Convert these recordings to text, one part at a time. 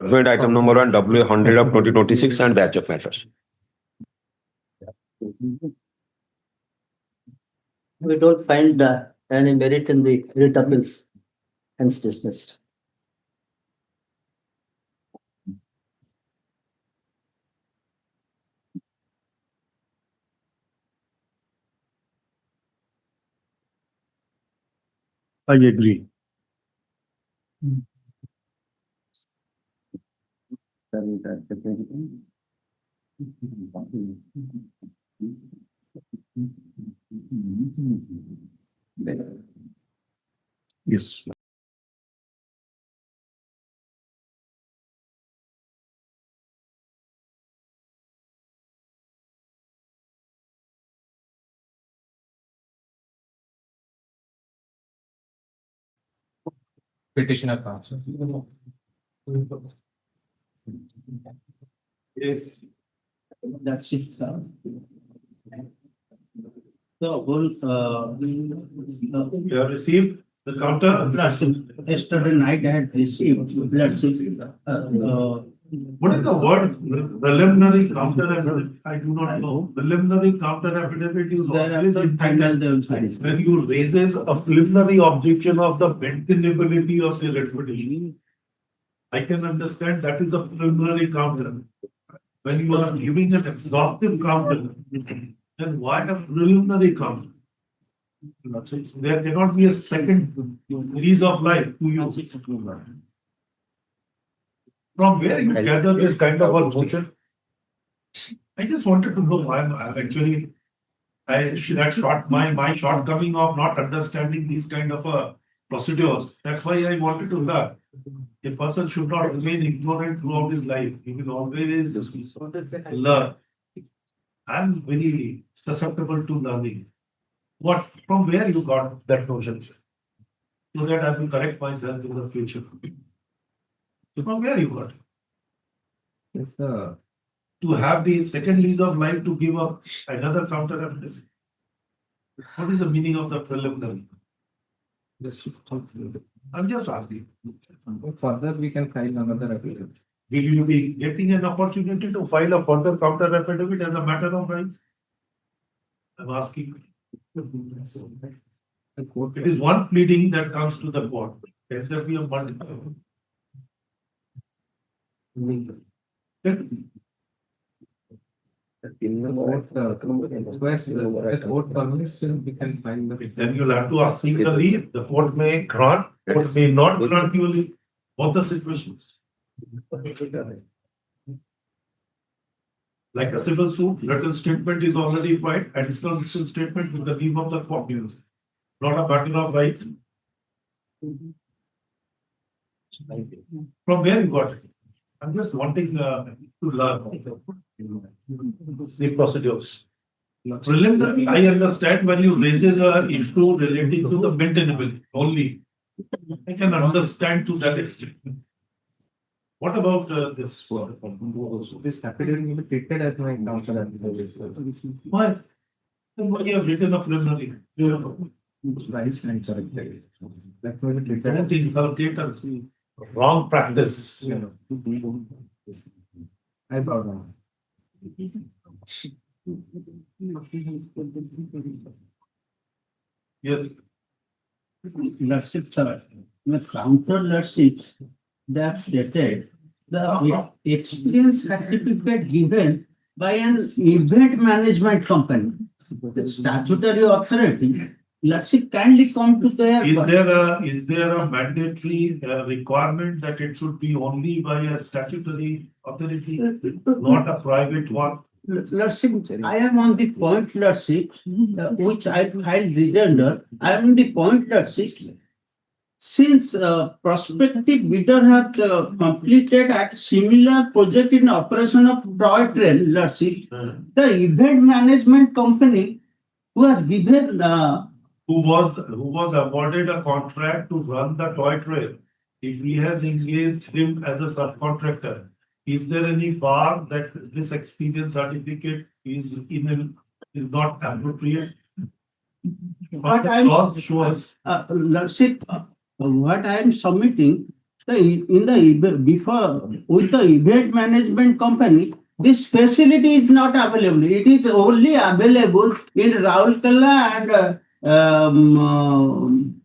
Document item number 1, W100 of 2026 and batch of matters. We don't find any merit in the writ appeals, hence dismissed. I agree. Yes. Petitioner counsel. Yes. That's it. So, You have received the counter? yesterday night I had received, let's see, What is the word preliminary counter affidavit? I do not know. Preliminary counter affidavit is always intended when you raises a preliminary objection of the maintainability of the reputation. I can understand that is a preliminary counter. When you are giving an exhaustive counter, then why a preliminary counter? There cannot be a second lease of life to you. From where you gather this kind of a motion? I just wanted to know. I'm actually, I should have my shortcoming of not understanding these kind of procedures. That's why I wanted to learn. A person should not remain ignorant throughout his life. He will always learn. I'm very susceptible to learning. From where you got that notion? So that I will correct myself in the future. From where you got? Yes, sir. To have the second lease of life to give up another counter evidence. What is the meaning of the preliminary? I'm just asking. Further, we can file another appeal. Will you be getting an opportunity to file a further counter affidavit as a matter of right? I'm asking. It is one pleading that comes to the court. Can there be a multiple? In the court, request the court permission, we can find the. Then you'll have to ask him the leave. The court may grant, court may not grant you leave. Both the situations. Like a civil suit, written statement is already filed, additional written statement with the leave of the court. Not a matter of right. From where you got it? I'm just wanting to learn the procedures. Preliminary, I understand when you raises a issue relating to the maintainability only. I can understand to that extent. What about this? This affidavit will be treated as my counter affidavit. Why? Then why you have written a preliminary? Rights and corrected. That will be Don't treated. inculcate a wrong practice. I bow down. Yes. Lordship, sir, the counter lordship, that stated, the experience certificate given by an event management company, the statutory authority, lordship kindly come to their. Is there a mandatory requirement that it should be only by a statutory authority, not a private one? Lordship, I am on the point, Lordship, which I filed rejoinder. I am on the point, Lordship. Since prospective bidder have completed at similar project in operation of toy train, Lordship, the event management company who has given Who was awarded a contract to run the toy train, if he has engaged him as a subcontractor, is there any bar that this experience certificate is not appropriate? what I am Shows Lordship, what I am submitting, in the before with the event management company, this facility is not available. It is only available in Raulkela and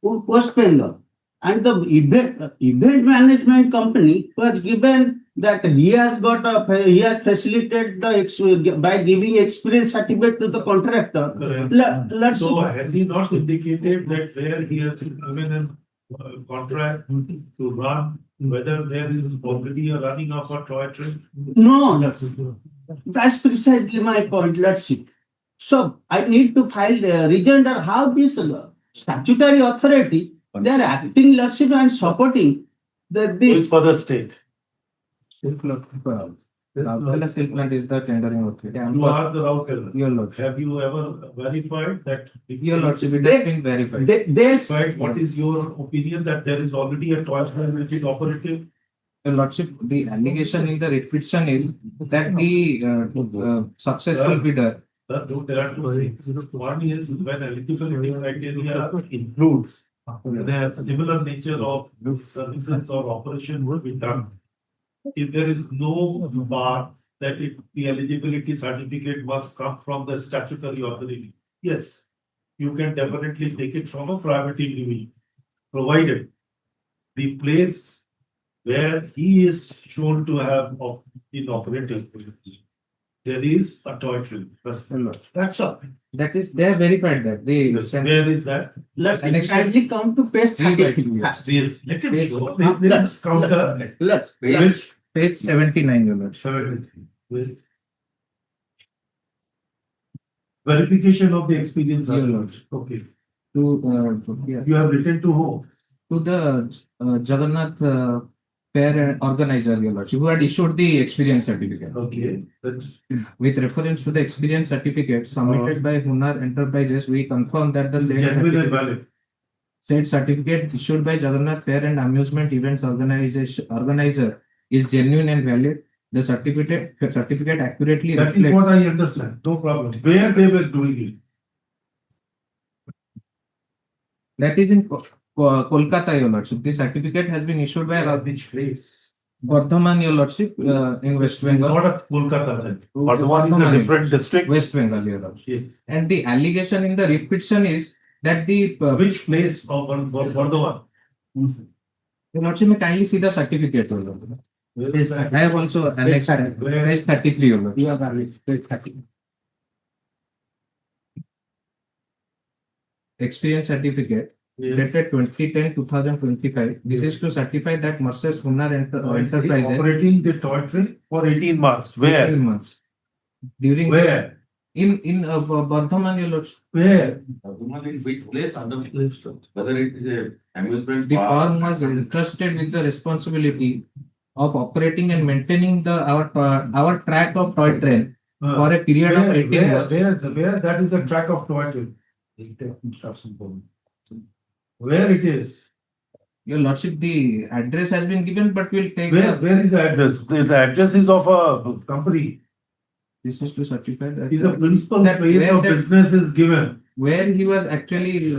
West Bengal. And the event management company was given that he has facilitated by giving experience certificate to the contractor. Let's So has he not indicated that where he has given a contract to run, whether there is already a running of a toy train? No, that's precisely my point. Let's see. So I need to file a rejoinder how this statutory authority, they are acting lordship and supporting It's this. for the state. Raulkela steel plant is the tendering authority. You are the Raulkela. Your lordship. Have you ever verified that? Your lordship, it has been verified. This Right, what is your opinion that there is already a toy train which is operative? Your lordship, the allegation in the repetition is that the successful bidder. There are two things. One is when eligibility criteria includes the similar nature of services or operation will be done. If there is no bar that if the eligibility certificate must come from the statutory authority, yes, you can definitely take it from a private individual, provided the place where he is shown to have been operating, there is a toy train. That's all. That is, they have verified that. They Where is that? let's Annexure- exactly come to page 30. Yes, let him Page- show. This is counter. Let's Which? page 79, your lordship. Verification of the experience. Your lordship. Okay. To You have written to whom? the Jagannath fair organizer, your lordship, who had issued the experience certificate. Okay. With reference to the experience certificate submitted by Hunar Enterprises, we confirm that the This is said genuine and certificate, valid. said certificate issued by Jagannath Fair and Amusement Events organizer is genuine and valid. The certificate accurately That is reflects. what I understand. No problem. Where they were doing it. That is in Kolkata, your lordship. This certificate has been issued by Which place? Bardhaman, your lordship, in West Bengal. Not at Kolkata then. Bardhaman is a different district. West Bengal, your lordship. Yes. And the allegation in the repetition is that the Which place of Bardhaman? your lordship may kindly see the certificate, your lordship. Where is that? I have also annexed Where? page 33, your lordship. You are valid. Page 30. Experience certificate Yeah. dated 2010-2025. This is to certify that Mercer's Hunar Enterprises Operating the toy train for 18 months. Where? 18 months. During Where? in Bardhaman, your lordship. Where? In which place under whether it is a amusement The park. firm was entrusted with the responsibility of operating and maintaining our track of toy train for a period of 18 months. Where that is a track of toy train? Where it is? Your lordship, the address has been given, but we'll take Where is the address? The address is of a company. this is to certify that Is a principal That place where of that- business is given. where he was actually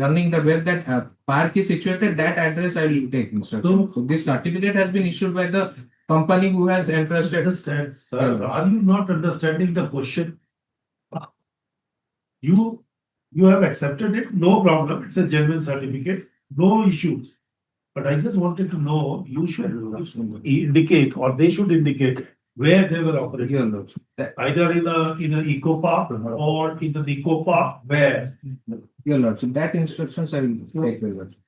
running where that park is situated, that address I will take instruction. So this certificate has been issued by the company who has entrusted. Understand, sir? Are you not understanding the question? You have accepted it, no problem. It's a genuine certificate, no issues. But I just wanted to know, you should indicate or they should indicate where they were operating. Your lordship. Either in a eco park or in the Nico park, where? Your lordship, that instructions I will take, your lordship.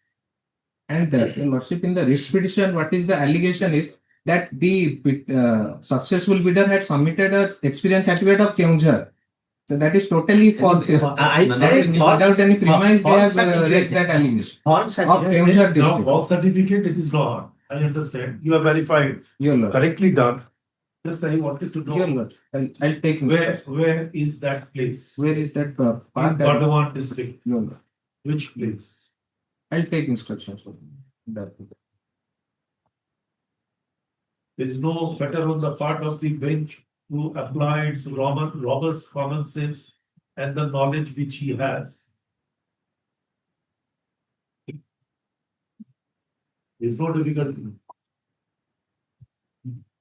And your lordship, in the writ petition, what is the allegation is that the successful bidder had submitted a experience certificate of Keonjhar. So that is totally false. I say Without any premise, they false have raised that allegation. false Of certificate. Keonjhar Now, district. false certificate, it is not. I understand. You have verified, Your lordship. correctly done. Just I wanted to Your know, lordship. I'll take. where is that place? Where is that In park? Bardhaman district, Your lordship. which place? I'll take instructions for that. There is no better on the part of the bench to apply its Robert's common sense and the knowledge which he has. There's no difficulty.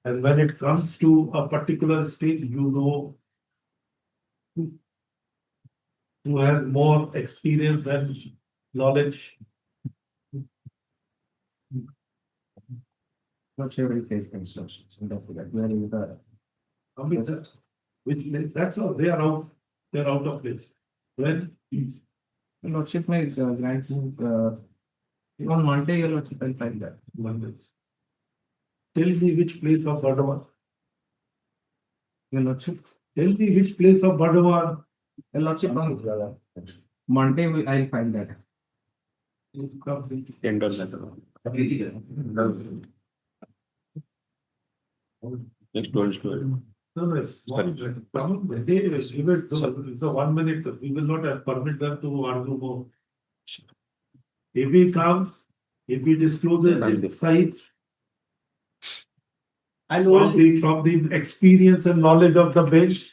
And when it comes to a particular stage, you know who has more experience and knowledge. Not sure if take instructions and that where is the Which, that's how they are out, they're out of place. When Lordship may grant on Monday, your Lordship will file that. Mondays. Tell me which place of Bardhaman. Your Lordship, Tell me which place of Bardhaman. your Lordship on Monday, I'll file that. Tender letter. Next 12. No, it's one, it's a 1 minute, we will not permit them to argue more. If he comes, if he discloses his side And only, from the experience and knowledge of the bench,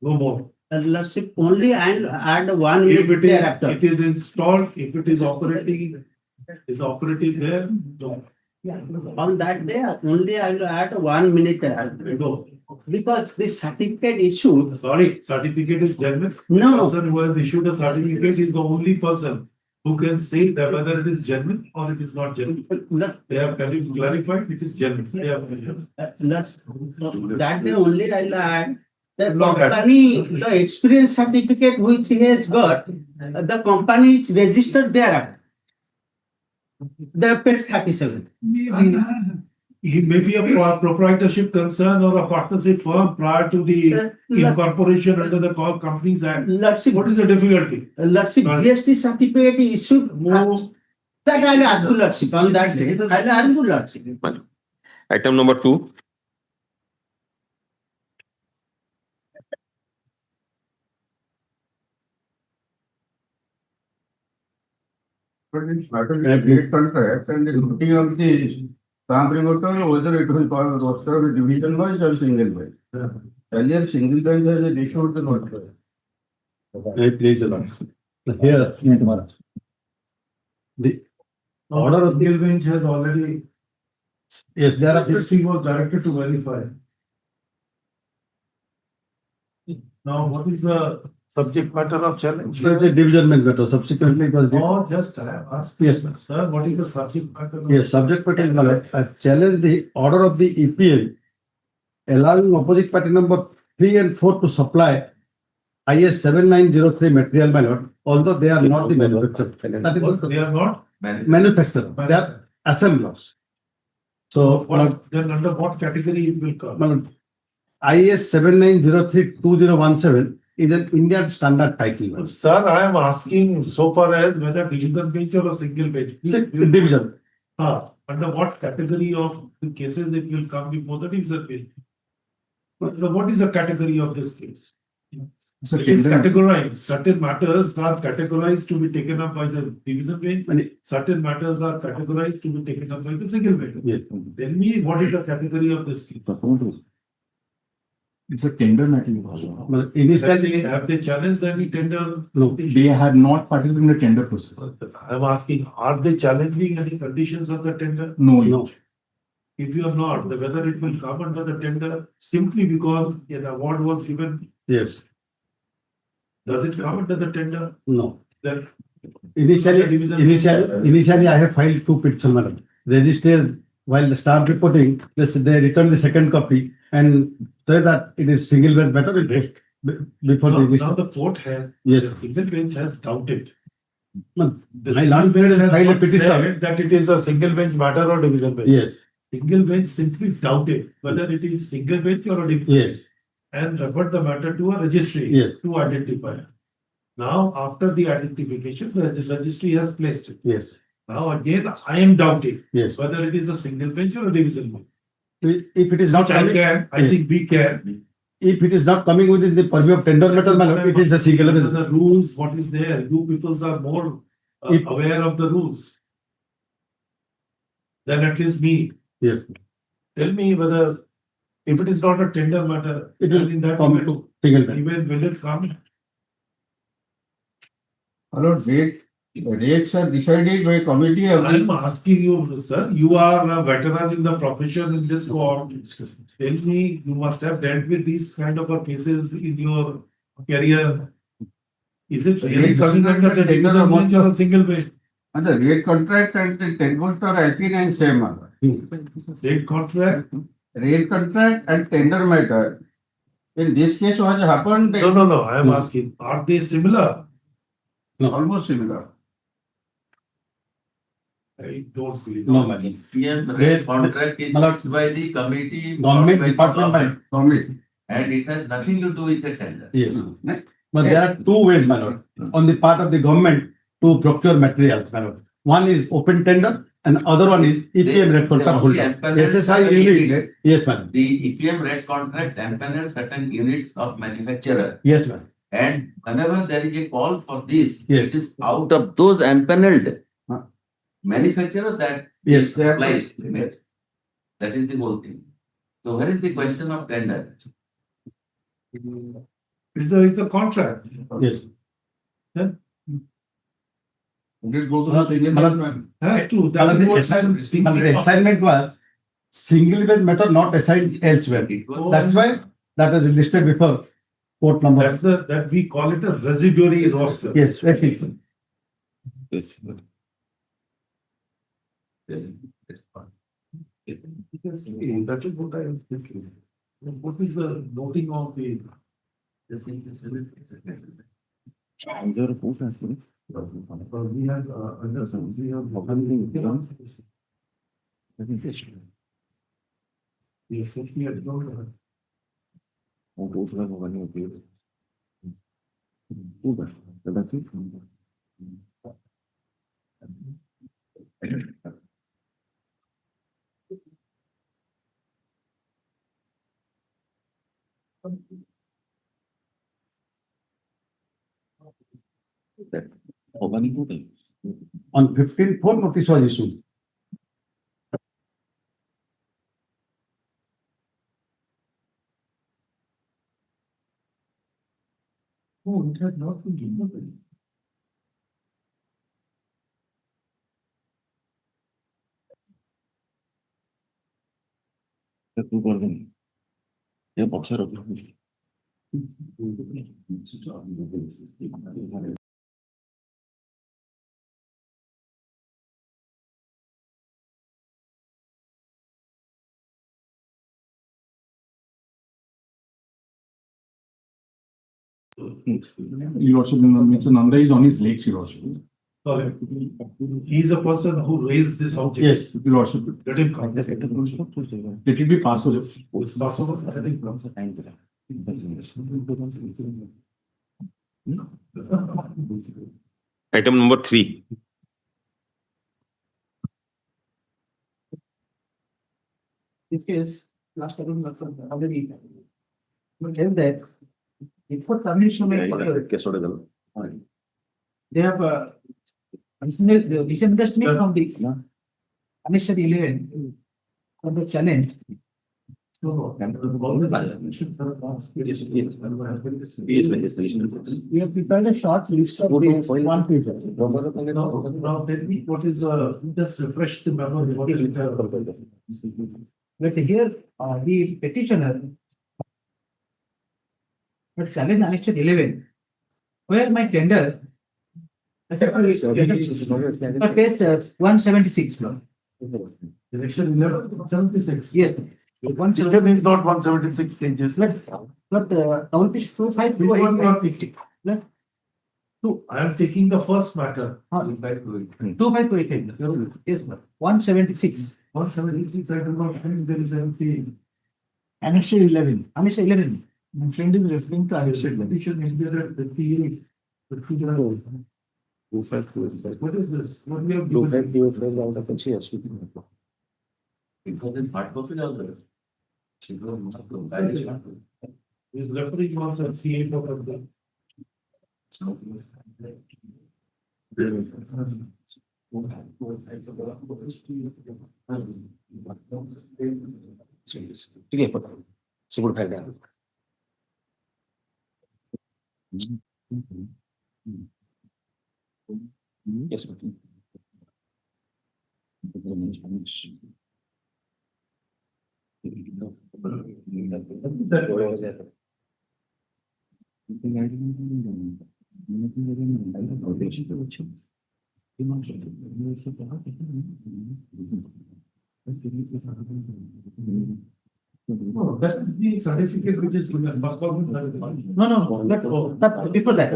no more. Lordship, only and add 1 If minute it is, thereafter. it is installed, if it is operating there, no. On that day, only I will add 1 minute thereafter. No. Because this certificate issued, Sorry, certificate is genuine. no, Person who has issued a certificate is the only person who can say that whether it is genuine or it is not genuine. They have clarified it is genuine. They have mentioned. that day only I will add the Not that. company, the experience certificate which he has got, the company is registered there. The page 37. He may be a proprietorship concern or a partnership firm prior to the incorporation under the Companies Act. Lordship, What is the difficulty? Lordship, GST certificate issued. No. That I will argue Lordship on that day. I will argue Lordship. Item number 2. But it's not a great contract and the routing of the stamp removal, whether it will call roster of division wise or single wise. Earlier, single wise has a ratio to not. Please allow. Here, the order of the, Single bench has already, yes, there are, history was directed to verify. Now, what is the subject matter of challenge? it's a division matter, subsequently it was. No, just I have asked. Yes, ma'am. Sir, what is the subject matter? of- Yes, subject matter is valid. I challenge the order of the EPL allowing opposite party number 3 and 4 to supply IS 7903 material mallet, although they are not the manufacturer. That is What, the they are not? manufacturer, they are assemblers. So, What, then under what category it will come? IS 7903-2017 is an Indian standard title. Sir, I am asking so far as whether division bench or a single bench. Division. Under what category of the cases it will come before the division bench? What is the category of this case? It is categorized. Certain matters are categorized to be taken up by the division bench. Certain matters are categorized to be taken up by the single bench. Yes. Tell me what is the category of this case? It's a tender matter. Initially, Have they challenged any tender? no. They have not participated in the tender process. I am asking, are they challenging any conditions of the tender? No, No. If you are not, then whether it will come under the tender simply because an award was given, Yes, does it come under the tender? no. Then Initially, I have filed 2 petitions, madam. Registrars, while stamp reporting, they return the second copy and say that it is single bench matter, it goes before now the. the court has, Yes. the single bench has doubted. No, The my single last bench has filed a not petition. said that it is a single bench matter or division bench. Yes, Single bench simply doubted whether it is single bench or a division. yes, And referred the matter to a registry. Yes. To identify. Now, after the identification, the registry has placed it. yes, Now again, I am doubting yes. whether it is a single bench or a division bench. If it is not Which I coming, can, I Yes. think we can. if it is not coming within the purview of tender matter, madam, it is a single bench. The rules, what is there, you peoples are more If- aware of the rules. Than at least me. Yes, Tell me whether, if it is not a tender matter. it will then in that come event- to single bench. Even will it come? Allowed wait Rates are decided by committee of I'm the, asking you, sir, you are a veteran in the profession in this court. Tell me, you must have dealt with these kind of cases in your career. Is it really Rate coming under the contract and tender division bench or a amount single bench? and the rate contract and the tender are I think and same. Rate contract? Rate contract and tender matter. In this case, what happened, No, I am asking, are they similar? almost similar. I don't believe. No, madam. PM Rate- contract is Malak- fixed by the committee. Government not by the department by government, Committee. And it has nothing to do with the tender. Yes. But there are two ways, my lord, on the part of the government to procure materials, my lord. One is open tender and other one is EPM They- rate contract they holder. only empanel SSI certain unit, units. yes, madam. The EPM rate contract empanels certain units of manufacturer. Yes, madam. And whenever there is a call for this, Yes. it is out of those empaneled Huh. manufacturer that Yes. supplies limit. That is the whole thing. So where is the question of tender? It's a contract. Yes. It goes to the single Madam- man. Has to. But That is the what assignment, but the thinking of. assignment was single bench matter not assigned elsewhere. It was- That's why that was listed before court number. That's that we call it a residuary roster. Yes, that's it. That is what I am thinking. What is the noting of the? We have, we have. Yes, we have done. On 15th, notice was issued. Oh, it has not been given. Your Lordship, Mr. Nanda is on his legs, Your Lordship. Sorry. He is a person who raised this object. Yes. Your Lordship, Let him come. let it be passed over. It's possible. Let him come. Item number 3. This case, last time already. But tell that before termination of they have misunderstanding from the initial 11 for the challenge. So we have prepared a short list of dates, one page. Now tell me what is, just refresh the memory. What is it? But here, the petitioner but challenge annexure 11, where my tender page 176. Election 1176. Yes. Election means not 176 pages. But town page 2528. I am taking the first matter. 2528. Yes, 176. 176, I do not think there is anything. Annexure 11. Annexure 11. My friend is referring to annexure. Petition is there at 58. What is this? What we have given? Because in hard copy also. Is referring to 178 of the. Yes, ma'am. No, that's the certificate which is given. Performance certificate. No, before that,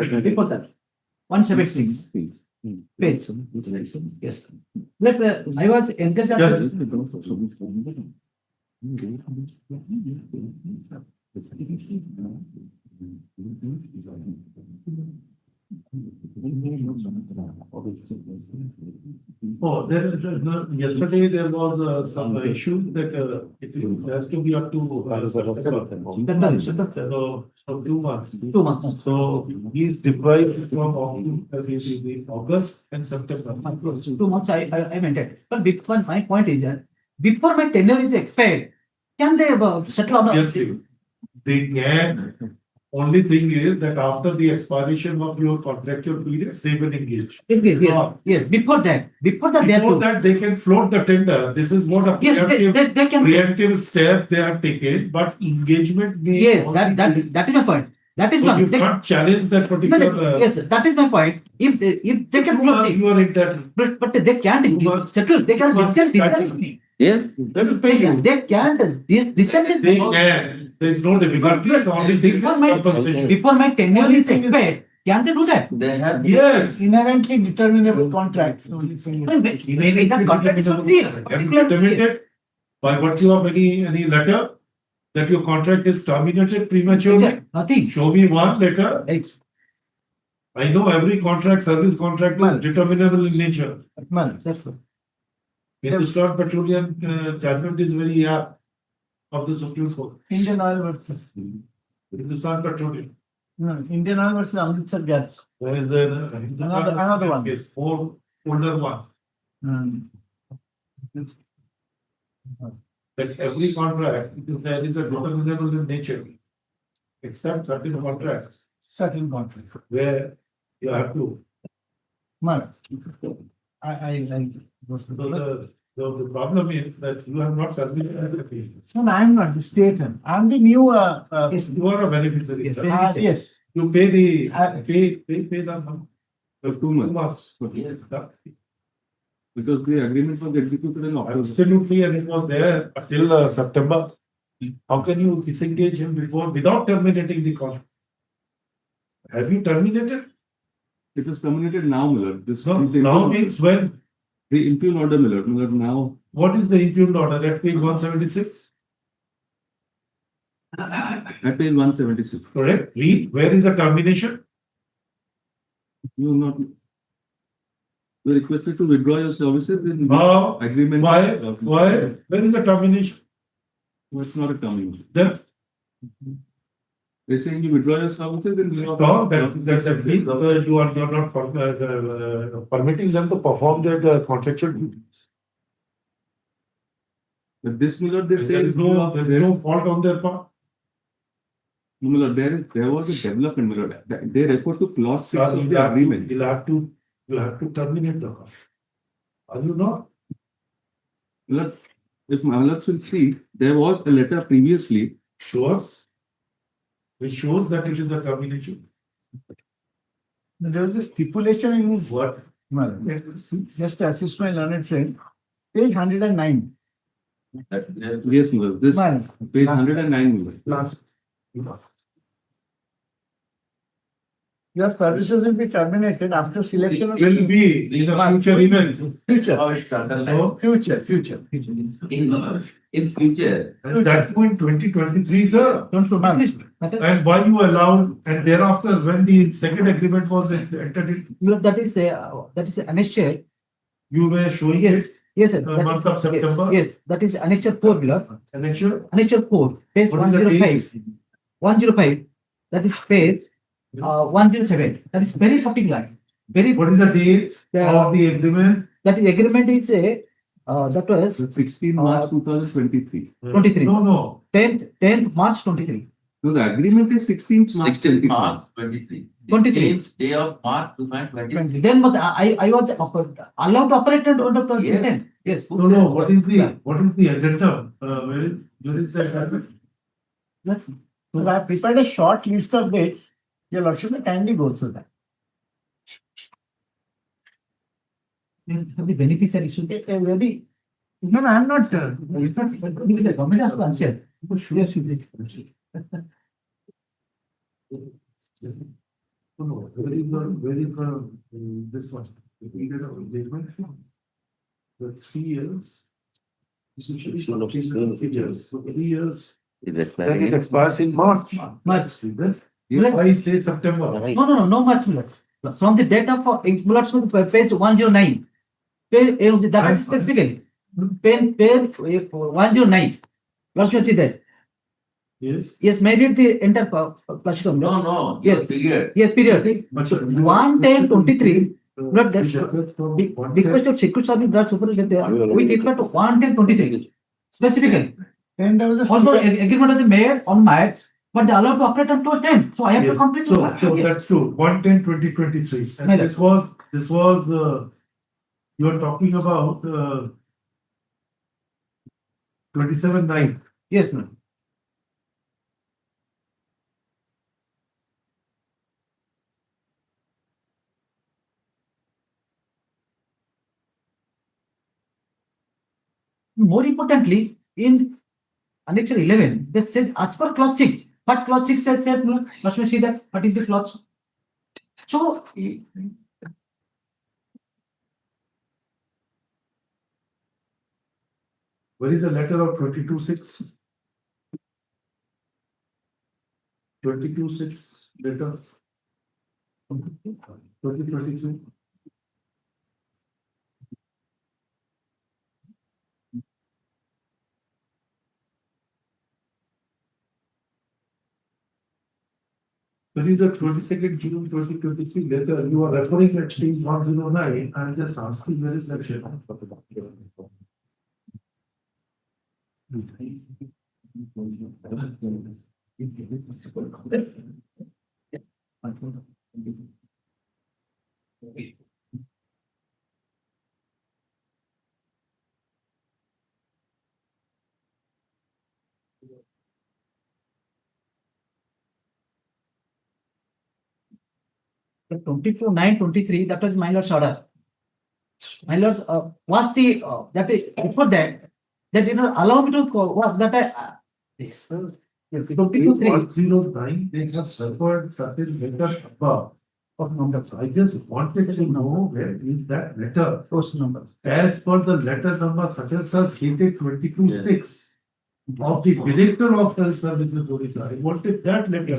176 page. Yes. I was encouraged. Yes. Oh, yesterday there was some issue that it has to be up to September. So 2 months. 2 months. So he's deprived from August and September. 2 months I meant it. But because my point is that before my tenure is expired, can they settle on? Yes, they can. Only thing is that after the expiration of your contractual period, they will engage. Yes, before that, they have Before to. that, they can float the tender. This is what a Yes, they can. preemptive step they have taken, but engagement may. Yes, also that be- is my point. That is So my. you can't challenge that particular. Yes, that is my point. If they can float You are in that. but they can't settle. They can dissent. Yes. They will pay you. They can't dissent. They can. There is no difficulty. The only thing is compensation. Before my tenure is expired, can they do that? They have. Yes. Inherently determinable contract. Maybe that contract is for 3 years. Have you particular 3 years. terminated by virtue of any letter that your contract is terminated prematurely? Nothing. Show me one letter. I know every contract, service contract is determinable in nature. Hindustan Petroleum judgment is very apt of the Supreme Court. Indian Oil versus. Hindustan Petroleum. No, Indian Oil versus Amritsar Gas. There is a Another one. case, older one. That every contract, because there is a determinable in nature. Except certain contracts Certain contract. where you have to. So the problem is that you have not submitted an application. No, I am not the state. I am the new. You are a beneficiary. Yes, sir. Yes. You pay the, I- pay the amount. For 2 months. Yes. Because the agreement was executed in October. Absolutely, and it was there until September. How can you disengage him without terminating the contract? Have you terminated? It was terminated now, Miller. This No, is the now impugn- means when? The impugn order, Miller. Miller, now. What is the impugned order at page 176? At page 176. Correct? Read, where is the termination? You not. You are requested to withdraw your services in How? agreement. Why? Why? Where is the termination? It's not a termination. Then, They're saying you withdraw your services, then you no, that means you are not permitting them to perform their contractual duties. But this, Miller, they say. There is no fault on their part. Miller, there was a development, Miller. They refer to clause 6 of the agreement. You'll have to terminate the contract. Are you not? Miller, if Mahalaks will see, there was a letter previously. Which shows that it is a termination. There was a stipulation in his. What? Just to assist my learned friend. Page 109. Yes, Miller. This Man. page 109, Miller. Last. Your services will be terminated after selection of. Will be in a future event. Future. How it's started like. So, Future. In future. that point 2023, sir. Don't forget this. And why you allowed, and thereafter, when the second agreement was entered in, Look, that is annexure. you were showing Yes, it, yes, sir. month of September. Yes, that is annexure 4 below. annexure. Annexure 4, page What is the 105. 105. That is page 107. That is very particular. Very. What is the date Yeah. of the agreement? That is agreement is that was 16 March 2023. 23. No. 10th March 23. No, the agreement is 16th March. 16th March 23. 23. 16th day of March 2020. Then but I was allowed to operate on the Yes. Yes. No, what is the addendum? Where is the addendum? So I prepared a short list of dates. Your lordship may kindly go through that. The beneficiary should get ready. No, I'm not. The government has to answer. Yes, yes. No, where is this one? The period of engagement? The 3 years. One of his main features. So 3 years, Is then it expiring. expires in March. March. Then Yes. I say September. No March. From the date of page 109. That is specifically. Page 109. Lordship see that. Yes. Yes, maybe the entire Plasticum. No. Yes. Period. Yes, period. 11023. But that's request of secret service that superintendent with effect to 11023. Specifically. Then there was a. Although agreement was made on March, but they allowed to operate on 210. So I have to Yes. complete. So Yes. that's true, 110/2023. And Right. this was, you are talking about, 27/9. Yes, ma'am. More importantly, in Annexure 11, they said as per clause 6. But clause 6 has said, no, must we see that? What is the clause? So, Where is the letter of 22/6? 22/6 letter. 2023. That is the 22nd June 2023 letter. You are referring at page 109. I'm just asking where is that letter? the 22/9/23, that was my lord's order. My lord's was the that is before that did not allow me to what that this 22/3. 109, they have referred certain letters above. I just wanted to know where is that letter? Post number. As per the letter number such and such dated 22/6 of the director of health services Odisha. I wanted that letter.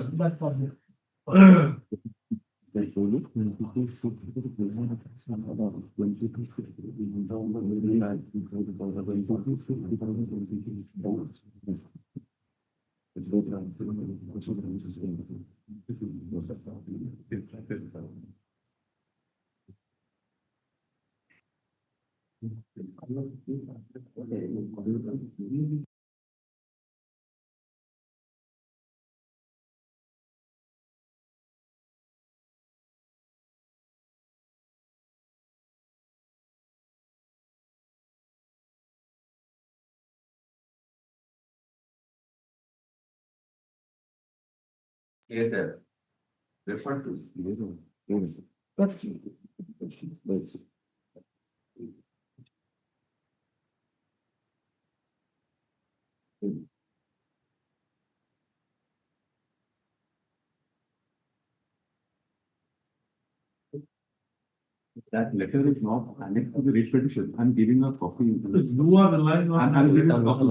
Later. Refer to. That letter is not annexed to the rate petition. I'm giving a copy. You are relying on. I'm giving a copy.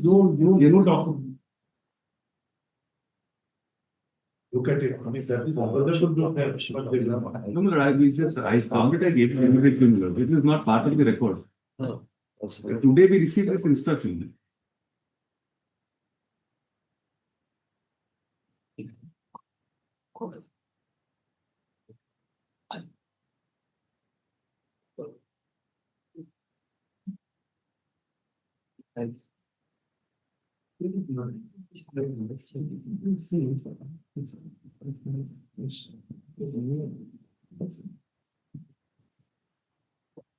You document. Look at it. I mean, that is other should be there, but they will not. No, I found it, I gave it to it is not part of the record. Today we received this instruction.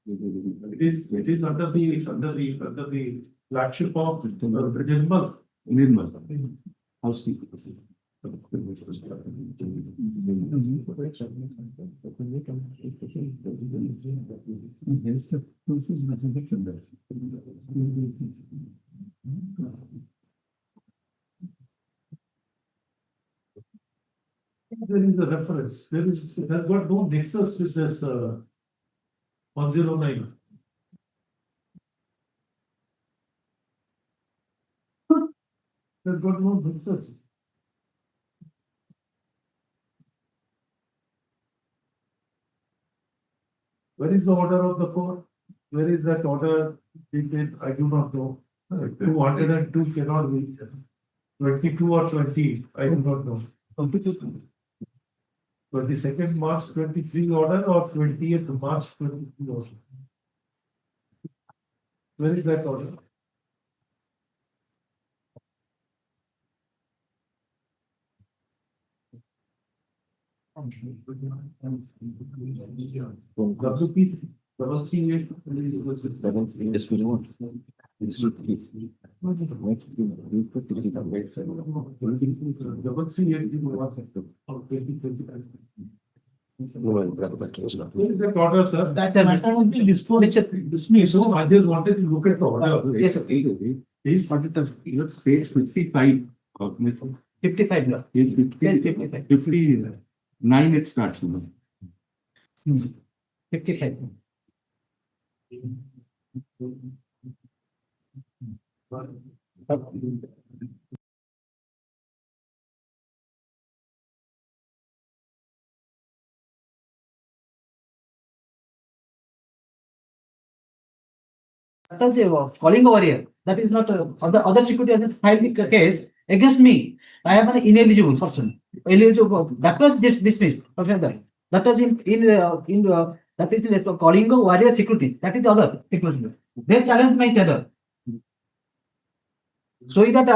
It is under the flagship of Nirmal. Nirmal. Housekeeper. There is a reference, it has got no nexus with this 109. There's got no nexus. Where is the order of the court? Where is that order? I do not know. 202 cannot be. 22 or 20, I do not know. 22nd March 23 order or 20th March 23 order? Where is that order? WP 738. Yes, we want. This should be. Where is that order, sir? That dismissed. So I just wanted to look at the order. Yes, sir. Page 55. 55. no. Page 59 it starts. 55. That was a calling over here. That is not other security has filed the case against me. I am an ineligible person. Eligible. That was dismissed. Okay, that was that is calling of warrior security. That is other security. They challenged my tender. So that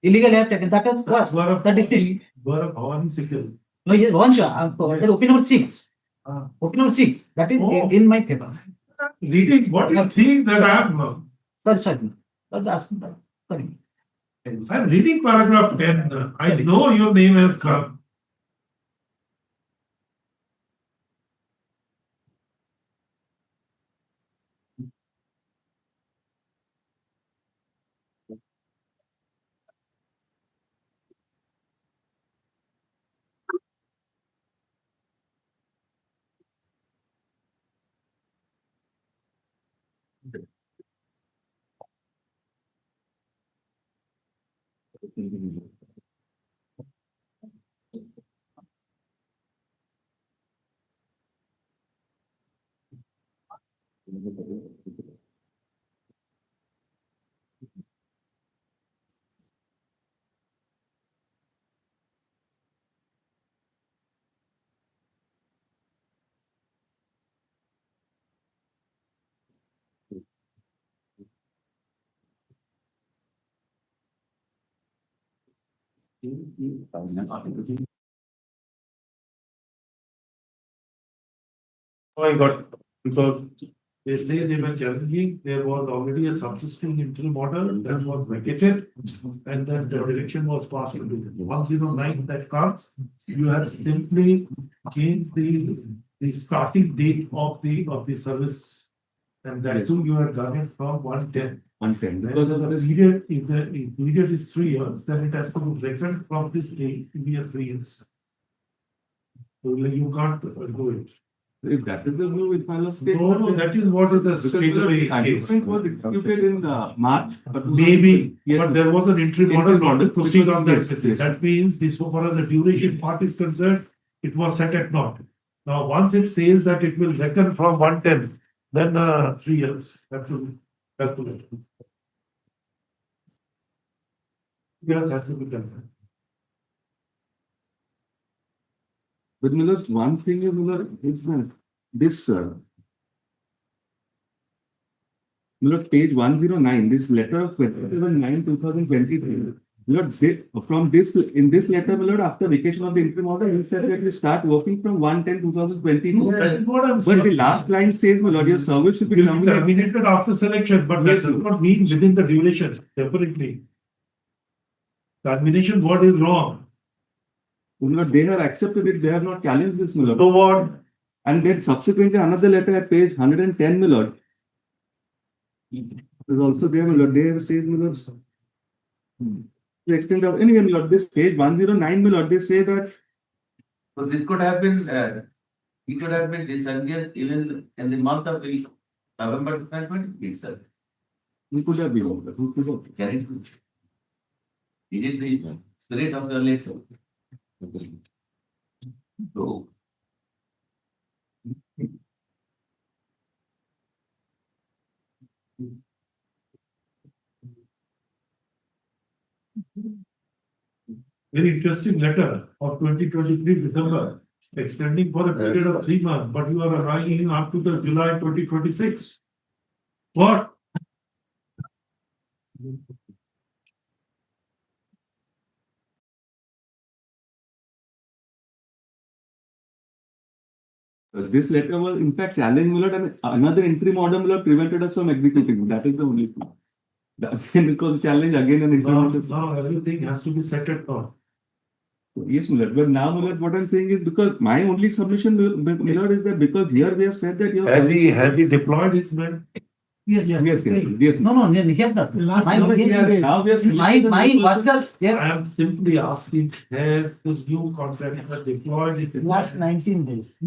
illegal have taken. That was that dismissed. No, yes, one shot. Opinion number 6. Opinion number 6. That is Oh. in my paper. Reading what you think that I am. Sorry. Sorry. I'm reading paragraph 10. I know your name has come. Oh, I got, because they say they were challenging, there was already a subsisting interim order that was vacated, and then the direction was passed into 109 that comes. You have simply changed the starting date of the service. And that too you have done it from 110. 110. Because of the period, if the period is 3 years, then it has to be reckoned from this date to be 3 years. So you can't do it. If that is the view, we'll file a statement. No, that is what is a Because straightaway the case. agreement was executed in March. Maybe, Yes. but there was an interim order Interim not to order. proceed on that Yes, basis. yes. That means the so far as the duration part is concerned, it was set at naught. Now, once it says that it will reckon from 110, then 3 years. Have to. Yes, has to be done. But Miller, one thing is, Miller, is that this Look, page 109, this letter of 27/9/2023. Lord, from this, in this letter, Lord, after vacation of the interim order, he said that you start working from 1/10/2022. That is what I'm But saying. the last line says, my Lord, your service should be Will be terminated. terminated after selection, but that Yes, does sir. not mean within the duration, definitely. Termination word is wrong. Lord, they have accepted it, they have not challenged this, my Lord. So what? And then subsequently another letter at page 110, my Lord. Is also there, my Lord. They have said, my Lord. The extent of anyway, my Lord, this page 109, my Lord, they say that So this could have been, it could have been decided even in the month of November 2020 itself. we could have been. We could have. Guaranteed. It is the spirit of the letter. So, Very interesting letter of 2023 December, extending for a period of 3 months, but you are arriving up to the July 2026. What? This letter was in fact challenged, my Lord, and another interim order, my Lord, prevented us from executing. That is the only thing. Then it was challenged again and Now, implemented. now everything has to be settled now. Yes, my Lord. But now, my Lord, what I'm saying is because my only submission, my Lord, is that because here we have said that your Has he deployed his men? Yes, yes. No, he has not. Now My, we have selected my a new person. workers, yeah, I am simply asking, has the new contractor deployed his Last men? 19 days.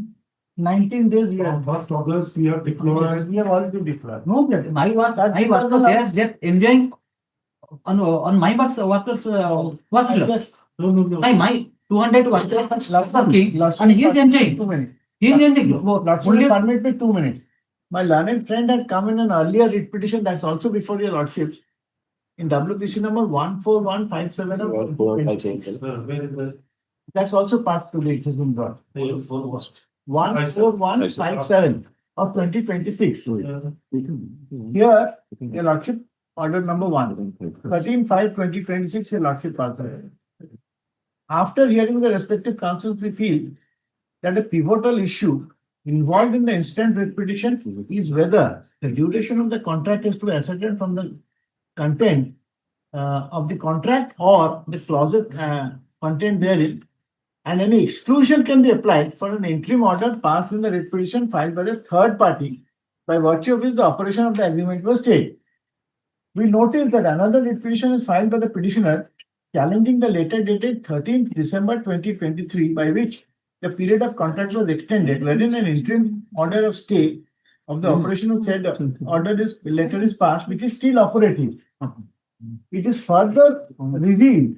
19 days we From have, 1st August, we have deployed. we have already deployed. no, that my workers, they're enjoying on my workers, work. I guess No. My 200 workers are working and he is enjoying. 2 minutes. He is enjoying. Lordship, Only permit me 2 minutes. My learned friend had come in an earlier writ petition that's also before your lordship. In WPC number 14157 of 2026. Where is the? That's also part today, it has been brought. Yes. 14157 of 2026. Uh, Here, your lordship, order number 1, 13/5/2026, your lordship order. After hearing the respective counsels, we feel that a pivotal issue involved in the instant writ petition is whether the duration of the contract is to be ascertained from the content of the contract or the clauses contained therein, and any exclusion can be applied for an interim order passed in the writ petition filed by the third party, by virtue of which the operation of the agreement was stayed. We notice that another writ petition is filed by the petitioner challenging the letter dated 13th December 2023, by which the period of contract was extended, wherein an interim order of stay of the operation of said letter is passed, which is still operative. It is further revealed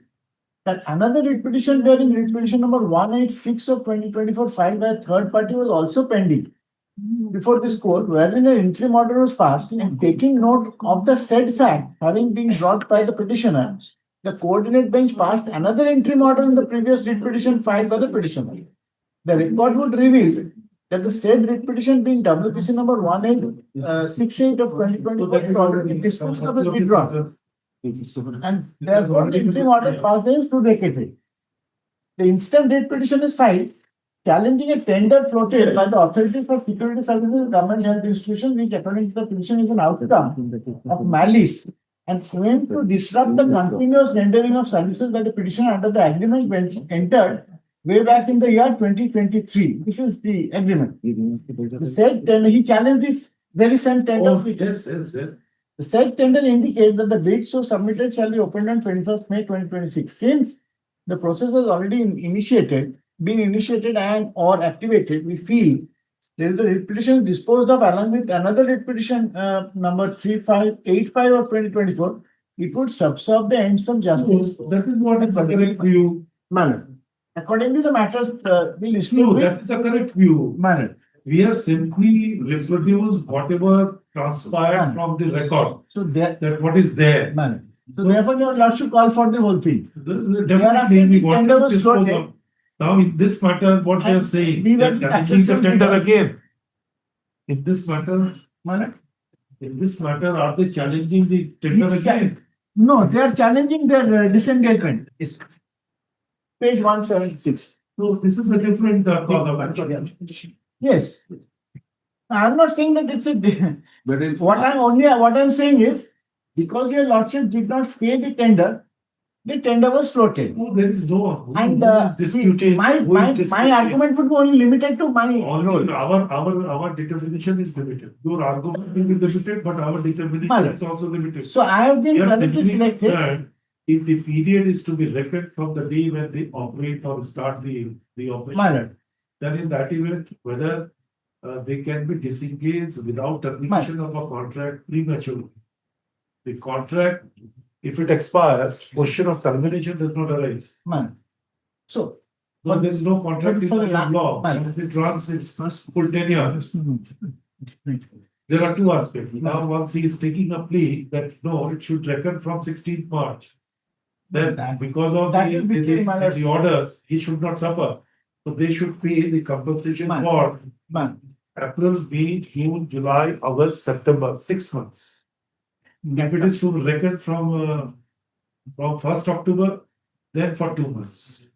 that another writ petition bearing writ petition number 186 of 2024 filed by a third party was also pending before this court, wherein an interim order was passed, and taking note of the said fact having been brought by the petitioner, the coordinate bench passed another interim order in the previous writ petition filed by the petitioner. The record would reveal that the said writ petition being WPC number 1868 of 2024 is already disposed of as withdrawn, and therefore the interim order passed is to vacate it. The instant writ petition is filed challenging a tender floated by the authorities for security services, government health institutions, which according to the petition is an outcome of malice and aimed to disrupt the continuous rendering of services by the petitioner under the agreement when entered way back in the year 2023. This is the agreement. The said tender, he challenged this very same tender. Oh, yes. The said tender indicates that the bids so submitted shall be opened on 21st May 2026. Since the process was already been initiated and or activated, we feel there is a writ petition disposed of along with another writ petition number 3585 of 2024. It would subserve the ends of justice. That is what is the correct view. Manner. According to the matters we listed No, with that is the correct view. manner. We have simply reproduced whatever transpired from the record, So there, that what is there. manner. So therefore, you are not to call for the whole thing. Definitely, we want tender to was dispose floated. of. Now, in this matter, what they are And saying, we were that challenging the successful tender bidder. again. In this matter, Manner. In this matter, are they challenging the tender Which cha- again? No, they are challenging their disengagement. It's page 176. So this is a different cause of action. Yes. I'm not saying that it's a. But it's What I'm saying is, because your lordship did not stay the tender was floated. No, there is no. And who is disputing? my Who is disputing? argument would be only limited to my Only role. our determination is limited. Your argument will be limited, but our determination Madam. is also limited. So I have been We are presently simply selected. concerned if the period is to be reckoned from the day when they operate or start the operation, My lord. then in that event, whether they can be disengaged without termination of a contract prematurely. The contract, if it expires, question of termination does not arise. Man. So. So there is no contract in for the the law. Madam. Once it runs its full tenure. There are two aspects. Now, once he is taking a plea that no, it should reckon from 16th March. Then because of that is between my lords. the orders, he should not suffer. So they should pay the compensation Man. for Man. April, May, June, July, August, September, 6 months. If it is to reckon from 1st October, then for 2 months.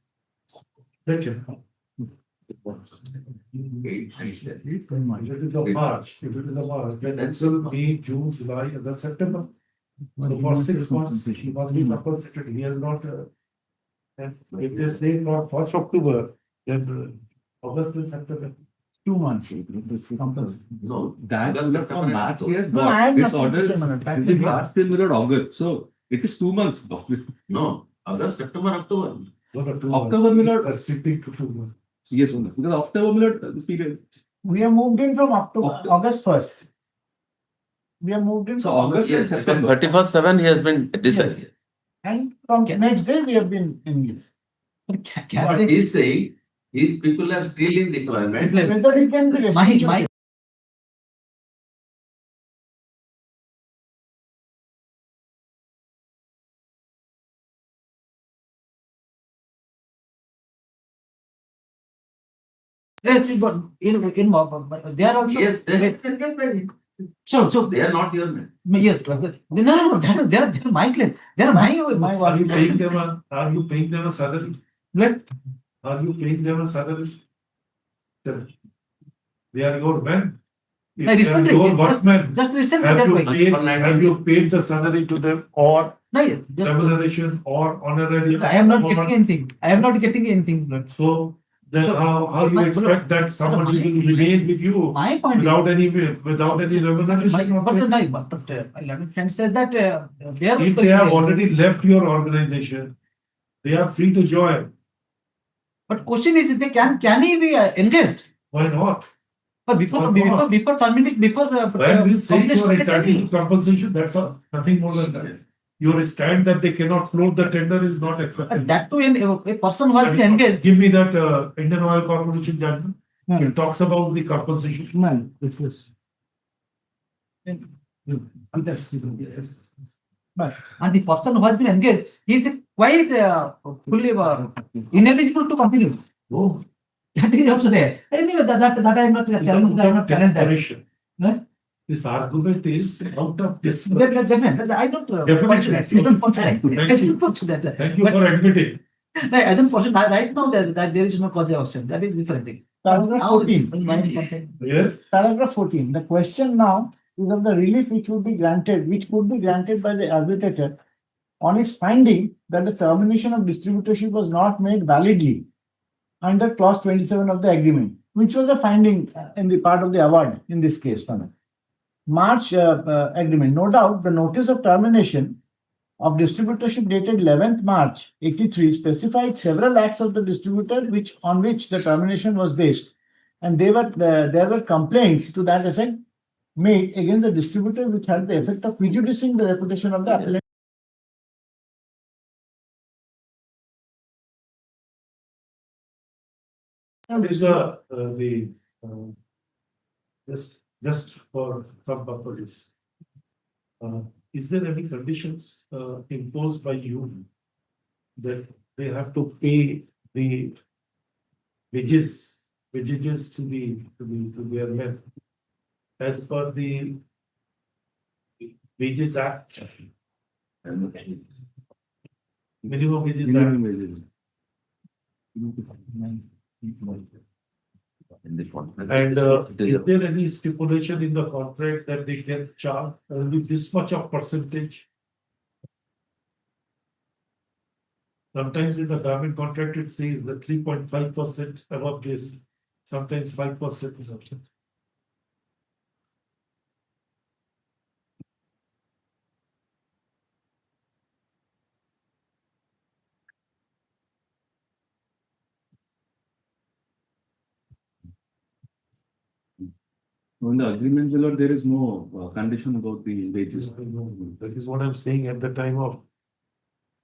Let him know. If it is of March, then April, May, June, July, August, September. So for 6 months, he must be compensated. He has not. And if they say for 1st October, then August and September. 2 months. No, That August, is September, from March, October. yes, No, I am but this not order saying that. is last till middle of August, so it is 2 months. No, August, September, October. October middle- Restricted to 2 months. Yes, only. Because October middle, this period. We have moved in from October. August 1st. We have moved in So from August Yes, and because September. 31st/7 he has been decided. And from next day we have been engaged. What he is saying, these people are still in deployment. Whether it can be restricted. Yes, but they are also. Yes, they, So they are not your men. yes, no, they are my claim. They are my Are you paying them a salary? Let Are you paying them a salary? They are your men. If I they are recently- your workmen, just listen to have that you way. paid the salary to them or No, just remuneration or honorary? I am not getting anything. I am not getting anything. Lord. So then So, how you my- expect that somebody will remain with you My point without any remuneration? or pay? but 11 can say that they are. If they have already left your organization, they are free to join. But question is, they can he be engaged? Why not? But before terminating, When we say you are completion of the entitled tender. to compensation, that's all, nothing more than that. Your stand that they cannot float the tender is not accepted. That too, a person who has been engaged. Give me that Indian Oil Corporation judgment. Hmm. It talks about the compensation. Man, it was. And the person who has been engaged, he is quite fully ineligible to continue. Oh, That is also there. Anyway, that I am not challenging. I am not challenging that. desperation. Right? This argument is out of That- desperation. that- definitely. I don't. Definitely. Point to that. I don't point to that. Thank I you. don't point to that. Thank you But- for admitting. No, I don't point to that. Right now that there is no cause of action. That is different thing. Paragraph Now 14. it's my content. Yes. Paragraph 14. The question now is of the relief which would be granted, which could be granted by the arbitrator on its finding that the termination of distributorship was not made validly under clause 27 of the agreement, which was the finding in the part of the award in this case. March agreement. No doubt the notice of termination of distributorship dated 11th March 83 specified several acts of the distributor on which the termination was based, and there were complaints to that effect made against the distributor which had the effect of prejudicing the reputation of the appellant. What is just for some purposes? Is there any conditions imposed by you that they have to pay the wages to their men as per the Wages Act. Minimum wages act. Minimum wages. And is there any stipulation in the contract that they can charge only this much of percentage? Sometimes in the government contract, it says the 3.5% above this, sometimes 5%. On the agreement, my lord, there is no condition about the wages. That is what I'm saying at the time of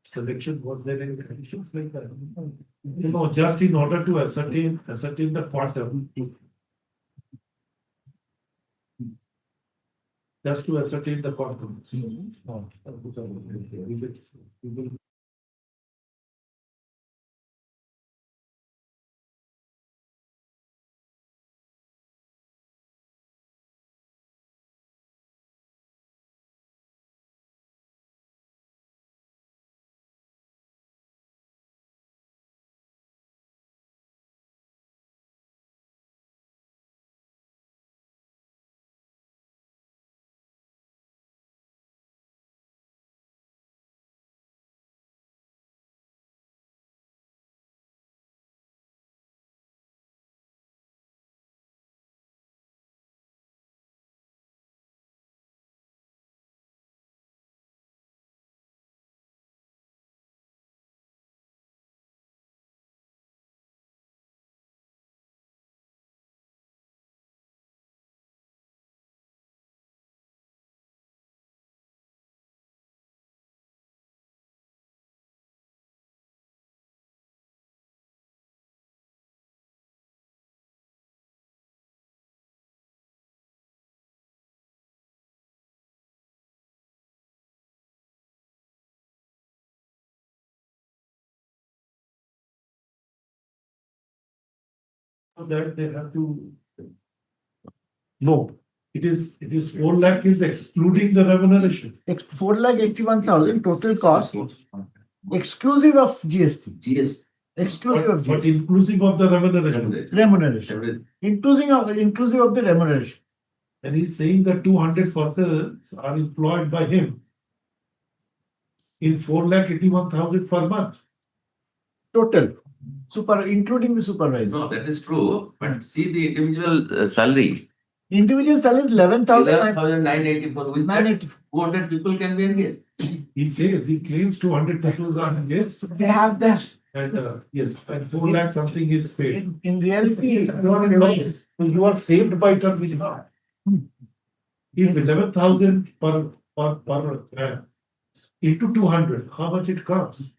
selection. Was there any conditions like that? Just in order to ascertain the quantum. Just to ascertain the quantum. That they have to. No, it is 4 lakh is excluding the remuneration. 4,81,000 total cost, exclusive of GST. GS. Exclusive of But GST. inclusive of the remuneration. Remuneration. Inclusive of the remuneration. And he's saying that 200 persons are employed by him. In 4,81,000 per month. Total. Including the supervisor. No, that is true, but see the individual salary. Individual salary is 11,000. 11,984, with that 984. 200 people can be engaged. He says, he claims 200 people are engaged. They have that. And yes, and 4 lakh something is paid. In reality, You are saved by terminal. If 11,000 per into 200, how much it comes?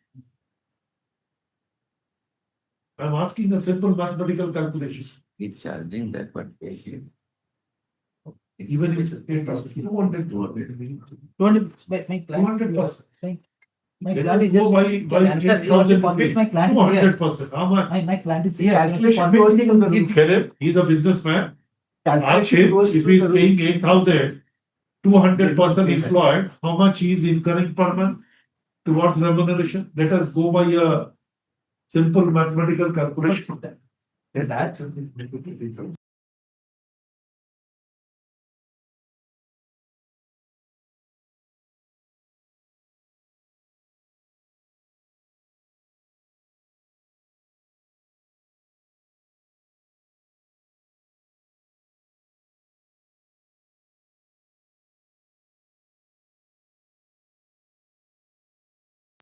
I'm asking a simple mathematical calculation. It's charging that, but. Even if it's 8,000, 200, 200%. My Let client us is go just. by Can answer 8,000 my rupees. client is here. 200%. How much? My client is the here. calculation goes to the Caleb, he's a businessman. Ask calculation him goes if through he's the paying 8,000, 200% employed, how much he is incurring per month towards remuneration? Let us go by a simple mathematical calculation.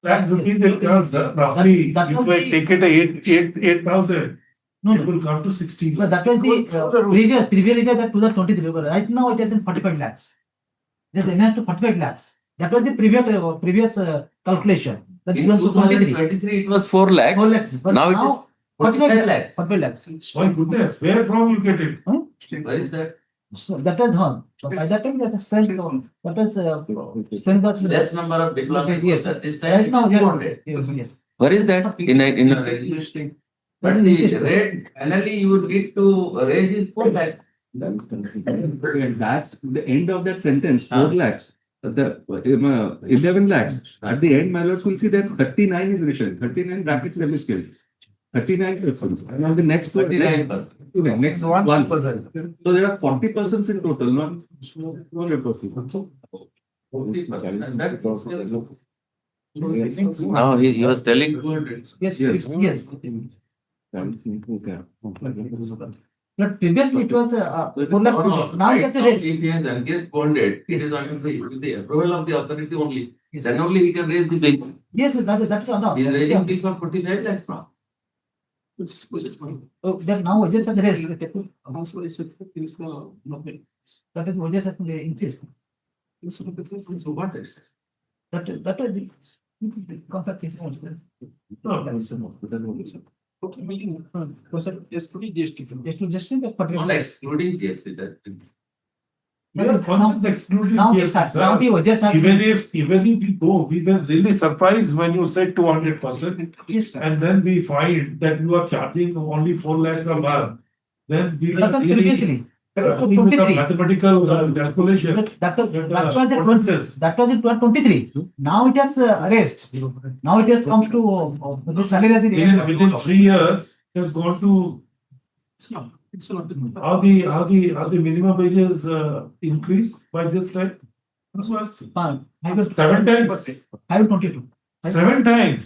That's the thing that comes, roughly, that if was I the- take it at 8,000, No, it no, will come to 16 no, that lakhs. was the previous year that 2023, but right now it is in 45 lakhs. There's enhanced to 45 lakhs. That was the previous calculation. That In is 2023. 2023, it was 4 lakh. 4 lakhs. But Now it is 45 lakhs. 45 lakhs. My goodness, where from you get it? Where is that? So that was one. So by that time, that was strength was Less number of diplomas. Yes. At this time, Right now, it is 200. yes. Where is that? In a resolution. But the rate, annually you would need to raise is 4 lakh. That, the end of that sentence, 4 lakhs, the 11 lakhs. At the end, my lords will see that 39 is written, 39 brackets semi-skilled. 39 persons. And on the next one, 39%. next one, 1%. So there are 40 persons in total, not 100%. Now he was telling. Yes, yes. But previously it was, 4 lakh rupees. Now it has to raise. If he has engaged bonded, it is on the approval of the authority only. Yes. Then only he can raise the bill. Yes, that's no. He is raising bill for 45 lakhs now. Oh, then now wages are raised. That is wages have increased. So what is this? That was the contract information. Just in the Not excluding GST. That Your functions excluding now GST, sir. now the wages are. Even if we go, we were really surprised when you said 200%. Yes, sir. And then we find that you are charging only 4 lakhs a month. Then we That were was really previously. with a mathematical calculation. That was What is this? that was in 2023. Now it has raised. Now it has comes to the salary as Within 3 years, it has gone to how the minimum wages increased by this time? 7 times. 522. 7 times.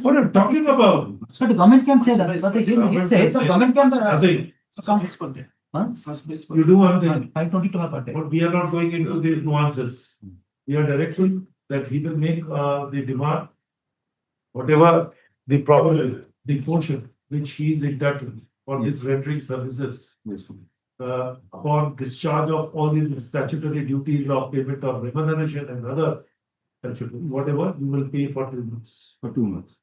What are you talking about? So the government can say that, but he says the government can. You do one thing, 522 per day. but we are not going into these nuances. We are directing that he will make the demand, whatever the problem, the portion which he is entitled for his rendering services. Upon discharge of all these statutory duties of payment of remuneration and other statutory, whatever, you will pay for 2 months. For 2 months.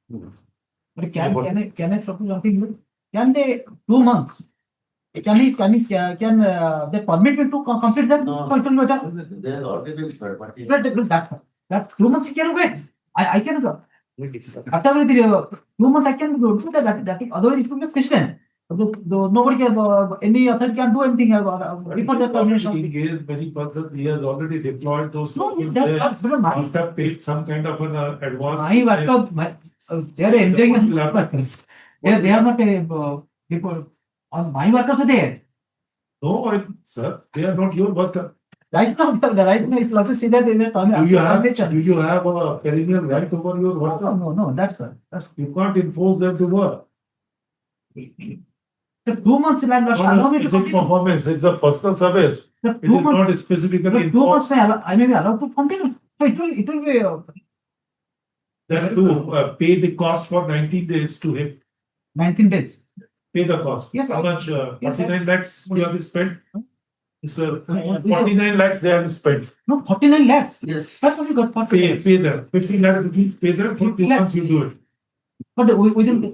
But can I propose something? Can they 2 months? Can they permit me to complete that? No. So it will be better. They have already been third party. But that 2 months can wait. I can go. Whatever the 2 months I can go. So that otherwise it will be Christian. Nobody can, any authority can do anything before that termination. He is very persons, he has already deployed those. No, people that, there. that, but my, Must have paid some kind of an advance. my worker, they are entering workers. They are not people. On my workers are there. No, sir, they are not your worker. Right now, if you have to see that there is a Do you have a perennial right over your worker? No, that's. You can't impose them to work. The 2 months land was allow me to It's a continue. performance, it's a personal service. The It 2 is not months, specifically. the 2 months I may be allowed to continue. So it will be Then to pay the cost for 19 days to him, 19 days. pay the cost. Yes, How sir. much, Yes, sir. 49 lakhs you have spent? Sir, 49 lakhs they have spent. No, 49 lakhs. Yes. That's what we got 49 lakhs. Pay them, 15 lakh rupees, pay them, for 2 months you do it. But within the.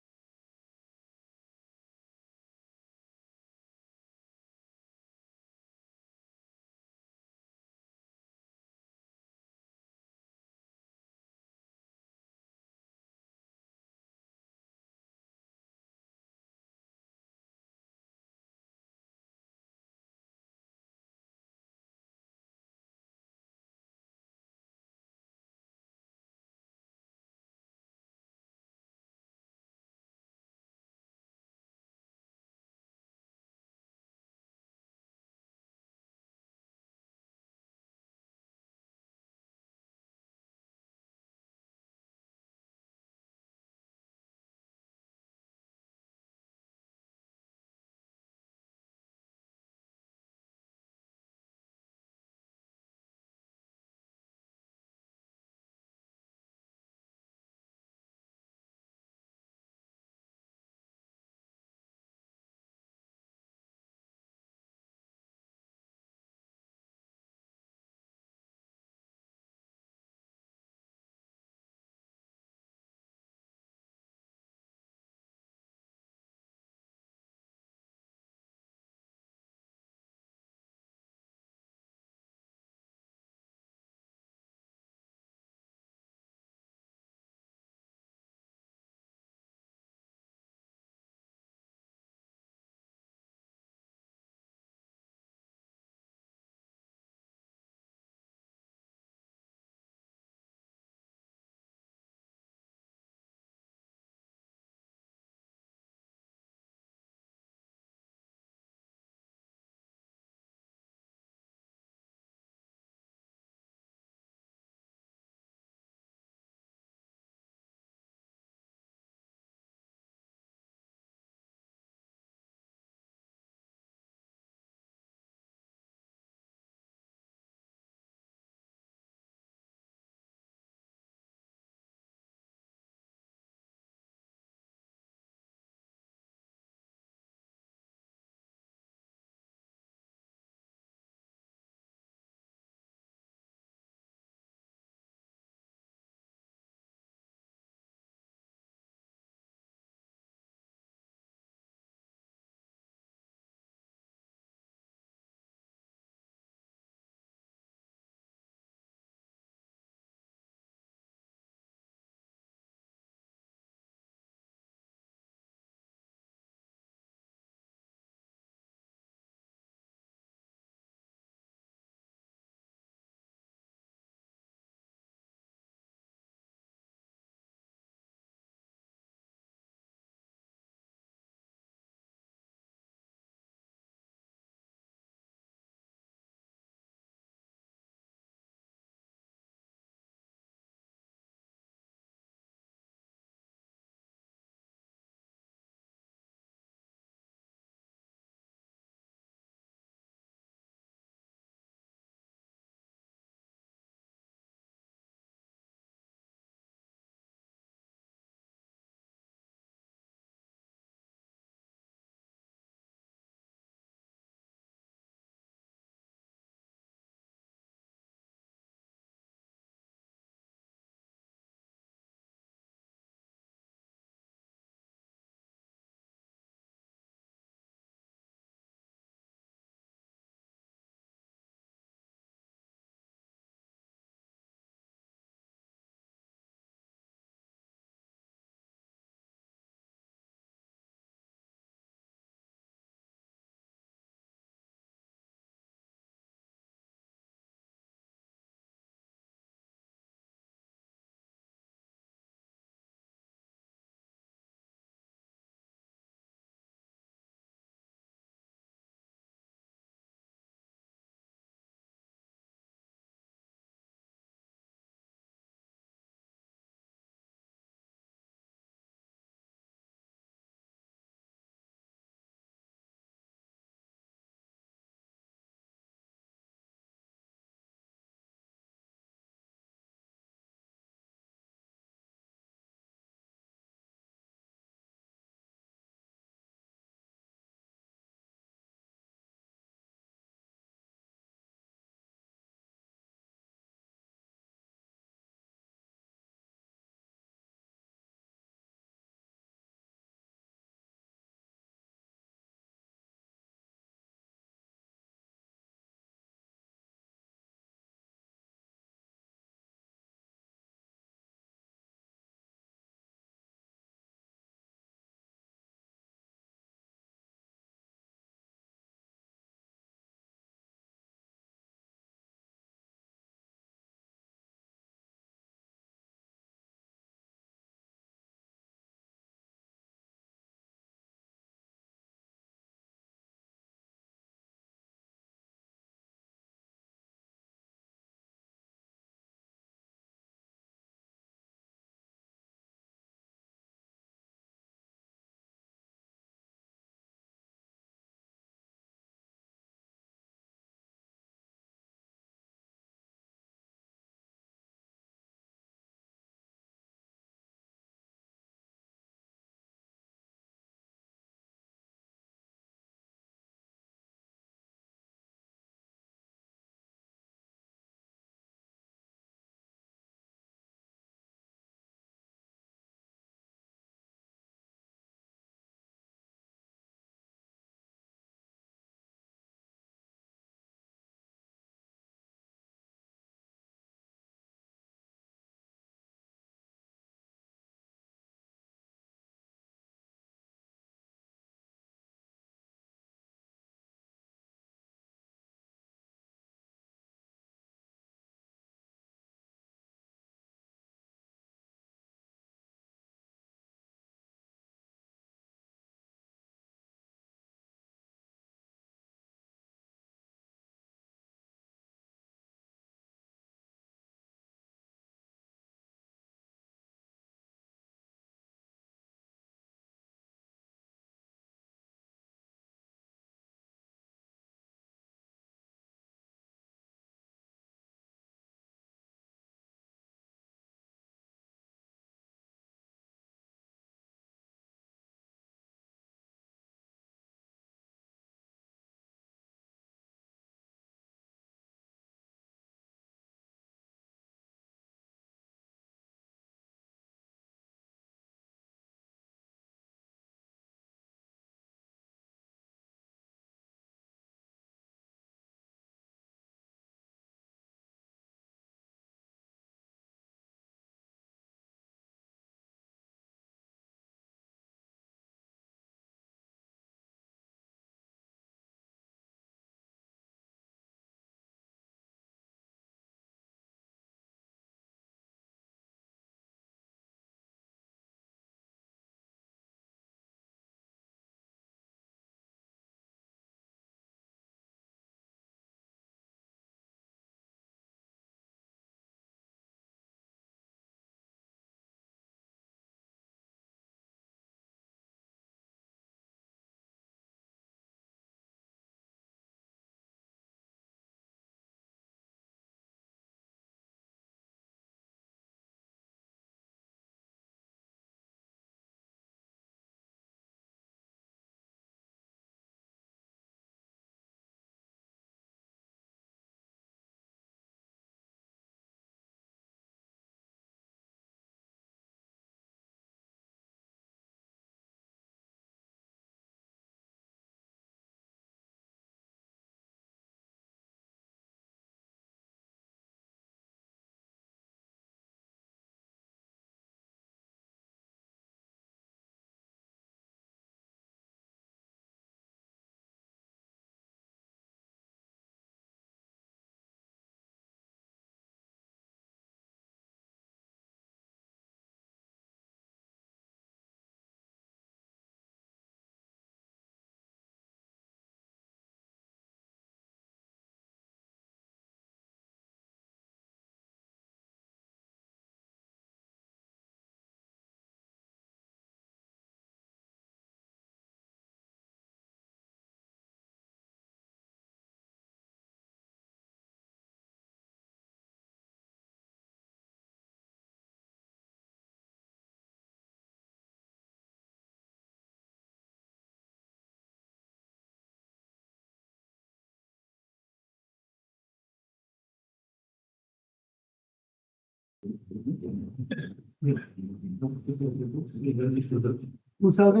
2000.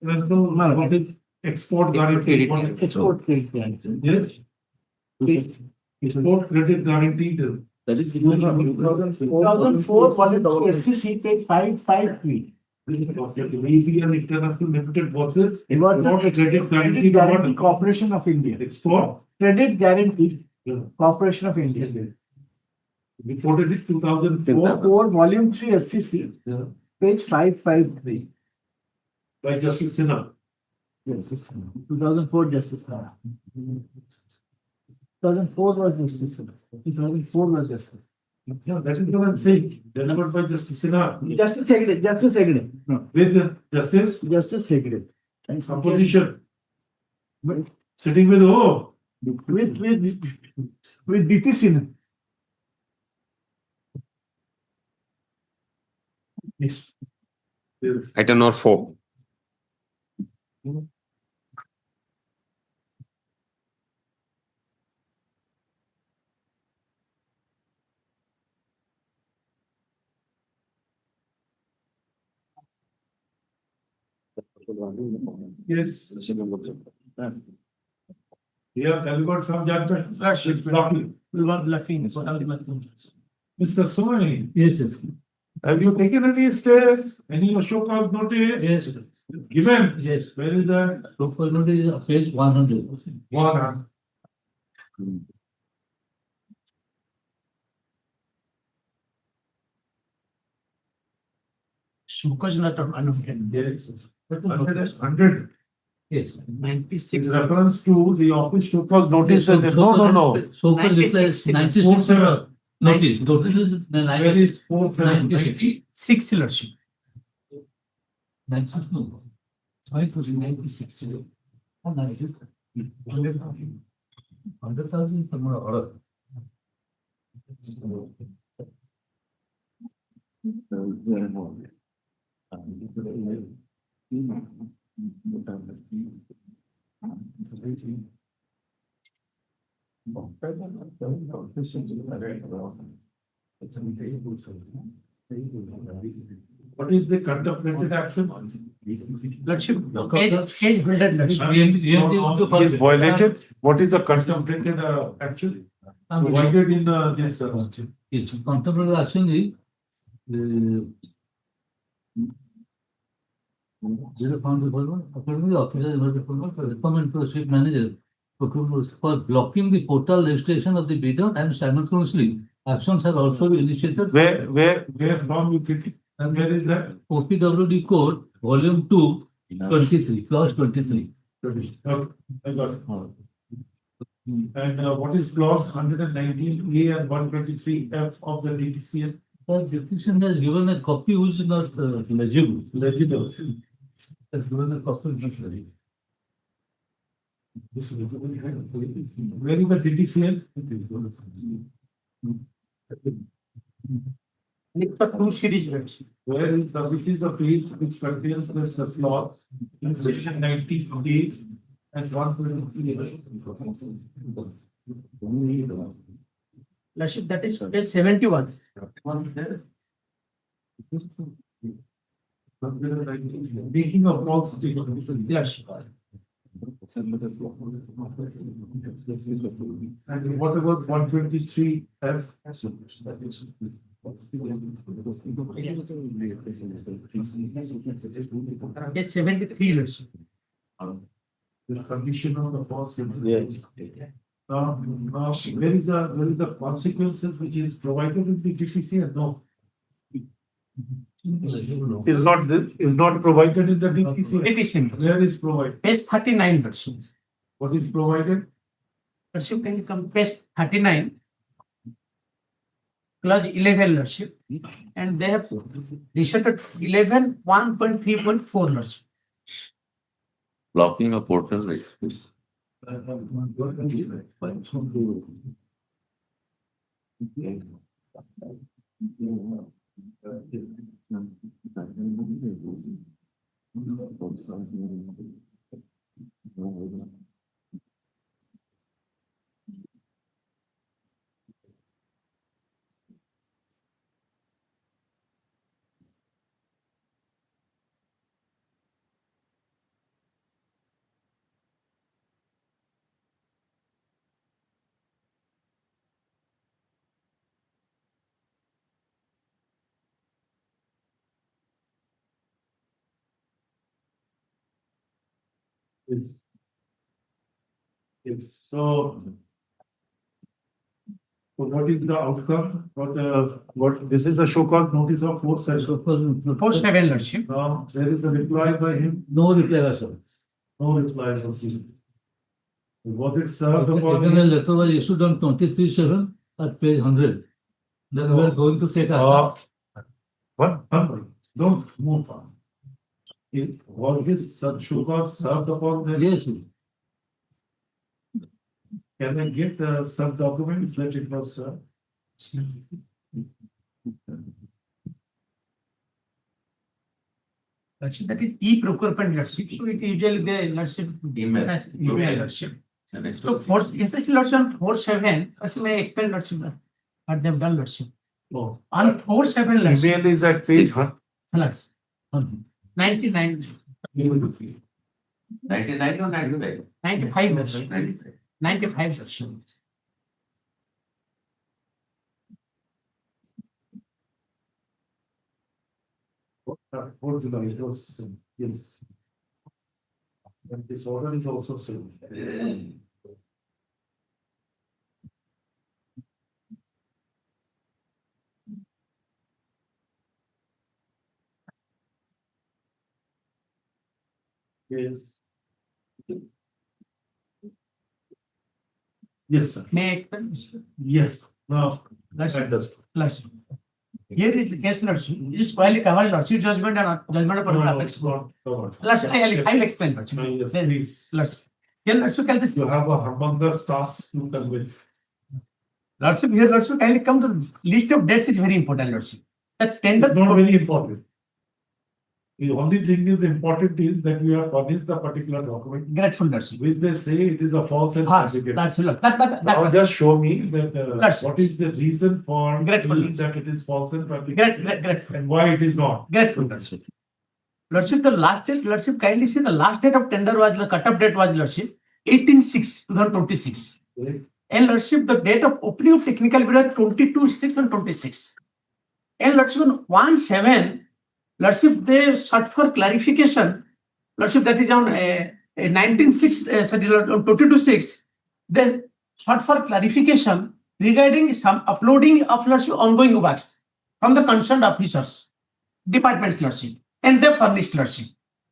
What is export guarantee? Export credit guarantee. Yes. Export credit guaranteed. That is 2004 SCC paid 553. Maybe an international limited versus It was export credit guarantee. Guarantee Corporation of India. Export. Credit Guarantee Corporation of India. Reported it 2004 4 volume 3 SCC, page 553. by Justice Sinha. Yes. 2004 Justice. 2004 was Justice. 2004 was Justice. Yeah, that is what I'm saying. Delivered by Justice Sinha. Justice Hegde, Justice Hegde. No, With Justice Justice Hegde. opposition. Sitting with who? With BP Sinha. Yes. Item number 4. Yes. We have delivered some judgment. It's blocking. We want lucky. Mr. Soy, Yes, yes. have you taken any steps? Any Ashoka notice? Yes, Given? yes. Where is that? So for notice of page 100. One. Shukaj not unofficial. Yes. 100. Yes. 96. In reference to the office Shuka's notice that, no. So for replies 96. Notice. Notice is the Where is 47? 96 lordship. 96 no. Why it was 96? Oh, 90. 100,000 from our order. What is the contemplated action? Lordship, page 100 lordship. Is violated. What is the contemplated action? Provided in this. Yes, contemplated action is zero found according to the officer recommend to the chief manager for blocking the portal registration of the bidder and simultaneously actions are also initiated. Where from you get it? And where is that? OPWD code volume 2 23 clause 23. Okay, I got it. And what is clause 119A and 123F of the DTCL? The deputation has given a copy which is not legible. Legible. Has given a copy which is not legible. Where is the DTCL? Two series rates. Where is the, which is the page which contains this clause in section 98 and 123? Lordship, that is page 71. Making a false statement. Lordship. And what about 123F? Page 73 lordship. The submission of the false. Now, where is the consequences which is provided in the DTCL? No. Is not provided in the DTCL. It is simple. Where is provided? Page 39 lordship. What is provided? Lordship, can you come page 39? Clause 11 lordship. And they have resetted 11 1.3.4 lordship. Blocking a portal registration. Yes. Yes, so. So what is the outcome? What, this is the show cause notice of 4/7. 4/7, Lordship. Now, there is a reply by him, No reply was served. no reply was given. Was it served Again, upon a him? letter was issued on 23/7 at page 100. Then we are going to take action. One, don't move on. Was his show cause served upon them? Yes, Can I get the sub document that it was served? Lordship, that is e-procurement, Lordship. So it usually the Lordship Email. has email, Lordship. So next So interesting, Lordship, 4/7, Lordship, may I explain, Lordship, what they've done, Lordship. Oh. On 4/7, Lordship. Email is at page Six. 1. 99, 99 or 95? 95, Lordship. 95. 95, Lordship. What did I, it was, yes. And this order is also same. Yes. Yes, sir. May I explain, Lordship? Yes, now, Lordship. understood. Lordship. Here is the case, Lordship. This finally covered Lordship judgment and judgment upon apex court. Lordship, I'll explain, Lordship. Yes, Then, please. Lordship. Here, Lordship, can this, You have a humongous task to convince. Lordship, here, Lordship, kindly come to list of dates is very important, Lordship. That tender. It's not very important. The only thing is important is that you have furnished the particular document, Grateful, Lordship. which they say it is a false and Harsh, fabricated. Lordship, that, Now just show me that, Yes. what is the reason for Grateful. saying that it is false and fabricated grateful. and why it is not. Grateful, Lordship. Lordship, the last date, Lordship, kindly see the last date of tender was, the cut-off date was, Lordship, 18/6/2026. Okay? And Lordship, the date of opening of technical bidder 22/6/2026. And Lordship, on 1/7, Lordship, they sought for clarification. Lordship, that is on 19/6, on 22/6, they sought for clarification regarding some uploading of Lordship ongoing works from the concerned officers, departments, Lordship, and they furnished, Lordship.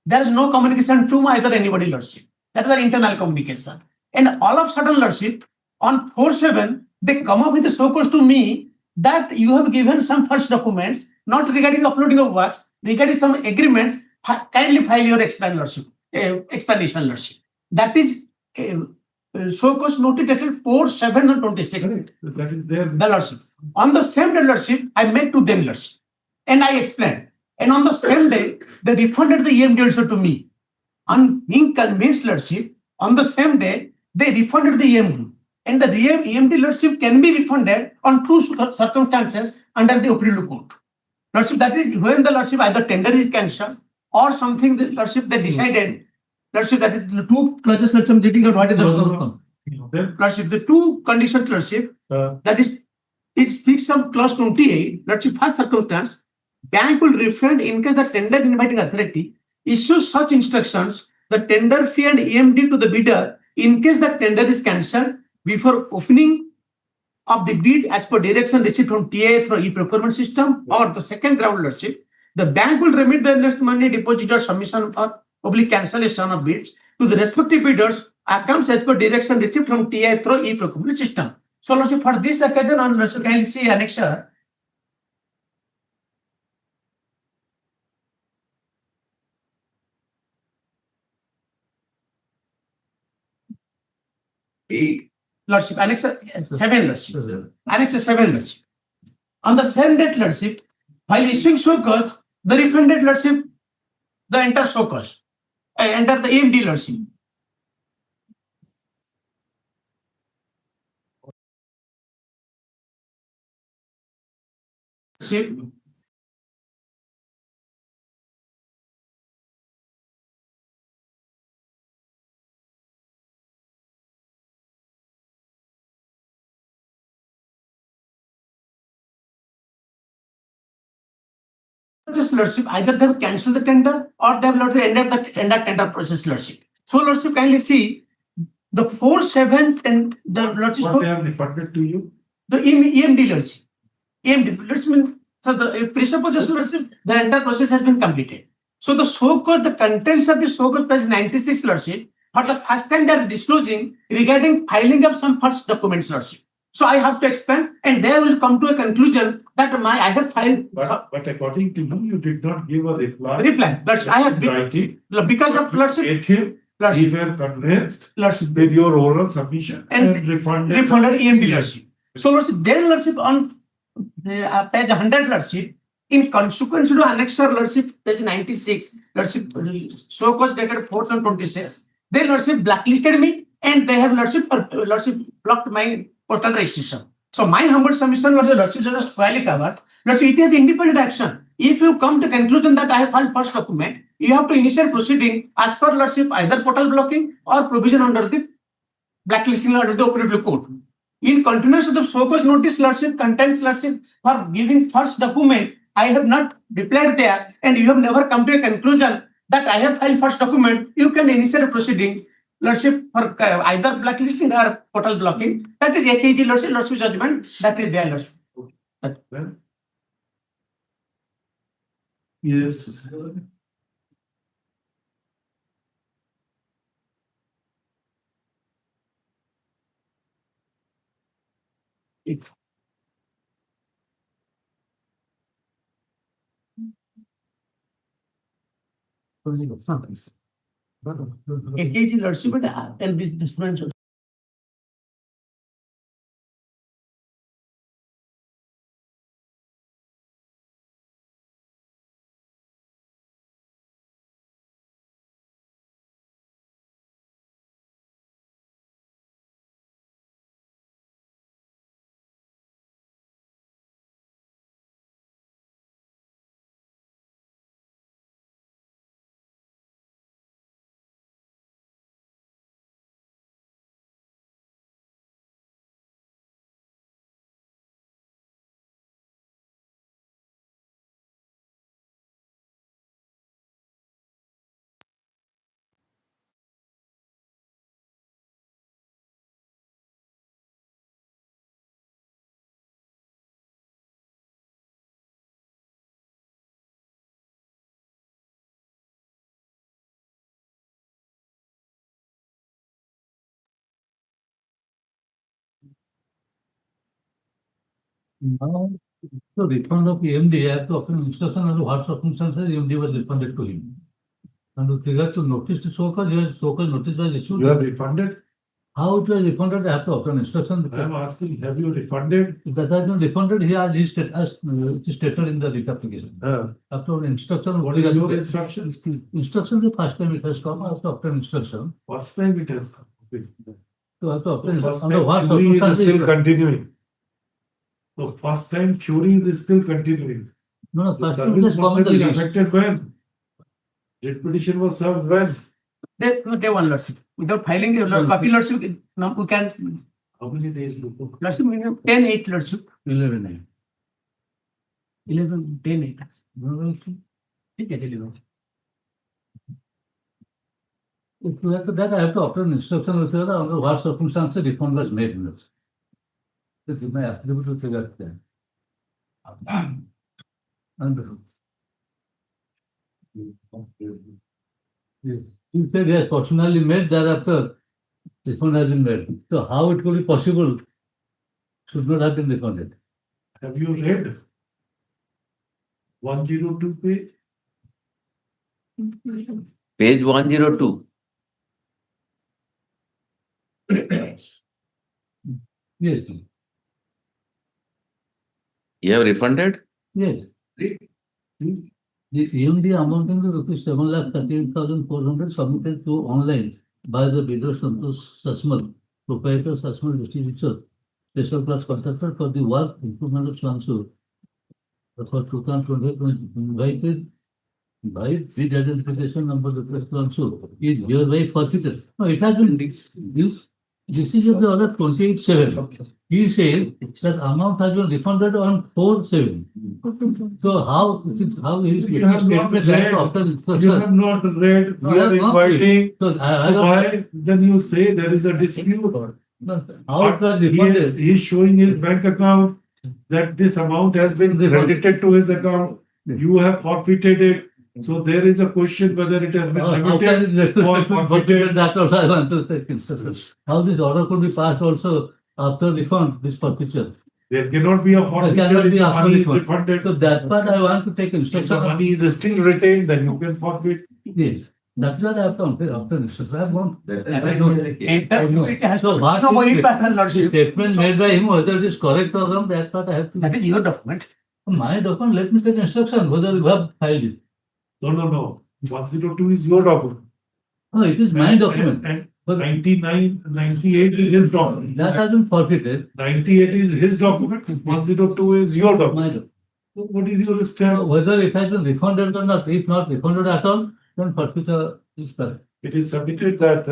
There is no communication to either anybody, Lordship. That is an internal communication. And all of a sudden, Lordship, on 4/7, they come up with a so close to me that you have given some false documents, not regarding uploading of works, regarding some agreements, kindly file your explanation, Lordship. That is so close noted dated 4/7/26. That is there. The Lordship. On the same day, Lordship, I met to them, Lordship, and I explained. And on the same day, they refunded the EMD also to me. On being convinced, Lordship, on the same day, they refunded the EMD. And the EMD, Lordship, can be refunded on two circumstances under the appeal court. Lordship, that is when the Lordship either tender is cancelled or something, the Lordship, they decided, Lordship, that is the two clauses, Lordship, getting out what is the outcome. Then, Lordship, the two conditions, Lordship, that is, it speaks of clause 28, Lordship, first circumstance, bank will refund in case the tender inviting authority issues such instructions, the tender fee and EMD to the bidder in case the tender is cancelled before opening of the bid as per direction received from TA through e-procurement system, or the second ground, Lordship, the bank will remit the earnest money deposit or submission or public cancellation of bids to the respective bidders accounts as per direction received from TA through e-procurement system. So, Lordship, for this occasion, on Lordship, kindly see annexure. Lordship, annexure 7, Lordship. Annexure 7, Lordship. On the same date, Lordship, while issuing so cause, the refunded, Lordship, the entire show cause, enter the EM dealership. Just lordship, either they have cancelled the tender or they have not ended the tender process lordship. So lordship, kindly see the 4/7 and the lordship. What they have refunded to you? The EM dealership. EM dealership means, so the presuppose lordship, the entire process has been completed. So the so called the contents of the so called page 96 lordship, for the first time they are disclosing regarding filing of some first documents lordship. So I have to expand, and they will come to a conclusion that I have filed. But according to you, you did not give a reply. Lordship, I have Writing. because of lordship. We were convinced with your oral submission and refunded EM dealership. So lordship, their lordship on page 100 lordship, in consequence to annexure lordship page 96 lordship, so called dated 4/26, they lordship blacklisted me and they have lordship blocked my postal registration. So my humble submission was the lordship just squarely covered. Lordship, it is independent action. If you come to conclusion that I have filed first document, you have to initiate proceeding as per lordship, either portal blocking or provision under the blacklisting under the operative code. In continuance of the so called notice lordship, contents lordship for giving first document, I have not replied there, and you have never come to a conclusion that I have filed first document. You can initiate a proceeding lordship for either blacklisting or portal blocking. That is AKG lordship judgment. That is their lordship. Yes. AKG lordship and this dispension. Now, the refund of EMD, I have to obtain instruction under what circumstances EMD was refunded to him. And with regard to notice to so called notice was issued. You have refunded? How it was refunded, I have to obtain instruction. I am asking, have you refunded? If that has been refunded, he has it is stated in the writ application. After instruction. What is your instructions? Instruction the first time it has come, I have to obtain instruction. First time it has come. So I have to obtain First under what time fury is circumstances. still continuing. So first time fury is still continuing. No, The first time it service has come must in have the been list. affected when? Writ petition was served when? Day one lordship. Without filing a copy lordship, now we can. How many days before? Lordship, 10/8 lordship. 11. 11, 10/8. If you have to that, I have to obtain instruction with regard under what circumstances refund was made. To give my affidavit with regard to that. And if they has personally made thereafter, refund has been made. So how it could be possible should not have been refunded. Have you read 102 page? Page 102. Yes, You have refunded? yes. The EMD amounting to rupees 7,38,400 submitted to online by the bidder Santosh Sasmal, proprietor Sasmal distributor, special class contractor for the work improvement of Swansur for 2020 invited by bid identification number request Swansur is hereby forfeited. No, it has been this is of the order 28/7. He says that amount has been refunded on 4/7. So how is You have not read. after You have not read, No, we I are have not read. inviting. So I So don't. why then you say there is a dispute? How it was He refunded? is showing his bank account that this amount has been Refunded. credited to his account. You have forfeited it. So there is a question whether it has been How can remitted it or forfeited. that also I want to take instance. How this order could be passed also after refund, this forfeiture. There cannot be a There forfeiture cannot if be the after money is refund. refunded. So that part I want to take If instruction the of. money is still retained, then you can forfeit. Yes, that's what I have to after instruction. I have gone. So what No, is it the matters, Lordship. statement made by him, whether it is correct or wrong, that's what I have to. That is your document. My document, let me take instruction whether you have filed it. No. 102 is your document. No, it is my document. And But 98 is his document. that has been forfeited. 98 is his document, 102 is your My document. document. So what is your So stand? whether it has been refunded or not, if not refunded at all, then forfeiture is correct. It is submitted that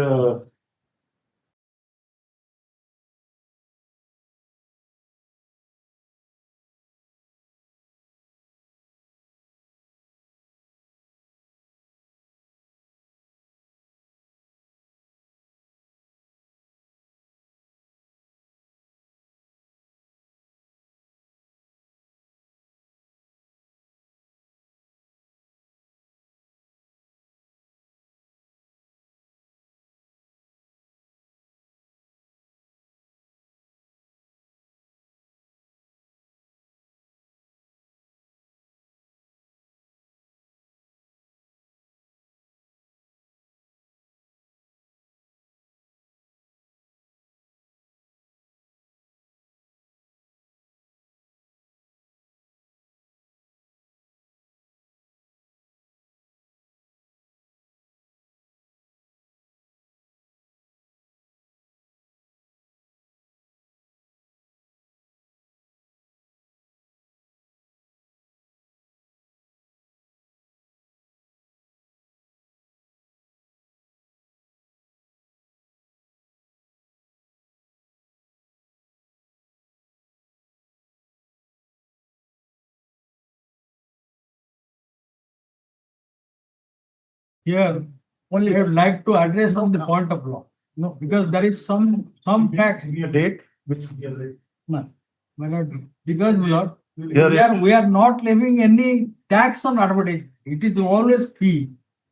Here, only I would like to address on the point of law. No, because there is some fact. give me a date. Which we are ready. No, my lord, because my lord, Here we are not levying any tax on advertising. It is always fee.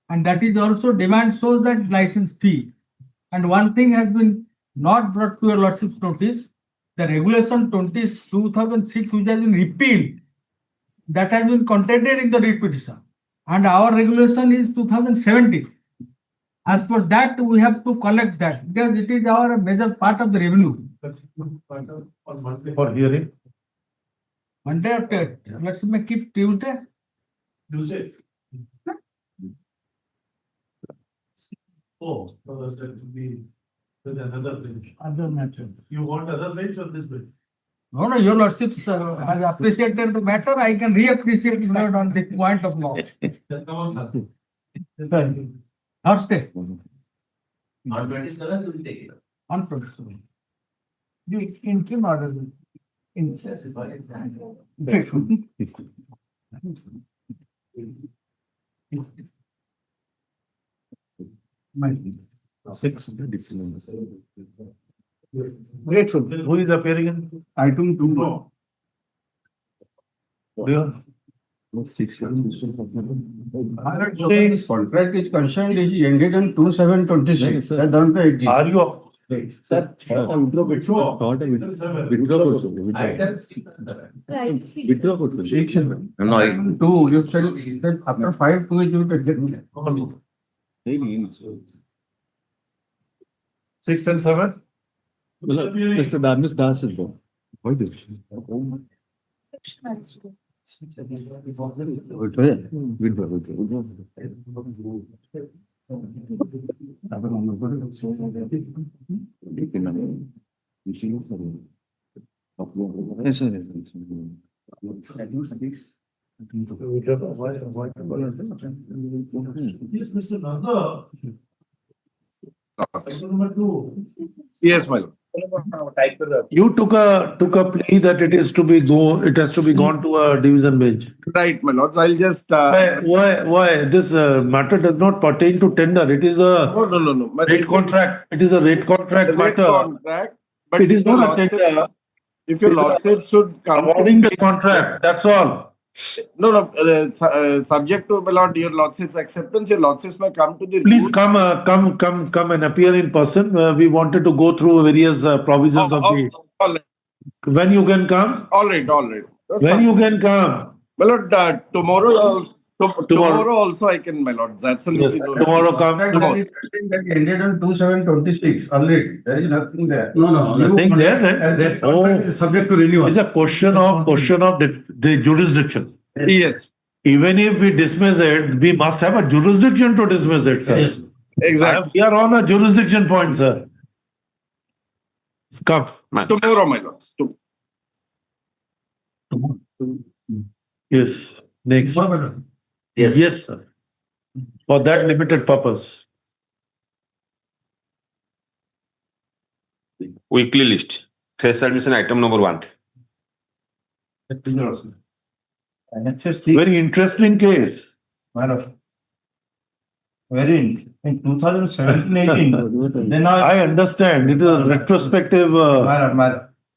And that is also demand shows that license fee. And one thing has been not brought to your lordship's notice, the regulation 2006 which has been repealed, that has been contained in the writ petition. And our regulation is 2017. As per that, we have to collect that because it is our major part of the revenue. on Monday for hearing. Monday after, let's make it Tuesday. Tuesday. Oh, so that will be with another bench. Other matter. You want other bench or this bench? No, your lordship has appreciated the matter. I can re-appreciate it on the point of law. Then come on. Thursday, On 27th, we will take it. on 27. The interim order. In. Six. Grateful. Who is appearing in? Item 2. No. There. This contract is concerned is ended on 2/7/26. That don't pay it. Are you? Sir, withdraw করতে No, 2, you said that after 5, 2 is you take it. 6 and 7? Mr. Darnis Das is there. Why this? Yes, Mr. Nanda. Item number 2. Yes, my lord. You took a plea that it has to be gone to a division bench. Right, my lords. I'll just. Why? This matter does not pertain to tender. It is a No. But rate contract. It is a rate contract rate matter. contract. But It is if your not a lordship- tender. If your lordship should come. Awarding the contract, that's all. No, subject to, my lord, your lordship's acceptance, your lordships may come to the. Please come and appear in person. We wanted to go through various provisions of the. All right, When you can come? all right. That's When fine. you can come? My lord, tomorrow also I can, my lords. Absolutely. Yes, no tomorrow issue. come. Tomorrow. That ended on 2/7/26 already. There is nothing there. No. Nothing there then? That Oh. contract is subject to renewal. It's a question of the jurisdiction. Yes, Even if we dismiss it, we must have a jurisdiction to dismiss it, sir. Yes. exactly. We are on a jurisdiction point, sir. Come. Tomorrow, my lords. Yes. Next. Yes, sir. For that limited purpose. Weekly list. Fresh submission item number 1. Very interesting case. Very in 2017-18. Then I understand. It is a retrospective.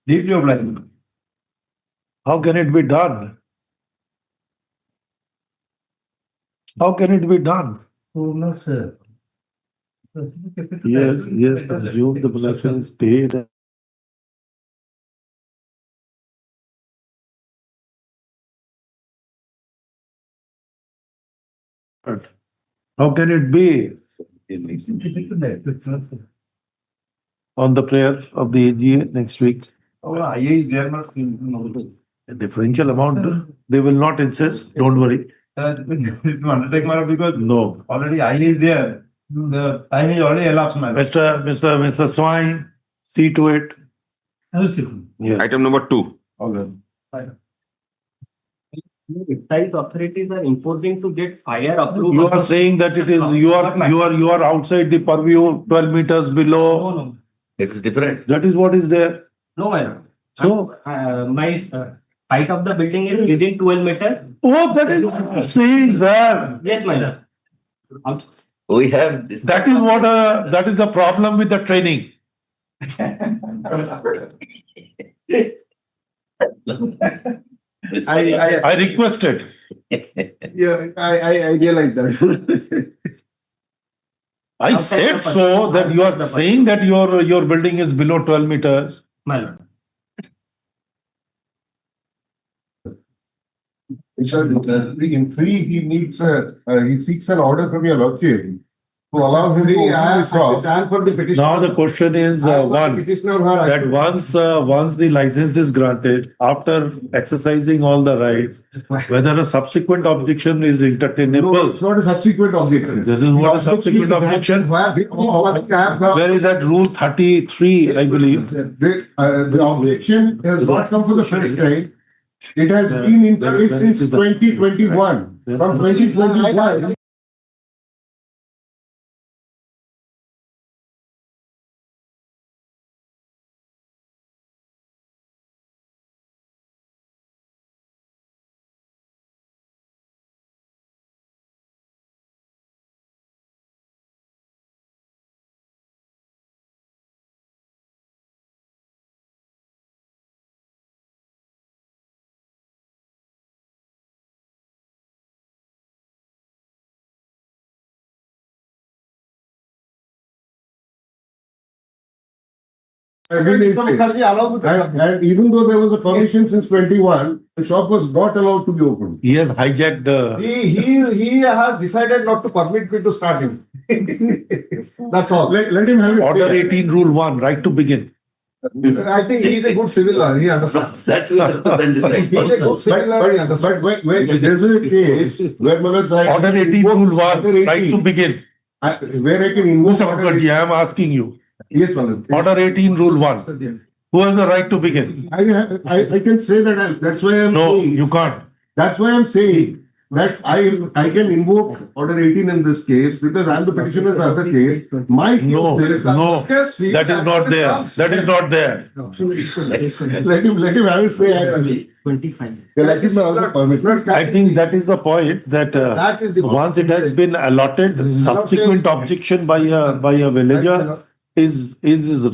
deeply obliged. How can it be done? How can it be done? Oh, no, sir. Yes, consume the blessings paid. How can it be on the prayer of the AGA next week? I is there, A differential amount, they will not insist, don't worry. undertake because No. already I is there. The time is already elapsed, man. Mr. Swine, see to it. Yes. Item number 2. Excise authorities are imposing to get fire approved. You are saying that it is, you are outside the purview, 12 meters below. No. It is different. That is what is there. No, madam. So, My height of the building is within 12 meters. oh, that is what I'm saying, sir. Yes, madam. We have this. That is a problem with the training. I requested. Yeah, I realize that. I said so that you are saying that your building is below 12 meters. Madam. In 3, he needs he seeks an order from your lordship to allow him to open the shop. And for the petitioner. Now the question is one, that once the license is granted, after exercising all the rights, whether a subsequent objection is No, entertainable. it's not a subsequent objection. This is what a subsequent objection. Where is that rule 33, I believe? The objection has not come for the first time. It has been in place since 2021. From 2021. And even though there was a permission since 21, the shop was not allowed to be opened. He has hijacked the. He has decided not to permit me to start him. That's all. Let him have his Order say. 18, Rule 1, right to begin. I think he is a good civil lawyer, he understands. That will then decide. He is a good civil lawyer, he understands. But when there is a case where Order 18 rule 1, right to begin. where I can invoke Mr. Mukherjee, I am asking you. Yes, Manoj. Order 18 rule 1. Who has the right to begin? I can say that that's why I'm No, saying. you can't. That's why I'm saying that I can invoke order 18 in this case because I'm the petitioner in the other case. My case No, says- no, that is not there. That is not there. Let him have his say. 25. Let him also permit. I think that is the point that That is the- once it has been allotted, subsequent objection by a villager is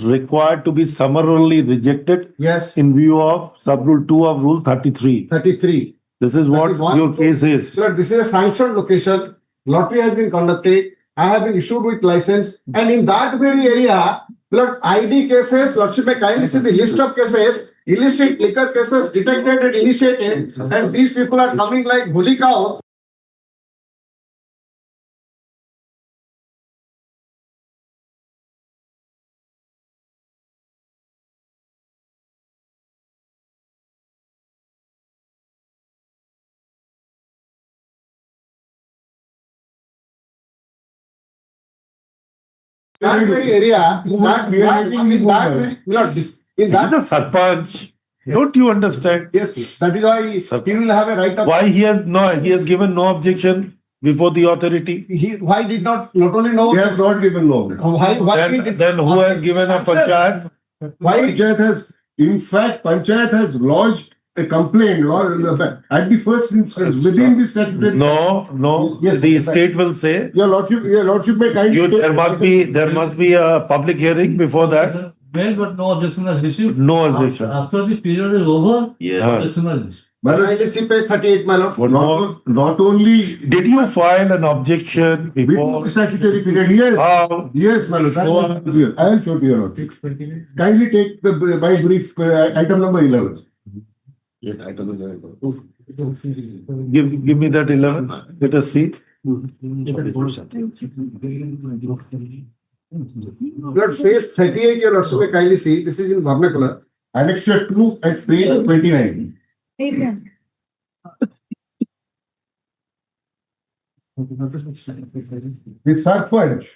required to be summarily rejected Yes, in view of sub rule 2 of rule 33. 33. This is what your case is. Sir, this is a sanctioned location. Lottery has been conducted. I have been issued with license. And in that very area, Lord, ID cases, Lordship may kindly see the list of cases, illicit liquor cases detected and initiated. And these people are coming like bully cows. That very area, in that very, Lord, in He's a that, sarpanch. Don't you understand? yes, please. That is why he will have a right of. Why he has given no objection before the authority? Why did not only know. He has not given law. Why he did. Then who has given a panchayat? Why Panchayat has, in fact, Panchayat has lodged a complaint at the first instance within the statutory. No, Yes, the sir. state will say, Your Lordship may kindly. there must be a public hearing before that. Well, but no objection was received. No objection. After this period is over, Yeah. objection was received. Kindly see page 38, my lord. Not only Did you file an objection within before? the statutory period, yes. How? Yes, my lord. I will show to your lordship. Kindly take my brief, item number 11. Give me that 11. Let us see. Lord, page 38, your lordship may kindly see. This is in vernacular. Annexure 2 at page 29. The Sarpanch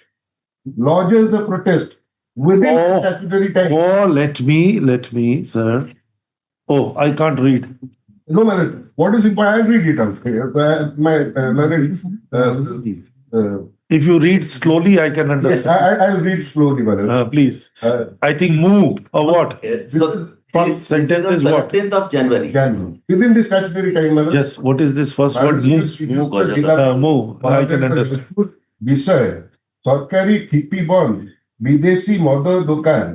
lodges a protest within the statutory time. Oh, let me, sir. Oh, I can't read. No, man, what is important? I'll read it out. If you read slowly, I can Yes, understand. I'll read slowly, man. Please. I think move or what? So, First sentence is what? 13th of January. Within the statutory time, man. Just what is this first word? Move. I can understand. বিষয় সরকারি ঠিপি বন্ধ বিদেশি মদ দোকান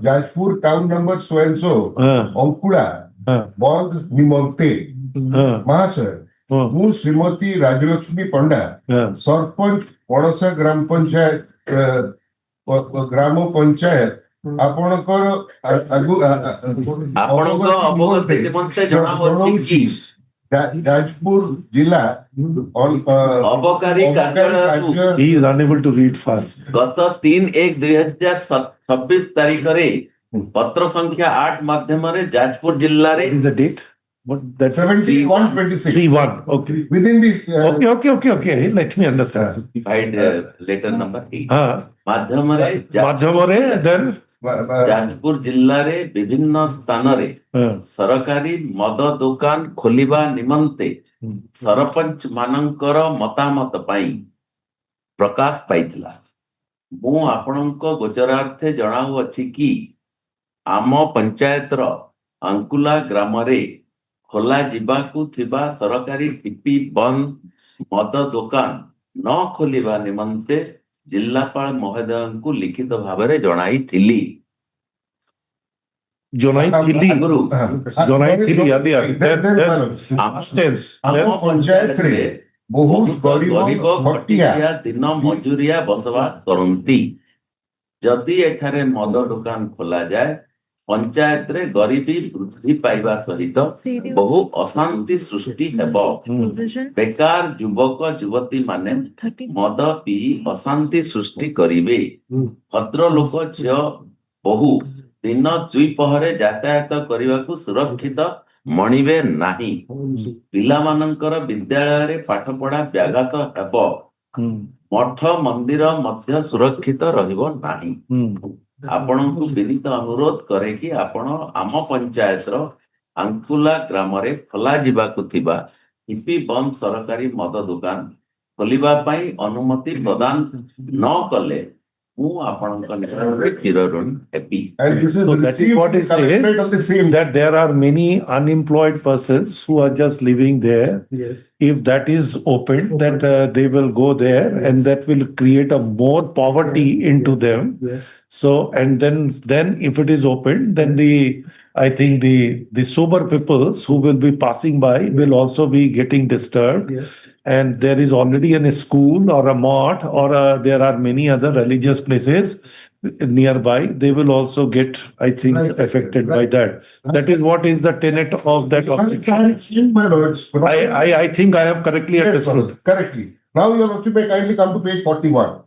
Jajpur town নম্বর সোয়েন্সো অঙ্কুড়া বন্ধ নিমন্তে মহাশয় ମୁଁ ଶ୍ରୀମତୀ ରାଜଲକ୍ଷ୍ମୀ ପଣ୍ଡା ସରପଞ୍ଚ ପଣସା ଗ୍ରାମ ପଞ୍ଚାୟତ ଆପଣଙ୍କର ଆପଣଙ୍କ ଅବଗତି ନିମନ୍ତେ ଜଣାଉଛି କି ଯାଜପୁର ଜିଲ୍ଲା ଅବକାରୀ କାର୍ଯ୍ୟାଳୟକୁ He is unable to read fast. ଗତ 3/1/2026 ତାରିଖରେ ପତ୍ର ସଂଖ୍ୟା 8 ମାଧ୍ୟମରେ ଯାଜପୁର ଜିଲ୍ଲାରେ What is the date? What that's 7126 3-1. Okay. within this Okay. Let me understand. Letter number 8 ମାଧ୍ୟମରେ ମାଧ୍ୟମରେ then ଯାଜପୁର ଜିଲ୍ଲାରେ ବିଭିନ୍ନ ସ୍ଥାନରେ ସରକାରୀ ମଦ ଦୋକାନ ଖୋଲିବା ନିମନ୍ତେ ସରପଞ୍ଚ ମାନଙ୍କର ମତାମତ ପାଇଁ ପ୍ରକାଶ ପାଇଥିଲା। ମୁଁ ଆପଣଙ୍କ ଗୋଚରାର୍ଥେ ଜଣାଉଅଛି କି ଆମ ପଞ୍ଚାୟତର ଅଙ୍କୁଲା ଗ୍ରାମରେ ଖୋଲା ଯିବାକୁ ଥିବା ସରକାରୀ ଠିପି ବନ୍ଦ ମଦ ଦୋକାନ ନ ଖୋଲିବା ନିମନ୍ତେ ଜିଲ୍ଲାପାଳ ମହୋଦୟଙ୍କୁ ଲିଖିତ ଭାବରେ ଜଣାଇଥିଲି। ଆଗରୁ ଆମ ପଞ୍ଚାୟତରେ ବହୁତ ଗରିବ ଖଟିଆ ଦିନ ମଜୁରିଆ ବସବାସ କରନ୍ତି। ଯଦି ଏଠାରେ ମଦ ଦୋକାନ ଖୋଲାଯାଏ ପଞ୍ଚାୟତରେ ଗରିବୀ ବୃଦ୍ଧି ପାଇବା ସହିତ ବହୁ ଅଶାନ୍ତି ସୃଷ୍ଟି ହେବ। ବେକାର ଯୁବକ ଯୁବତୀ ମାନେ ମଦ ପିଇ ଅଶାନ୍ତି ସୃଷ୍ଟି କରିବେ। ଭଦ୍ରଲୋକ ଝିଅ ବହୁ दिन द्विपहरे यातायात କରିବାକୁ सुरक्षित मणिबे नाही पिलामानंकर विद्यालय पाठ पढ़ा व्याघात हेबो मठ मंदिर मध्य सुरक्षित रहिबो नाही आपणଙ୍କୁ विनीत अनुरोध करे कि आपण आम पंचायत रो अंकुला ग्राम रे खोला जिबाकु थिबा हिपी बंद सरकारी मद दुकान खोलिबा पई अनुमति प्रदान न कले मु आपणक निकटरे चिरऋणी heavy So that is what is saying, that there are many unemployed persons who are just living there. Yes. If that is opened, that they will go there and that will create a more poverty into them. Yes. So, and then if it is opened, then I think the sober peoples who will be passing by will also be getting disturbed. Yes. And there is already a school or a mosque or there are many other religious places nearby. They will also get, I think, affected by that. That is what is the tenet of that objection. My lords. I think I have correctly understood. Correctly. Now your lordship may kindly come to page 41.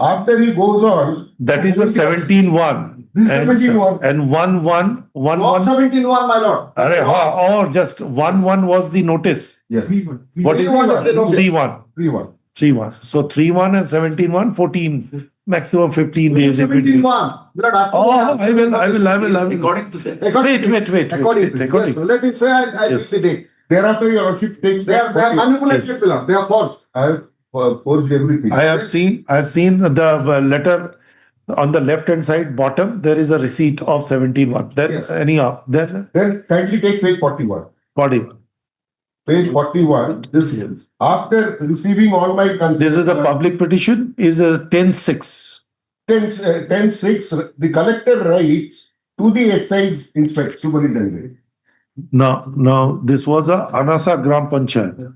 After he goes on. That is a 17-1. This is 17-1. And 1-1. 17-1, my lord. Or just 1-1 was the notice. Yes. What is 3-1? 3-1. 3-1. So 3-1 and 17-1, 14, maximum 15 days. 17-1. Oh, I will. according to that Wait. According to Yes, let him say, I Yes. fix the date. Thereafter your lordship takes. They are manipulated, Yes. below. They are false. I have forged everything. I have seen the letter on the left hand side bottom. There is a receipt of 17-1. Then Yes. anyhow, then Then kindly take page 41. body. Page 41. This is after receiving all my concerns. This is the public petition. Is a 10-6. 10-6. The collector writes to the excise inspector superintendent. Now this was a Anasa Gram Panchayat.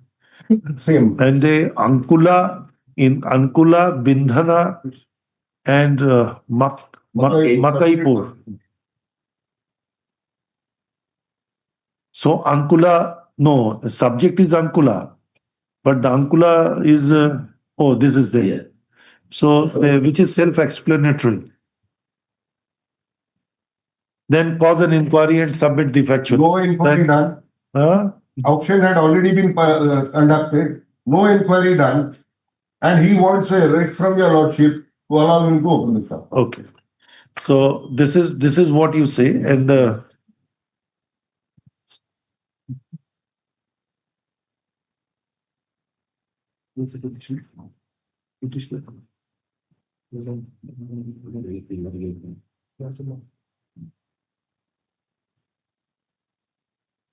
Same. And they Ankula, Bindhana, and Makaipur. So Ankula, no, the subject is Ankula, but the Ankula is, this is there. Yeah. So, which is self-explanatory. Then cause an inquiry and submit the factual. No inquiry done. Auction had already been conducted. No inquiry done. And he wants a writ from your lordship to allow him to open the shop. Okay. So this is what you say, and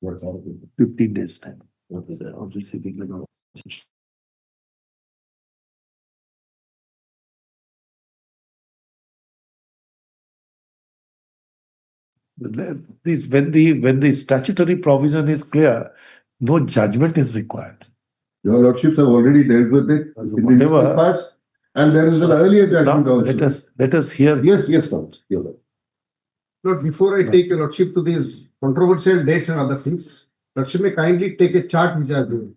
What's all of it? 15 days time. Of receiving the notice. This when the statutory provision is clear, no judgment is required. Your lordships have already dealt with it in the Whatever. recent past, and there is an earlier Now, judgment also. let us hear. Yes, Lord. Your Lord. Lord, before I take your lordship to these controversial dates and other things, lordship may kindly take a chart which I have given.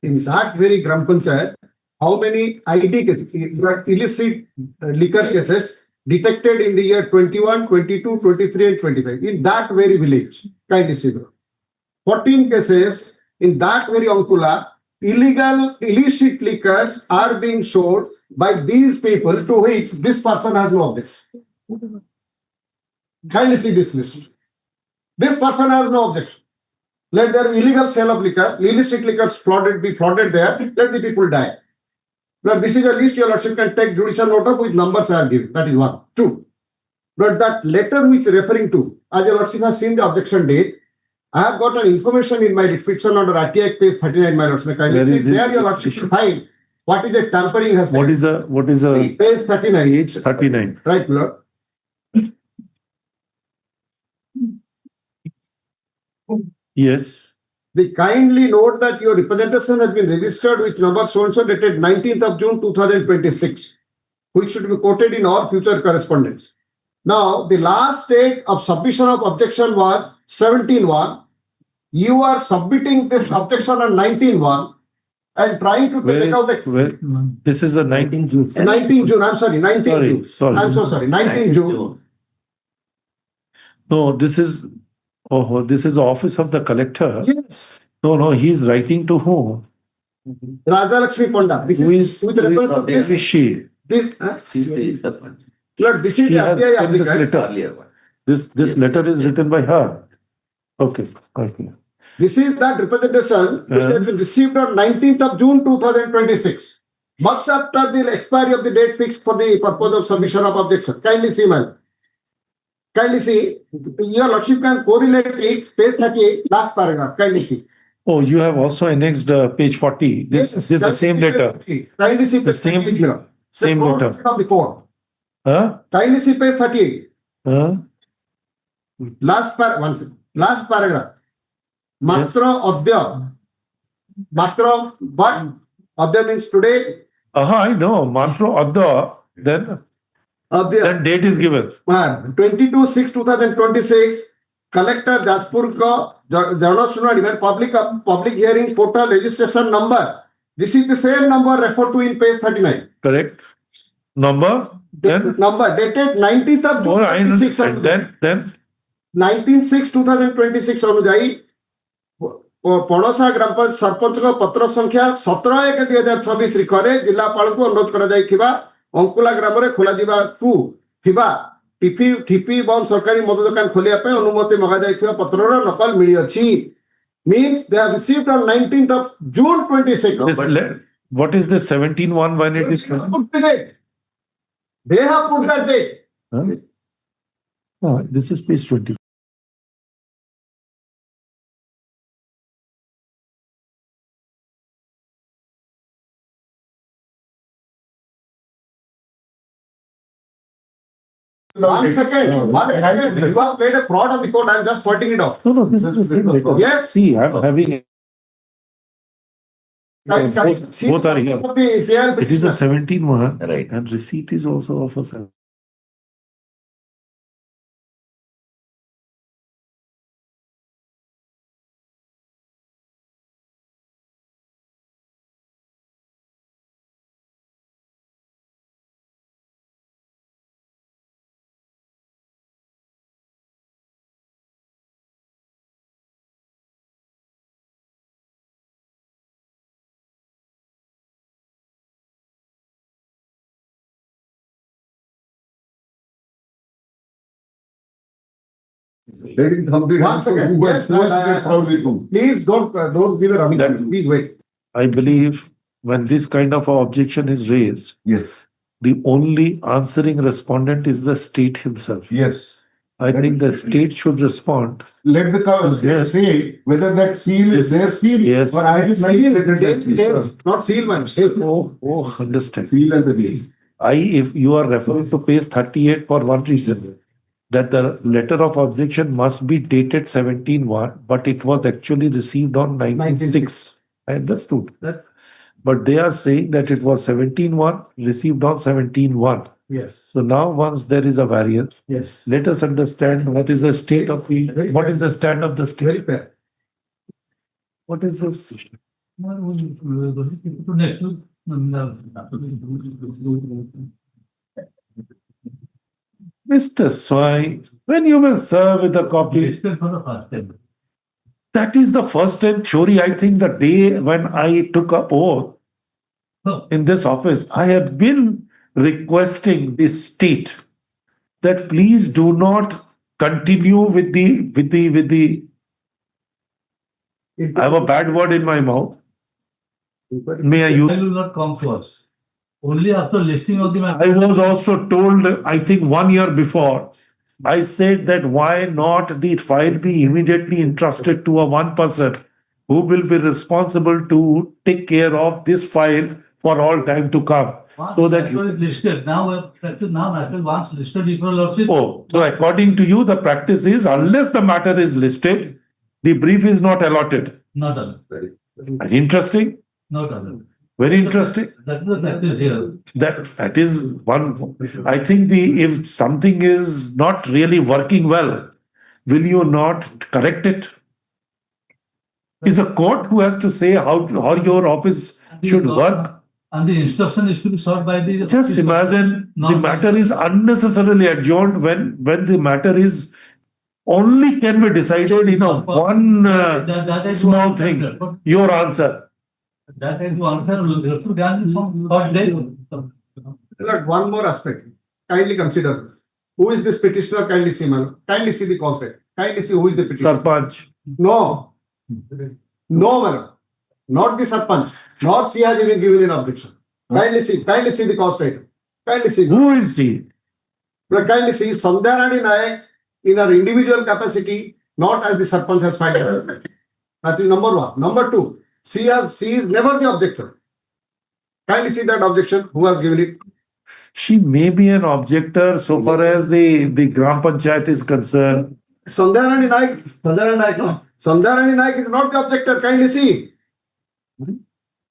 In that very Gram Panchayat, how many ID cases, illicit liquor cases detected in the year 21, 22, 23 and 25 in that very village, kindly see. 14 cases in that very Ankula, illicit liquors are being sold by these people to which this person has no objection. Kindly see this list. This person has no objection. Let their illegal sale of liquor, illicit liquors be flooded there, let the people die. But this is a list your lordship can take judicial note of with numbers I have given. That is one. Two. But that letter which referring to, as your lordship has seen the objection date, I have got an information in my petition under RTI page 39, my lordship. Kindly see there your lordship should find what is the tampering has said. What is the Page 39. page 39? Right, Lord. Yes. They kindly note that your representation has been registered with number so-and-so dated 19th of June 2026, which should be quoted in our future correspondence. Now, the last date of submission of objection was 17-1. You are submitting this objection on 19-1 and trying to take out the This is the 19th June. 19 June. I'm sorry, 19 June. Sorry. I'm so sorry, 19 June. No, this is, oh, this is the office of the collector. Yes. No, he is writing to whom? Raja Lakshmi Panda. This Who is is, with reference to who this. is she? This, She's the serpent. Lord, this is She the has RTI sent this applicant. letter. Earlier one. This Yes, letter is yes. written by her. Okay. This is that representation which has been received on 19th of June 2026. Months after the expiry of the date fixed for the purpose of submission of objection. Kindly see, man. Kindly see. Your Lordship can correlate it, page 38, last paragraph. Kindly see. Oh, you have also annexed page 40. This is the same letter. Kindly see The page same- 38 here. same The letter. of the court. Huh? Kindly see page 38. Huh? Last paragraph. Matra Adya. Matra, but Adya means today. I know. Mantro Adda. Then Adya. date is given. 22/6/2026. Collector Jaspur ka journal सुनवाई में public hearing portal registration number. This is the same number referred to in page 39. Correct. Number. Then. Number dated 19th of June Oh, I 26. understand. Then. 19/6/2026 अनुजाई पणसा ग्राम पंचायत सरपंच का पत्र संख्या 17/1/2026 रिखरे जिलापाल को अनुरोध करा जायथिबा अंकुला ग्राम रे खोला जिबा कु थिबा टीपी बन सरकारी मद दुकान खोलिया पे अनुमति मगा जायथिबा पत्रर नकल मिली अछि. Means they have received on 19th of June 26. What is the 17-1 when it is? They have put the date. They have put that date. Huh? Oh, this is page 20. One second. You have played a fraud on the court. I am just pointing it out. No, this is the same letter. Yes. See, I'm having. Both are here. It is the 17-1. Right. And receipt is also of a 7. One second. Yes, please don't give a running. Please wait. I believe when this kind of objection is raised, Yes, the only answering respondent is the state himself. yes. I think the state should respond. Let the Yes. say whether that seal is their seal. Yes. Or I have seal. Not seal, man. Understand. Seal and the base. If you are referring to page 38 for one reason, that the letter of objection must be dated 17-1, but it was actually received on 19/6. I understood that. But they are saying that it was 17-1, received on 17-1. Yes. So now once there is a variance, Yes. let us understand what is the state of the, what is the stand of the state. Very fair. What is this? Mr. Swai, when you will serve with a copy, that is the first time theory. I think the day when I took a oath in this office, I have been requesting the state that please do not continue with the. I have a bad word in my mouth. May I use? will not come to us. Only after listing of the matter. I was also told, I think 1 year before, I said that why not the file be immediately entrusted to a one person who will be responsible to take care of this file for all time to come. So that matter is listed. Now matter once listed, Your Lordship. Oh, so according to you, the practice is unless the matter is listed, the brief is not allotted. Not done. Interesting. Not done. Very interesting. That is the practice here. That is one. I think if something is not really working well, will you not correct it? Is a court who has to say how your office should work. And the instruction is to be sought by the. Just imagine the matter is unnecessarily adjourned when the matter is only can be decided in a one That is small one thing. factor. Your answer. That is one answer. You have to dance from what day. Lord, one more aspect. Kindly consider this. Who is this petitioner? Kindly see, man. Kindly see the cause date. Kindly see who is the petitioner. Sarpanch. No. No, madam. Not the Sarpanch. Nor she has even given an objection. Kindly see the cause date. Kindly see. Who is he? But kindly see Sandhya Nayak in her individual capacity, not as the Sarpanch has filed. That is number one. Number two, she is never the objector. Kindly see that objection. Who has given it? She may be an objector so far as the Gram Panchayat is concerned. Sandhya Nayak, no. Sandhya Nayak is not the objector. Kindly see.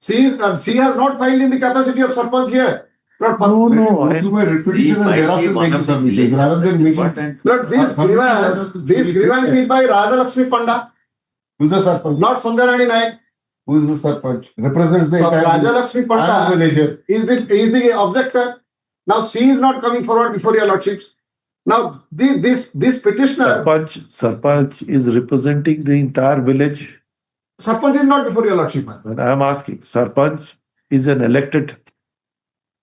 She has not filed in the capacity of Sarpanch here. No. To my repetition and thereafter making submissions rather than making. Lord, this grievance is by Raja Lakshmi Panda, Who's the Sarpanch? not Sandhya Nayak. Who is the Sarpanch? Represents the So entire Raja Lakshmi Panda villager. is the objector. Now she is not coming forward before your lordships. Now this petitioner, Sarpanch is representing the entire village. Sarpanch is not before your lordship. And I am asking, Sarpanch is an elected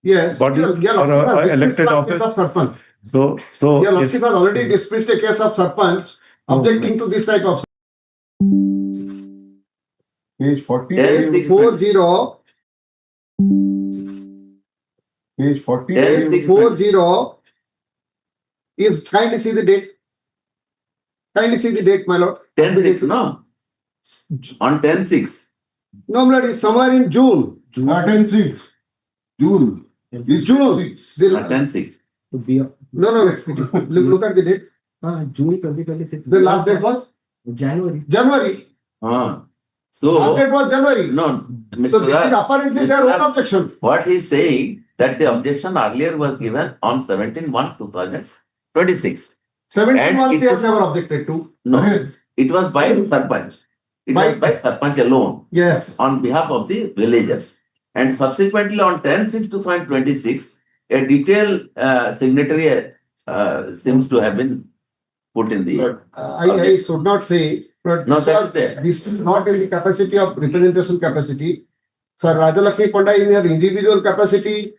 Yes, body your or lordship has a elected dismissed office. one case of Sarpanch. So Your if- lordship has already dismissed a case of Sarpanch objecting to this type of Page 40. Yes, 40. Page 40. Yes, 40 is kindly see the date. Kindly see the date, my lord. 10-6, no? On 10-6. No, my lord, it's somewhere in June. 10-6. June. This June. 6. The- 10-6. No. Look at the date. June 2026. The last date was January. January. So, Last date was January. no, So Mr. this is Raj, apparently their own objection. what he's saying that the objection earlier was given on 17/1/2026. 17 And months it he has is- never objected to. No, it was by Sarpanch. It By- was by Sarpanch alone Yes. on behalf of the villagers. And subsequently on 10/6/2026, a detailed signatory seems to have been put in the. I should not say, but No, that's there. this is not in the capacity of representation capacity. Sir Rajalakshmi Panda in her individual capacity,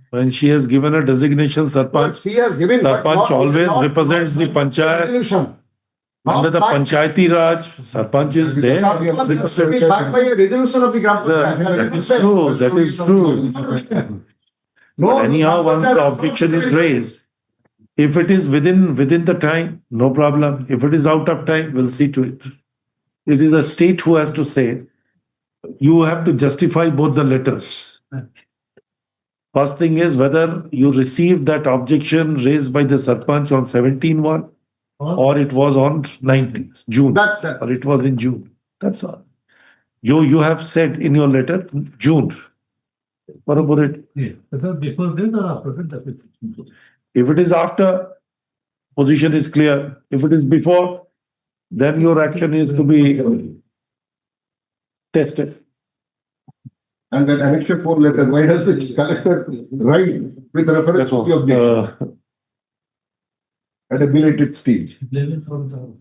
when she has given a designation, Sarpanch, she has given. but Sarpanch not- always not- represents the Panchayat. Resolution. Under the Not by- Panchayati Raj, Sarpanch is there. Sarpanch has to be backed by a resolution of the Gram Panchayat. That is true. That is true. No, But anyhow, Gram once the Panchayat has objection not is been- raised, if it is within the time, no problem. If it is out of time, we'll see to it. It is the state who has to say. You have to justify both the letters. First thing is whether you received that objection raised by the Sarpanch on 17/1 or it was on 19th June That- or it was in June. That's all. You have said in your letter June. Corroborate. Yeah. Whether before this or after this, that is. If it is after, position is clear. If it is before, then your action is to be tested. And that annexure 4 letter, why does the collector write with reference to the objection at a belated stage? Blame it for the.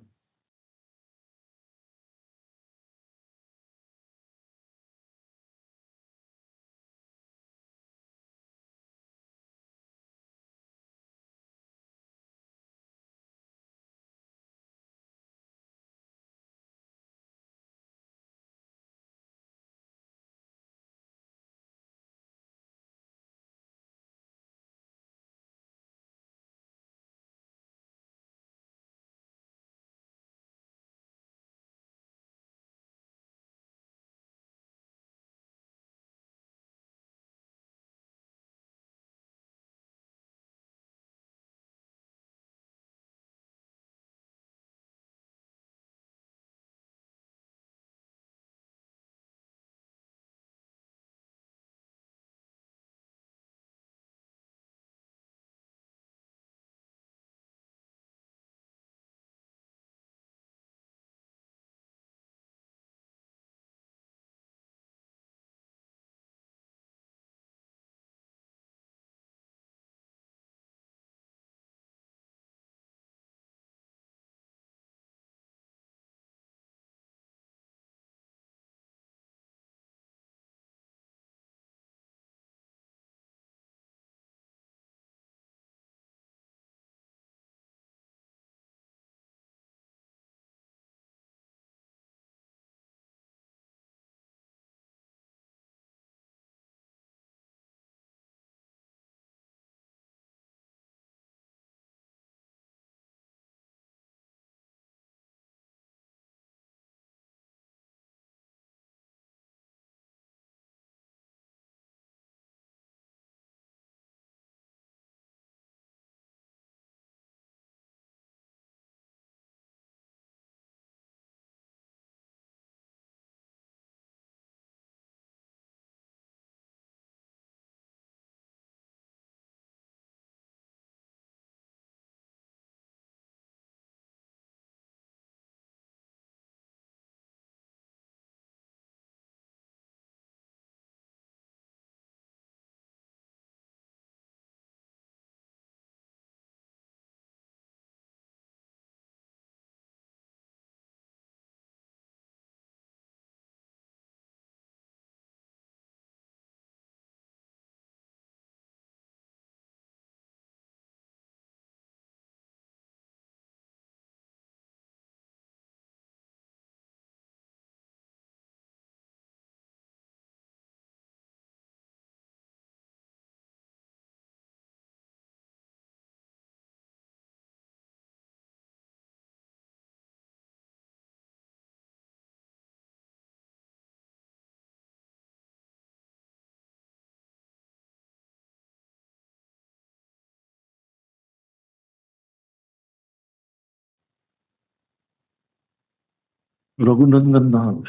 Raghunandan Nag.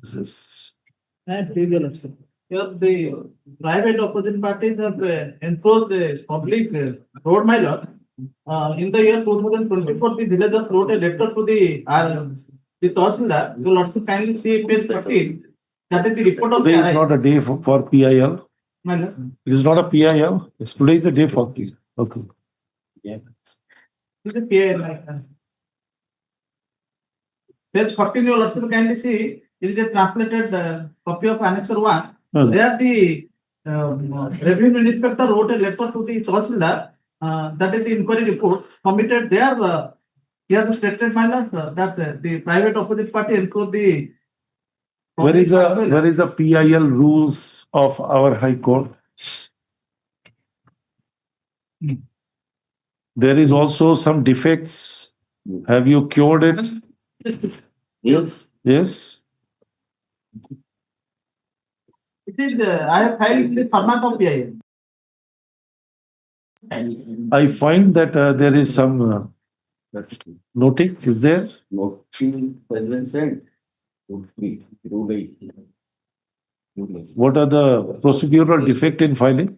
This is. And legal action. Here the private opposition parties have enforced the public road my lord. In the year 2024, the villagers wrote a letter to the Tahsildar. You will also kindly see page 13. That is the report of the Today is RI. not a day for PIL. My lord. It is not a PIL. Today is a day for PIL. Okay. This is the PI. Page 14, you will also kindly see it is a translated copy of Annexure 1. There the revenue inspector wrote a letter to the Tahsildar. That is the inquiry report submitted there. Here the statement my lord, that the private opposite party encouraged the. Where is the PIL rules of our High Court? There is also some defects. Have you cured it? Yes. Yes. It is I have filed the format of PIL. I find that there is some noting. Is there? Nothing has been sent. What are the procedural defect in filing?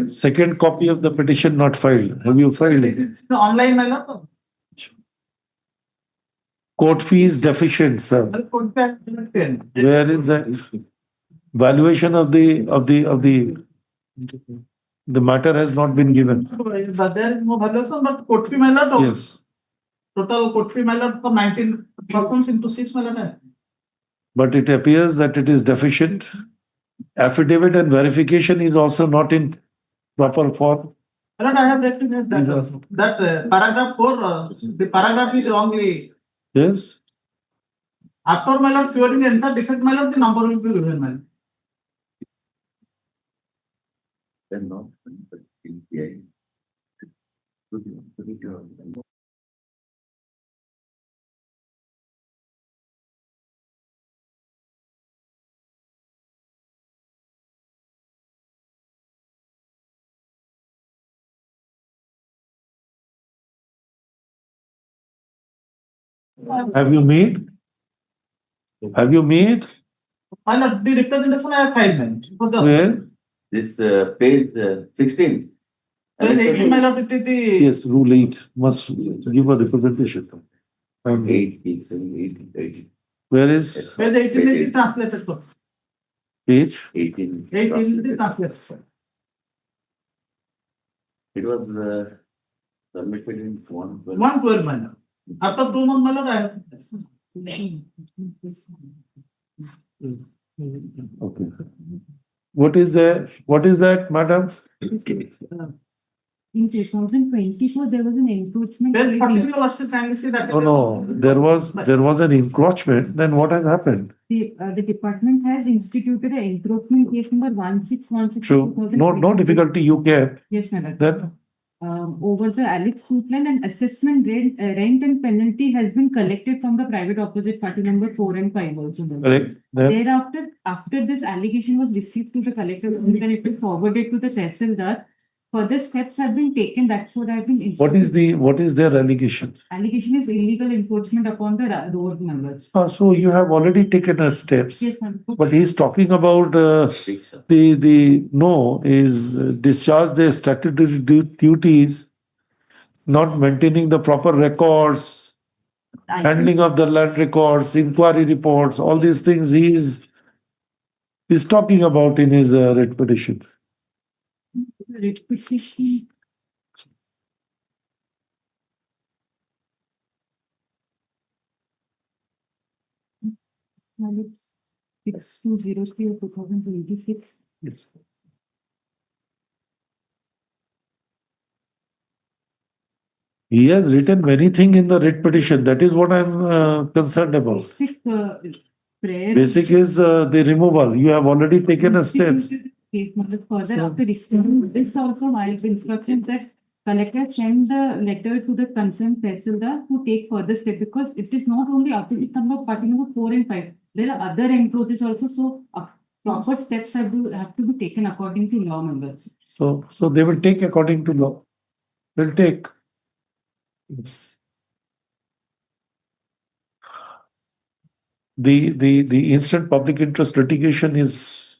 Second copy of the petition not filed. Have you filed it? It's the online my lord. Court fees deficient, sir. Where is that? Valuation of the matter has not been given. But there is no valuation, but court fee my lord. Yes. Total court fee my lord for 19 persons into 6 my lord. But it appears that it is deficient. Affidavit and verification is also not in proper form. My lord, I have recognized that also. That paragraph 4, the paragraph is wrongly. Yes. After my lord curing the entire defect my lord, the number will be given my lord. Have you made? Have you made? My lord, the representation I have filed my lord. For the Where? This page 16. page 18 my lord, it is the. Yes, Rule 8 must give a representation. And 8. where is Page 18 is the translated copy. page? 18. 18 is the translated copy. It was submitted in 112. 112 my lord. After 2 months my lord, I have. Okay. What is that, madam? In 2024, there was an encroachment. Page 14 you also kindly see that. No, there was an encroachment. Then what has happened? The department has instituted an encroachment case number 1616. So no difficulty. You can. Yes, madam. Then Over the Alex Fruitland, and assessment rent and penalty has been collected from the private opposite party number 4 and 5 also. correct. Then Thereafter, after this allegation was received to the collector, and it was forwarded to the Tahsildar, further steps have been taken. That's what I've been. what is their allegation? Allegation is illegal encroachment upon the road numbers. So you have already taken a steps. Yes, ma'am. But he's talking about discharge their statutory duties, not maintaining the proper records, handling of the land records, inquiry reports, all these things he's talking about in his writ petition. Writ petition. Well, it's 6203 of 2026. Yes. He has written many things in the writ petition. That is what I'm concerned about. Basic prayer. Basic is the removal. You have already taken a steps. Further, after discussing this also, my instruction that collector send the letter to the concerned Tahsildar to take further step, because it is not only opposite number party number 4 and 5. There are other encroaches also. So proper steps have to be taken according to law, members. So they will take according to law. They'll take. Yes. The instant public interest litigation is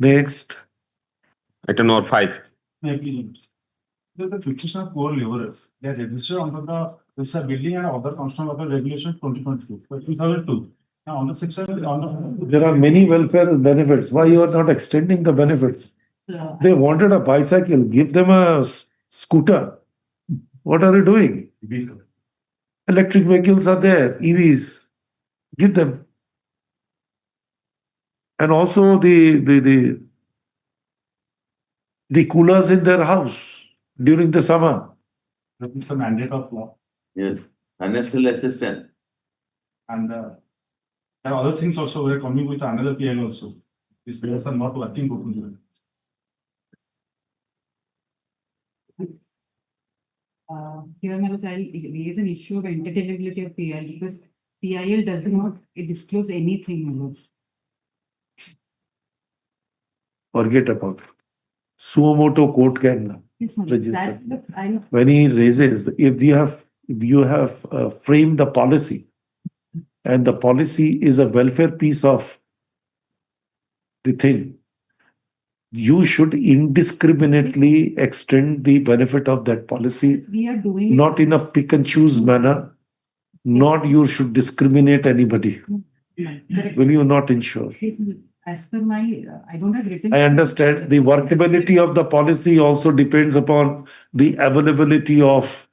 Next. Item number 5. The fixation of core laborers, they are registered under the Orissa Building and Other Construction Worker Regulation 2002. Now, on the section, There are many welfare benefits. Why you are not extending the benefits? They wanted a bicycle, give them a scooter. What are you doing? Electric vehicles are there, EVs. Give them. And also the coolers in their house during the summer. that is the mandate of law. Yes, financial assistance. And there are other things also, we are coming with another PL also. These players are not working properly. Here, my lord, I'll raise an issue of intelligibility of PIL because PIL does not disclose anything, my lords. Forget about it. Suo motu court can Yes, my lord. register. That, I'm When he raises, if you have framed a policy, and the policy is a welfare piece of the thing, you should indiscriminately extend the benefit of that policy, we are doing not in a pick and choose manner, not you should discriminate anybody. Correct. Will you not ensure? As per my, I don't have written. I understand the workability of the policy also depends upon the availability of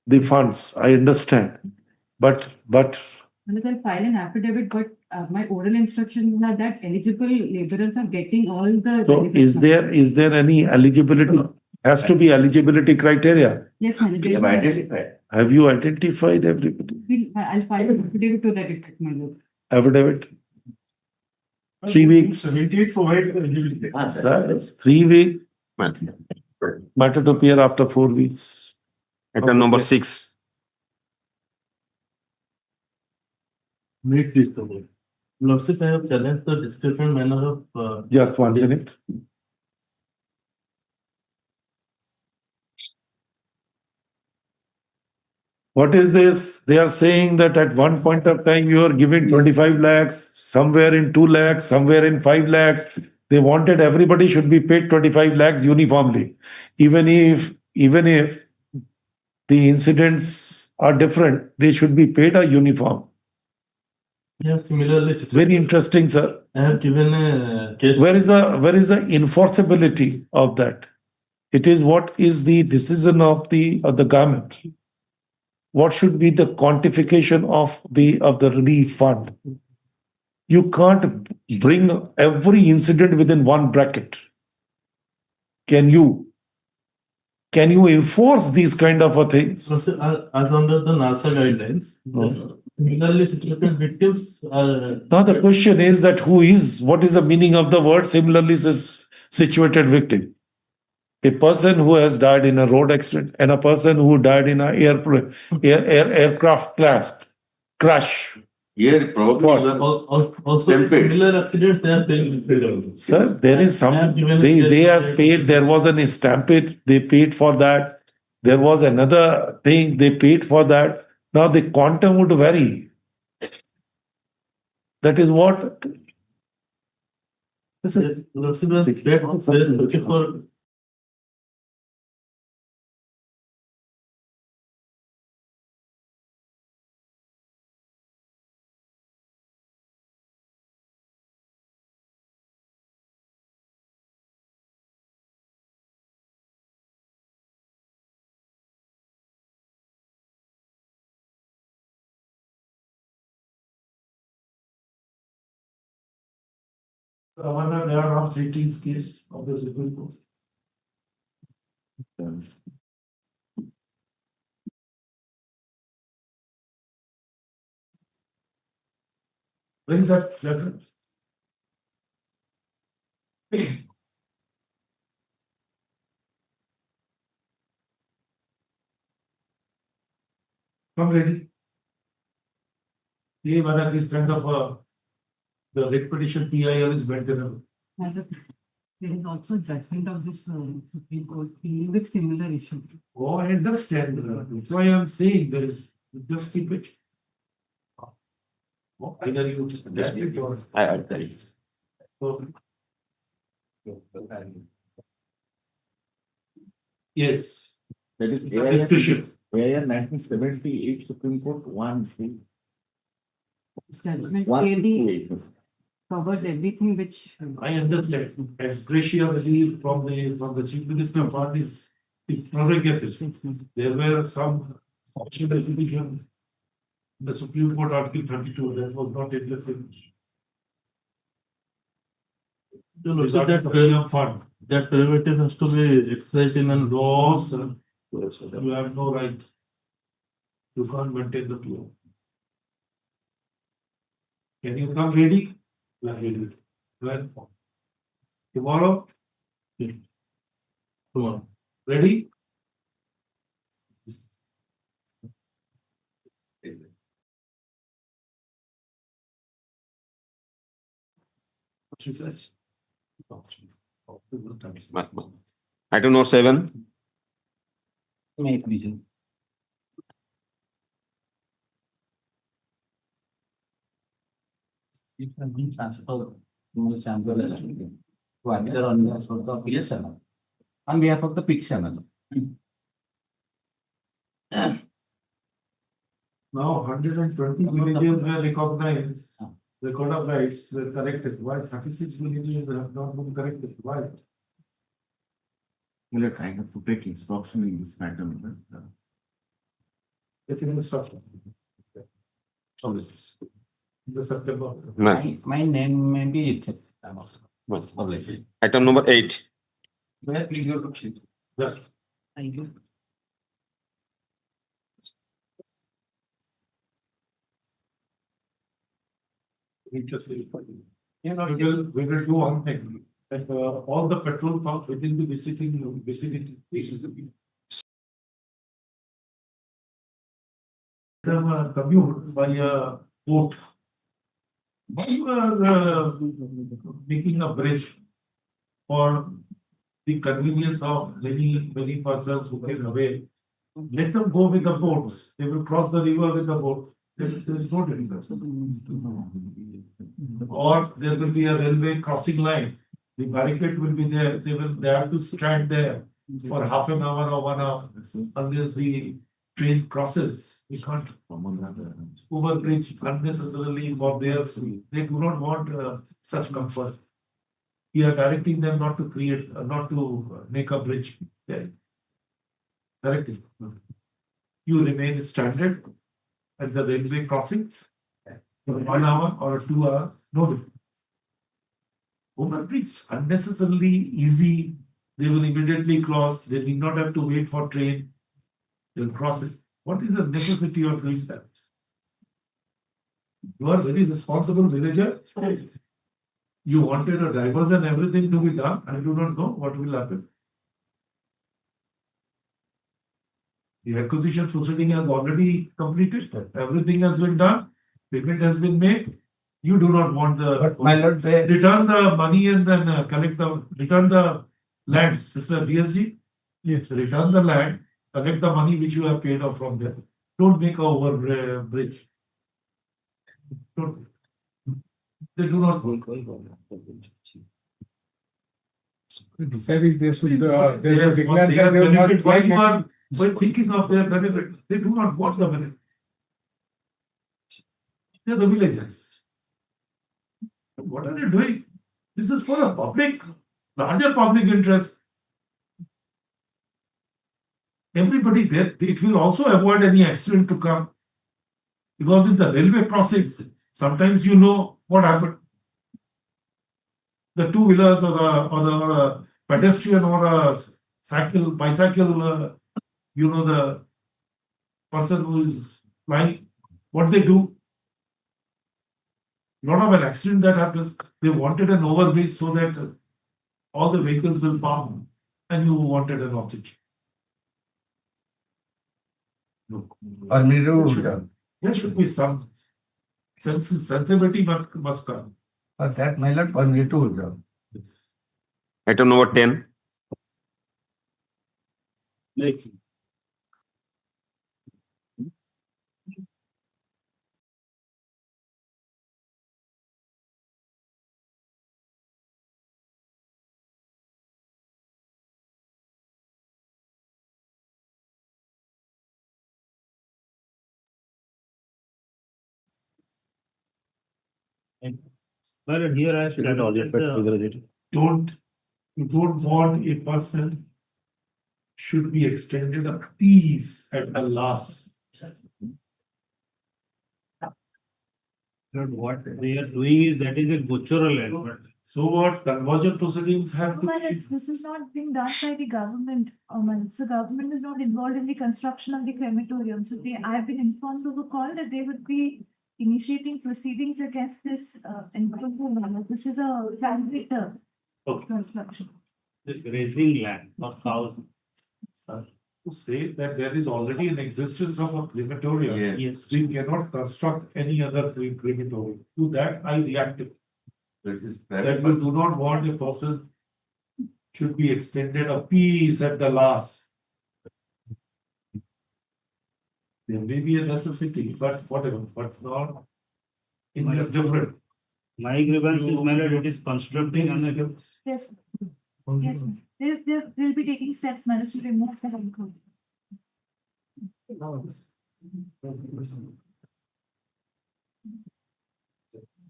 the funds. I understand. But Unless I'll file an affidavit, but my oral instructions are that eligible laborers are getting all the. so benefits. is there any eligibility? Has to be eligibility criteria. Yes, my lord. We have identified. Have you identified everybody? I'll file an affidavit to that effect, my lord. Affidavit? 3 weeks. 78 provides the eligibility. Sir, it's 3 weeks. Matter to appear after 4 weeks. Item number 6. Make this the way. Lordship, I have challenged the description manner of. Just 1 minute. What is this? They are saying that at one point of time you are giving 25 lakhs, somewhere in 2 lakhs, somewhere in 5 lakhs. They wanted everybody should be paid 25 lakhs uniformly. Even if the incidents are different, they should be paid a uniform. Yeah, similarly. Very interesting, sir. I have given a case. Where is the enforceability of that? It is what is the decision of the government. What should be the quantification of the relief fund? You can't bring every incident within one bracket. Can you enforce these kind of things? As under the NASA guidelines, similarly situated victims are. Now the question is that what is the meaning of the word similarly situated victim? A person who has died in a road accident and a person who died in an aircraft crash. Here, probably Also, similar accidents, they are paying. Sir, there is some, they are paid, there was an stampede, they paid for that. There was another thing, they paid for that. Now the quantum would vary. That is what. This is for. Ravana, they are not cities case of the Supreme Court. Where is that reference? Come ready. See whether this kind of the repetition PIL is maintainable. There is also judgment of this Supreme Court dealing with similar issue. Oh, I understand. That's why I'm saying there is, just keep it. Either you. I agree. So, Yes. That is Discussion. AIR 1978 Supreme Court 1. Judgment clearly covers everything which. I understand. Ex gratia relief from the chief minister parties. Prerogative. There were some special resolution in the Supreme Court Article 32 that was not implemented. So that prerogative has to be exercised in a law, sir. You have no right. You can't maintain the law. Can you come ready? We are ready. When? Tomorrow? Tomorrow. Ready? What she says? Item number 7. It has been transferred to the sample to either on behalf of the PSML, on behalf of the PITSML. Now 120 villages were recognized. Record of rights were corrected. Why 36 villages have not been corrected? Why? we are trying to take instruction in this matter. Taking instruction. The September. My name may be it. Item number 8. Where please go to Just. Thank you. Interesting. We will do one thing. That all the petrol pumps within the vicinity. Commute by a boat. We were making a bridge for the convenience of many persons who came away. Let them go with the boats. They will cross the river with the boat. There is no difference. Or there will be a railway crossing line. The barricade will be there. They have to stand there for half an hour or 1 hour unless the train crosses. We can't overbridge unnecessarily for their. They do not want such comfort. We are directing them not to create, not to make a bridge there. Directly. You remain stranded at the railway crossing for 1 hour or 2 hours. No difference. Overbridge unnecessarily easy. They will immediately cross. They need not have to wait for train. They will cross it. What is the necessity of doing that? You are very responsible villager. You wanted a diversion, everything to be done. I do not know what will happen. The acquisition proceeding has already completed. Everything has been done. Payment has been made. You do not want the return the money and then return the land, Mr. BSG. Yes. Return the land, collect the money which you have paid off from there. Don't make a over bridge. Don't. They do not work. When thinking of their benefit, they do not want the benefit. They are the villagers. What are they doing? This is for a larger public interest. Everybody there, it will also avoid any accident to come. Because in the railway crossings, sometimes you know what happened. The two-wheelers or the pedestrian or a bicycle, the person who is flying, what they do. Lot of an accident that happens. They wanted an overbridge so that all the vehicles will park, and you wanted an object. No. There should be some sensibility must come. That may not permit to. Item number 10. But here I should don't, you don't want a person should be extended a piece at the last. But what they are doing is that is a butcheral effort. So what conversion proceedings have to be? This is not being done by the government. The government is not involved in the construction of the crematorium. So I've been informed of a call that they would be initiating proceedings against this. This is a family construction. Raising land for cows. Sir, to say that there is already an existence of a crematorium. Yes. We cannot construct any other crematorium. To that, I reacted. That is That very we much. do not want a person should be extended a piece at the last. There may be a necessity, but whatever, but not. It is different. My grievance is whether it is constructing on a. Yes. Yes. They'll be taking steps, managed to remove the vehicle.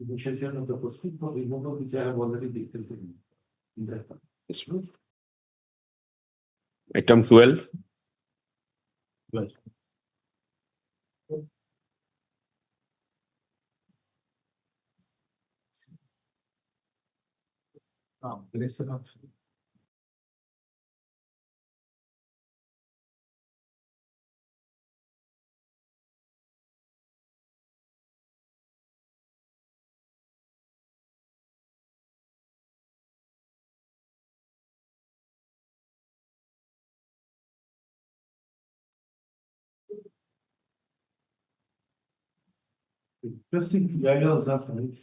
Initiation of the question for removal, which I have already dictated in that. Yes, ma'am. Item 12. Interesting flyers are coming.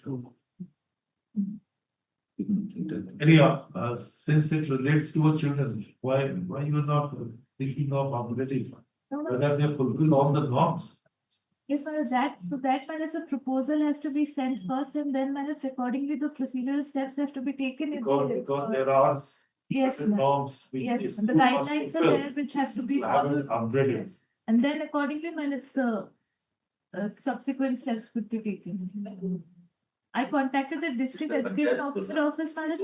Anyhow, since it relates to a children, why you are not thinking of upgrading? Whether they fulfill all the norms? Yes, that a proposal has to be sent first, and then accordingly the procedural steps have to be taken. Because there are Yes, certain ma'am. norms. which Yes, is the too guidelines are fulfill there which have to be to have it followed. upgraded. Yes. And then accordingly, the subsequent steps could be taken. I contacted the district education officer office. Panchayat has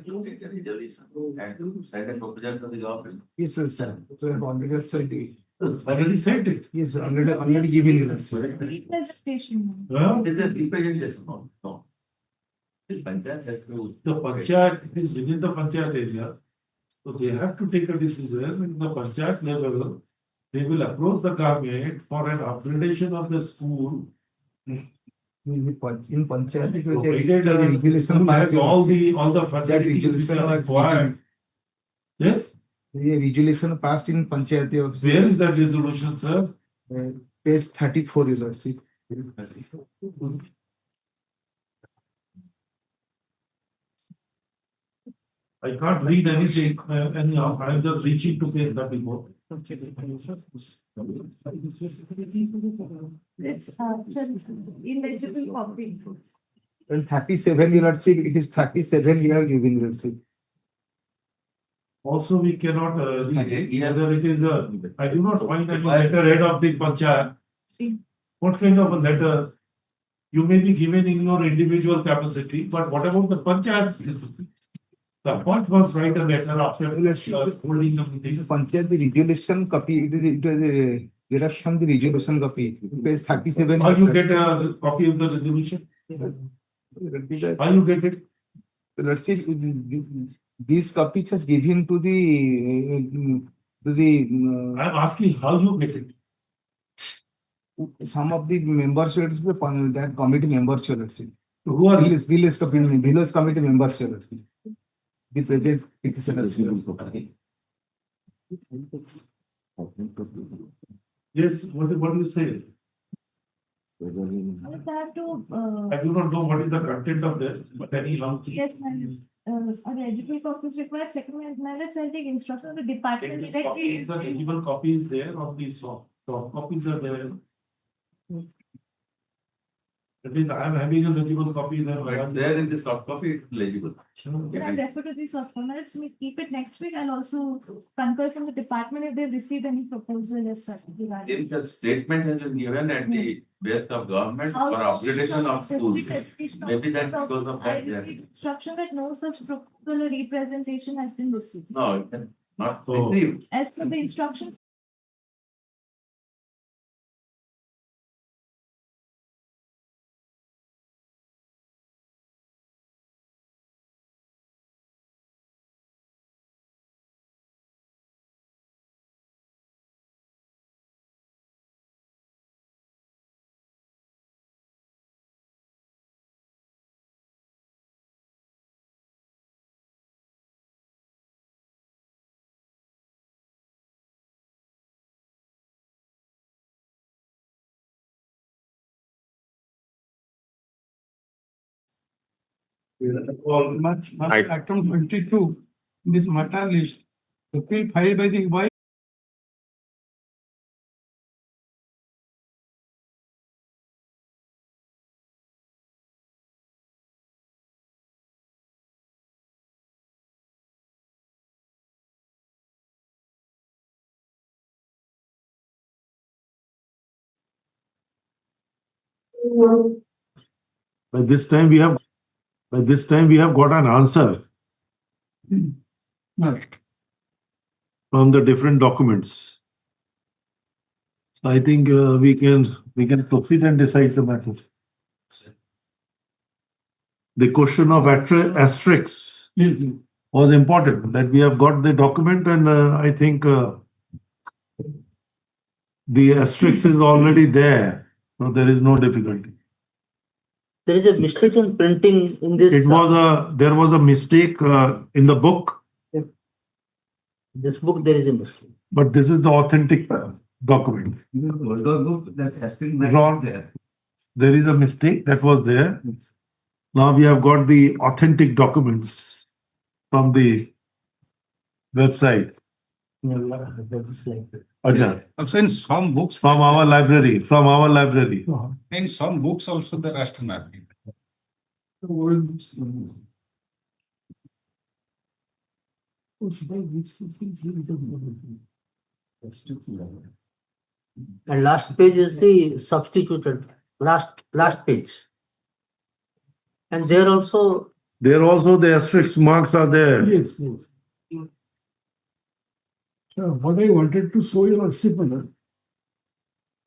to take a resolution and send a proposal to the government. Yes, sir. So I have already said it. Already sent it. Yes, already given you that, sir. Presentation. Huh? It is a representation, no. The Panchayat has to. The panchayat is within the panchayat area. So they have to take a decision in the panchayat level. They will approach the government for an upgradation of the school. In Panchayat, it was a Provided regulation has all the facilities which regulation are was required. Yes, a resolution passed in Panchayat office. where is that resolution, sir? Page 34 is our seat. I can't read anything, anyhow, I'm just reaching to page 34. It's illegible copy. And 37 you are seeing, it is 37 you are giving the seat. Also, we cannot read whether it is I do not find any Why? letterhead of the panchayat. What kind of a letter? You may be given in your individual capacity, but what about the panchayat is? The point was write a letter after Let's see. holding the meeting. Panchayat, the resolution copy, it was a xerox from the resolution copy. Page 37. How yes, you sir. get a copy of the resolution? How you get it? Let's see, these copies has given to the I'm asking how you get it. some of the members, that committee members, let's see. Who are you? Village committee members, let's see. The present petitioners. Yes, what do you say? I have to, I do not know what is the content of this, but anyhow. yes, ma'am. An education office required second management sending instruction of the department These directly. copies are eligible copies there of the soft copies are there. That is, I am having a legible copy there. Right there in the soft copy, it's legible. Can I refer to the soft form? Let's keep it next week. I'll also concur from the department if they've received any proposal as such regarding. If the statement has been given at the behest of government for upgradation of schools, maybe that's because of I that. they are- received instruction that no such proposal or representation has been received. No, it can not So- received. As per the instructions, Item 22, this matter list, appeal filed by the wife. By this time we have got an answer from the different documents. So I think we can proceed and decide the matter. The question of asterisks was important, that we have got the document, and I think the asterisk is already there, so there is no difficulty. There is a mistake in printing in this. There was a mistake in the book, This book, there is a mistake. but this is the authentic document. Wrong. There is a mistake that was there. Now we have got the authentic documents from the website. Ajay, Also in some books, from our library. in some books also the raster mapping. And last page is the substituted, last page. And there also, There also the asterisk marks are there. Yes, yes. What I wanted to show you was similar.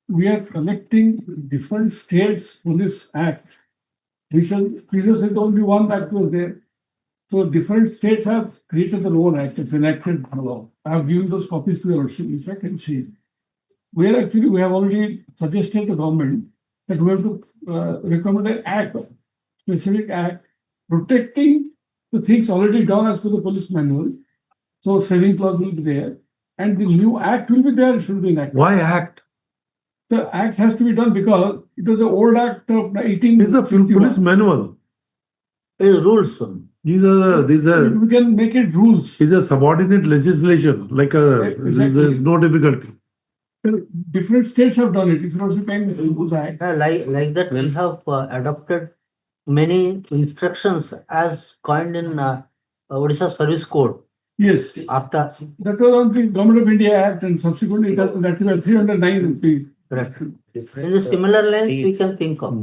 We are connecting different states police act, which was previously only one act was there. So different states have created their own act, it's enacted law. I have given those copies to your if I can see. Where actually we have already suggested the government that we have to recommend an act, specific act, protecting the things already done as per the police manual. So saving clause will be there. And the new act will be there, it should be enacted. Why act? The act has to be done because it was an old act of 18. It's the police manual. it is rules. These are We can make it rules. is a subordinate legislation, there's no difficulty. Different states have done it. If you also can rules act. Like that, we have adopted many instructions as coined in Odisha Service Code. Yes. After, That was on the Government of India Act and subsequently it has that was 309 rupee. correct. In the similar lines, we can think of.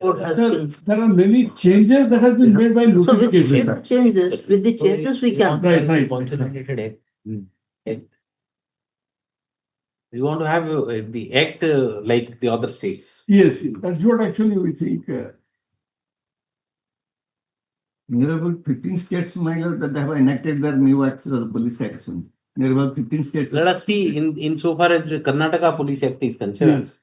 Code has Sir, been- there are many changes that has been made by So with notification. with the changes we can. Right. We want to have the act like the other states. Yes, that's what actually we think. Near about 15 states, my lord, that have enacted their new acts, police acts. Near about 15 states. Let us see in so far as the Karnataka Police Act is concerned, Yes.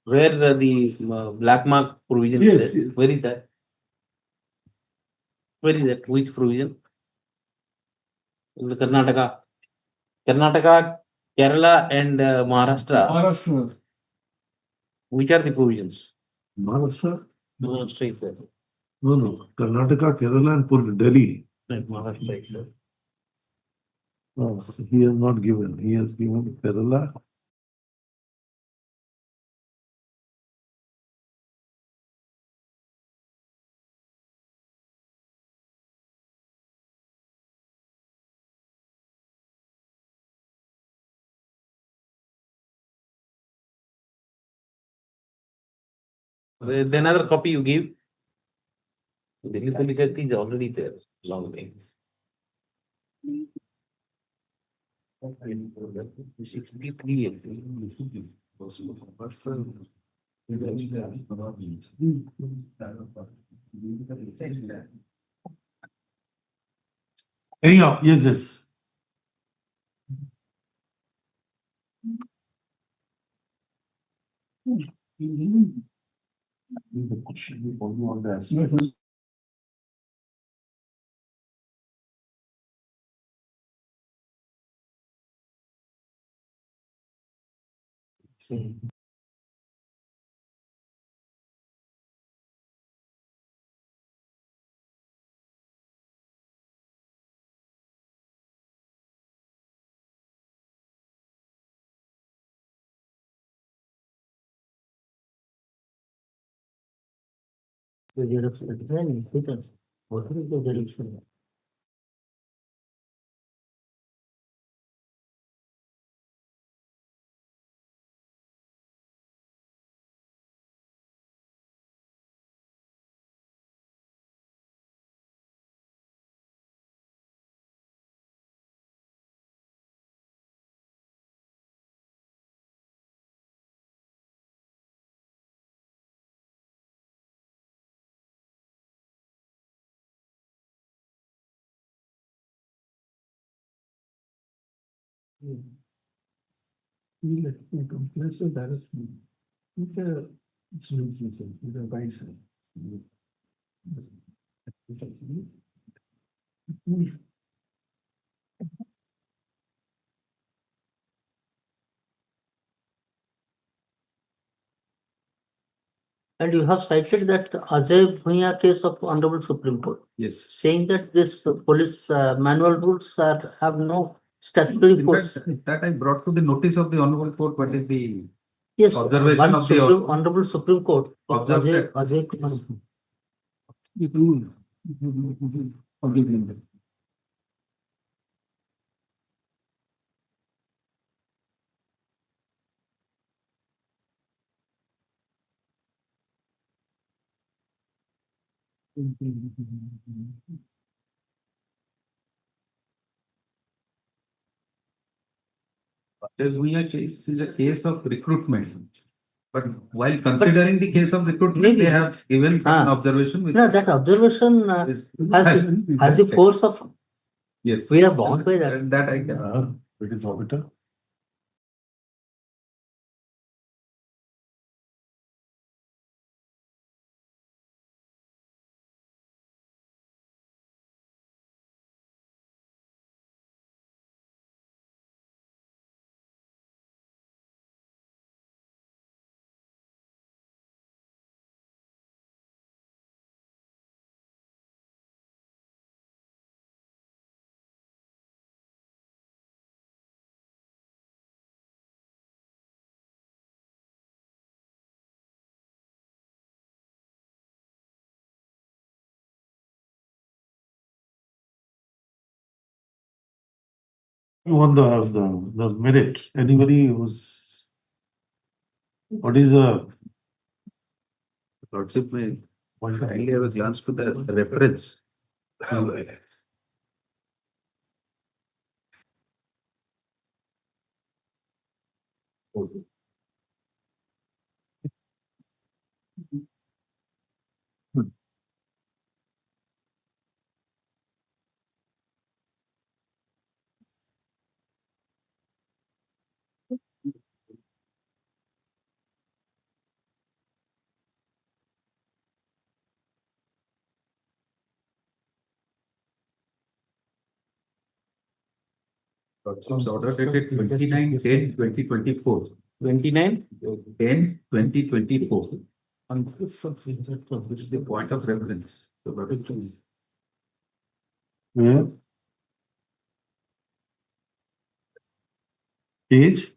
where the black mark provision Yes, is there. yes. Where is that? Where is that? Which provision? In the Karnataka, Kerala and Maharashtra. Maharashtra. Which are the provisions? Maharashtra? Maharashtra is there. No. Karnataka, Kerala, and Delhi. Maharashtra is there. No, he has not given. He has given Kerala, The another copy you give. Delhi Police Act is already there, long names. 63. Anyhow, yes. And you have cited that Ajay Bhuiya case of Honorable Supreme Court. Yes. Saying that this police manual rules have no statutory force. That I brought to the notice of the Honorable Court, what is the Yes, observation one of the Honorable Supreme Court. Observe that. Ajay Kumar. Ajay case is a case of recruitment. But while considering the case of recruitment, they have given some observation. Which No, that observation has the force of. Yes. We are bound by that. That I can. It is orbiter. You want the merit? Anybody who's what is the Lordship may kindly have a glance to the reference. Lordship's order dated 29/10/2024. 29/10/2024. And this is the point of reference. where? Page?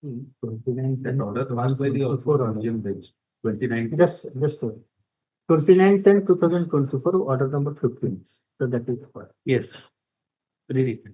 That order passed by the Honorable Bench. 29. Just 29/10/2024, order number 15. So that is what. Yes. Read it.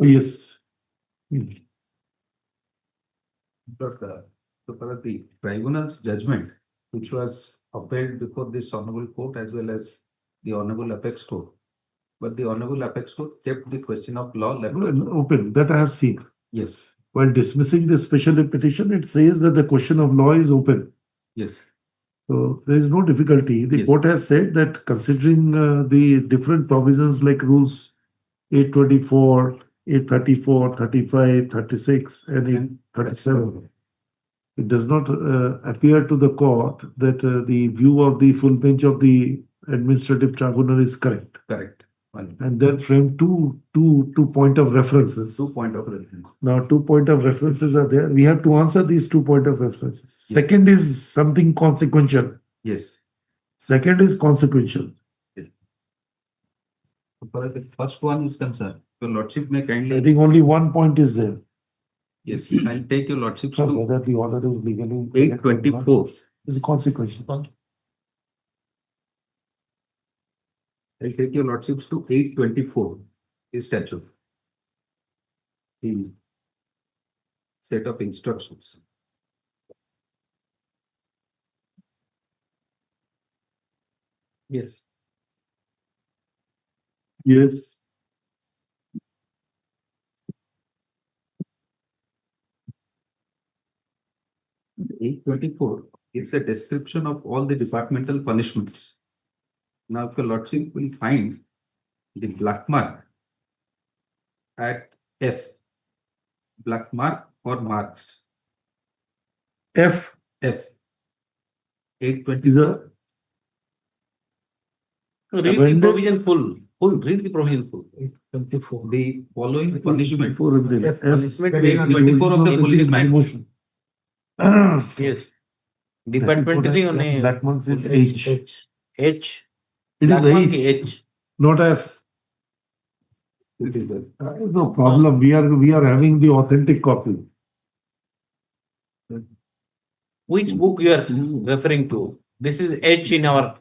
Oh, yes. But so far as the tribunal's judgment, which was upheld before this honorable court as well as the honorable apex court. But the honorable apex court kept the question of law left Open, that I have seen. Yes, While dismissing the special petition, it says that the question of law is open. yes, So there is no difficulty. The Yes. court has said that considering the different provisions like rules 824, 834, 35, 36, and 837, it does not appear to the court that the view of the full bench of the administrative tribunal is correct. correct. One, And then frame two point of references. 2 point of reference. Now, 2 point of references are there. We have to answer these 2 point of references. Yes. Second is something consequential. Yes. Second is consequential. So far as the first one is concerned, your lordship may I kindly, think only 1 point is there. yes, I'll take your lordship So to whether the order is legally 824. is consequential. I'll take your lordships to 824 is statute. The set of instructions. Yes. Yes. Eight 24 gives a description of all the departmental punishments. Now, if your lordship will find the black mark at F, black mark or marks, F F, is 824. a Read the amended- provision full, read the provision full. 24. The following punishment, Before and then F. Punishment Eight 24 of the policeman. Motion. Yes. Departmentally on a Black marks is H. H. It is Black mark H, H. not F. it is a That is no problem. We are having the authentic copy. Which book you are referring to? This is H in our.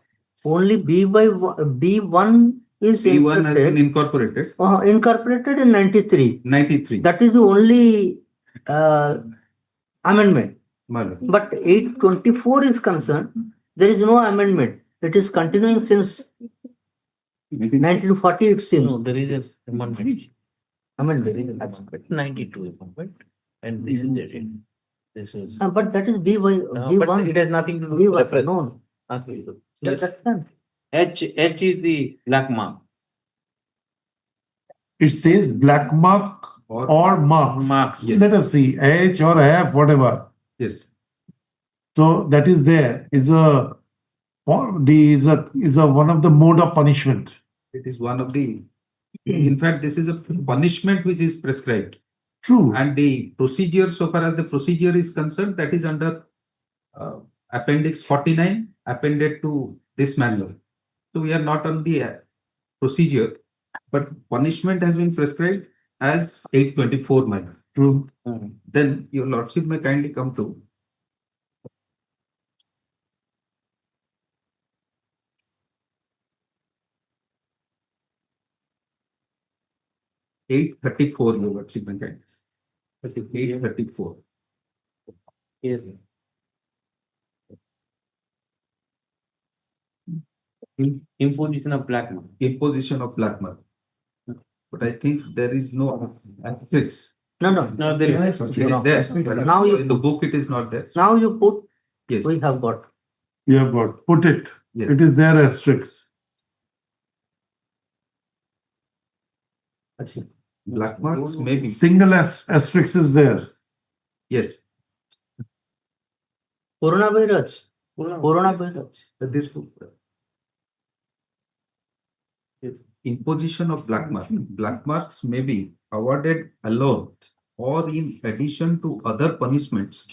Only B1 is B1 has been inserted, incorporated. incorporated in 93. 93. That is the only amendment. Madam. But 824 is concerned, there is no amendment. It is continuing since 1940, it seems. No, there is an amendment. Amendment. 92 amendment. And this is it. This is. But that is B1. But it has nothing to do with B1. reference. No, Nothing to do. that's Yes. done. H is the black mark. It says black mark or marks. Marks. Yes. Let us see, H or F, whatever. Yes. So that is there. Is a one of the mode of punishment. It is one of the, in fact, this is a punishment which is prescribed. True. And the procedure, so far as the procedure is concerned, that is under Appendix 49, appended to this manual. So we are not on the procedure, but punishment has been prescribed as 824 manual. True. Then your lordship may kindly come to 834, your lordship may kindly. 834. Yes. Imposition of black mark. Imposition of black mark. But I think there is no asterisk. No, there is. It is there. Now you- In the book, it is not there. Now you put, Yes. we have got. You have got, put it. Yes. It is there asterisk. Black marks maybe. Single asterisk is there. Yes. Coronavirus. Coronavirus. This book. Yes. Imposition of black mark. Black marks may be awarded alone or in addition to other punishments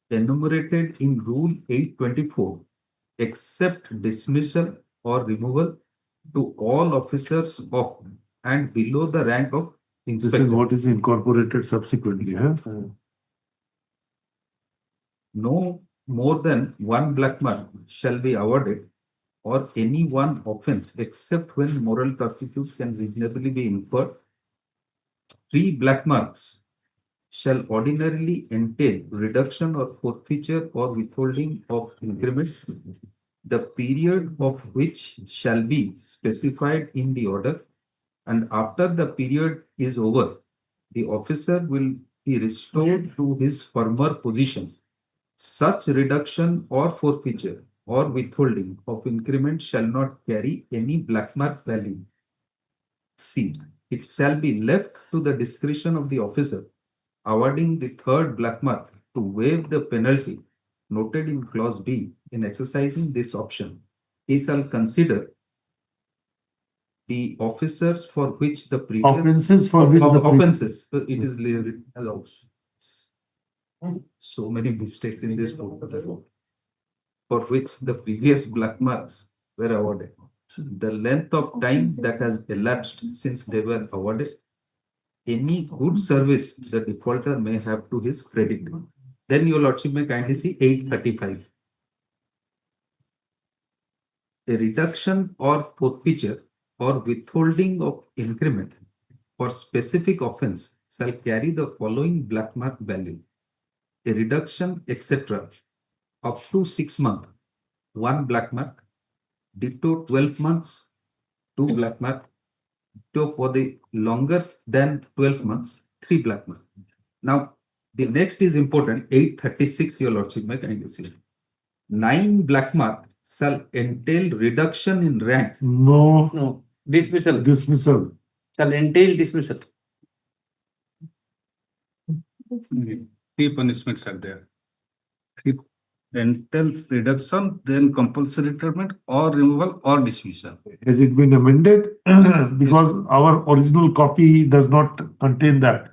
enumerated in Rule 824, except dismissal or removal to all officers of and below the rank of This inspector. is what is incorporated subsequently. Huh? No more than one black mark shall be awarded or any one offense except when moral turpitude can reasonably be inferred. 3 black marks shall ordinarily entail reduction or forfeiture or withholding of increments, the period of which shall be specified in the order, and after the period is over, the officer will be restored to his former position. Such reduction or forfeiture or withholding of increment shall not carry any black mark value. C. It shall be left to the discretion of the officer awarding the third black mark to waive the penalty noted in clause B. In exercising this option, he shall consider the officers for which the previous Offenses for which the offenses. It is written as offenses. So many mistakes in this book. For which the previous black marks were awarded. The length of time that has elapsed since they were awarded, any good service the defaulter may have to his credit. Then your lordship may kindly see 835. A reduction or forfeiture or withholding of increment for specific offense shall carry the following black mark value. A reduction, etc., up to 6 months, 1 black mark, ditto 12 months, 2 black mark, ditto for the longer than 12 months, 3 black mark. Now, the next is important, 836, your lordship may kindly see. 9 black mark shall entail reduction in rank. No, Dismissal. dismissal. Shall entail dismissal. 3 punishments are there. Entail reduction, then compulsory retirement or removal or dismissal. Has it been amended? Because our original copy does not contain that.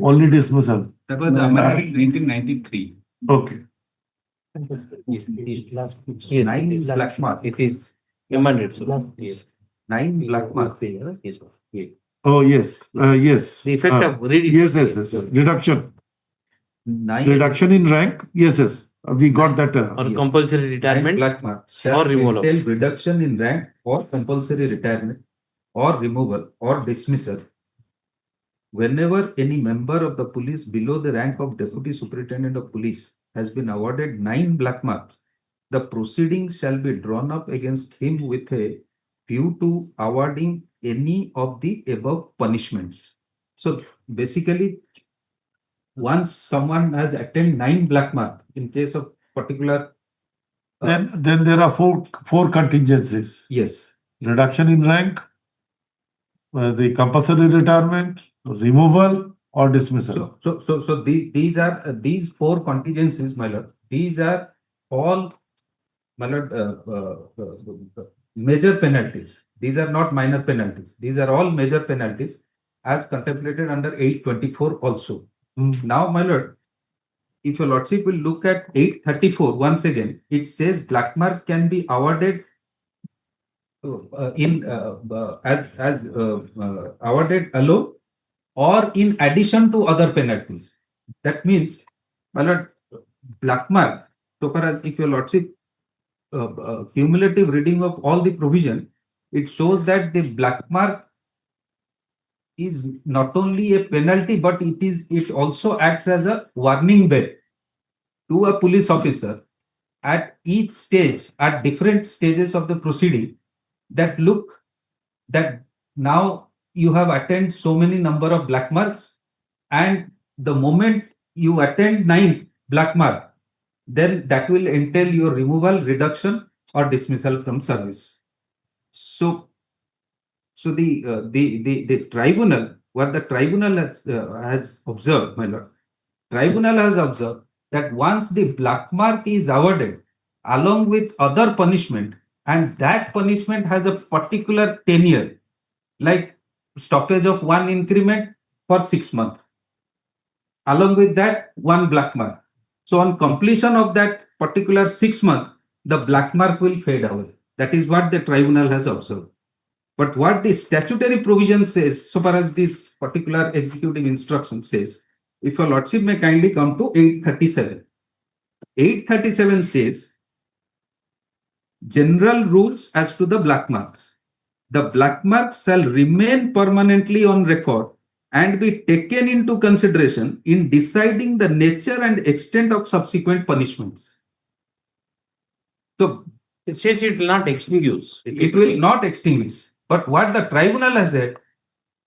Only dismissal. That was the amendment in 1993. Okay. Yes. 9 black mark. It is amended. So, yes. 9 black mark. Oh, yes, yes. The effect of reading. Yes, yes, yes. Reduction. 9 Reduction in rank. Yes, yes. We got that. Or compulsory 9 retirement. black mark shall or removal. entail reduction in rank or compulsory retirement or removal or dismissal whenever any member of the police below the rank of Deputy Superintendent of Police has been awarded 9 black marks. The proceedings shall be drawn up against him with a view to awarding any of the above punishments. So basically, once someone has attained 9 black mark in case of particular. Then there are four contingencies. Yes. Reduction in rank, the compulsory retirement, removal or dismissal. So these are these 4 contingencies, my lord. These are all, my lord, major penalties. These are not minor penalties. These are all major penalties as contemplated under 824 also. Now, my lord, if your lordship will look at 834 once again, it says black mark can be awarded awarded alone or in addition to other penalties. That means, my lord, black mark, so far as if your lordship cumulative reading of all the provision, it shows that the black mark is not only a penalty, but it also acts as a warning bell to a police officer at each stage, at different stages of the proceeding, that look, that now you have attained so many number of black marks, and the moment you attend 9 black mark, then that will entail your removal, reduction or dismissal from service. So the tribunal, what the tribunal has observed, my lord, tribunal has observed that once the black mark is awarded along with other punishment, and that punishment has a particular tenure, like stoppage of 1 increment for 6 months, along with that 1 black mark. So on completion of that particular 6 months, the black mark will fade away. That is what the tribunal has observed. But what the statutory provision says, so far as this particular executive instruction says, if your lordship may kindly come to 837. 837 says, general rules as to the black marks. The black marks shall remain permanently on record and be taken into consideration in deciding the nature and extent of subsequent punishments. So It says it will not extinguish. it will not extinguish. But what the tribunal has said,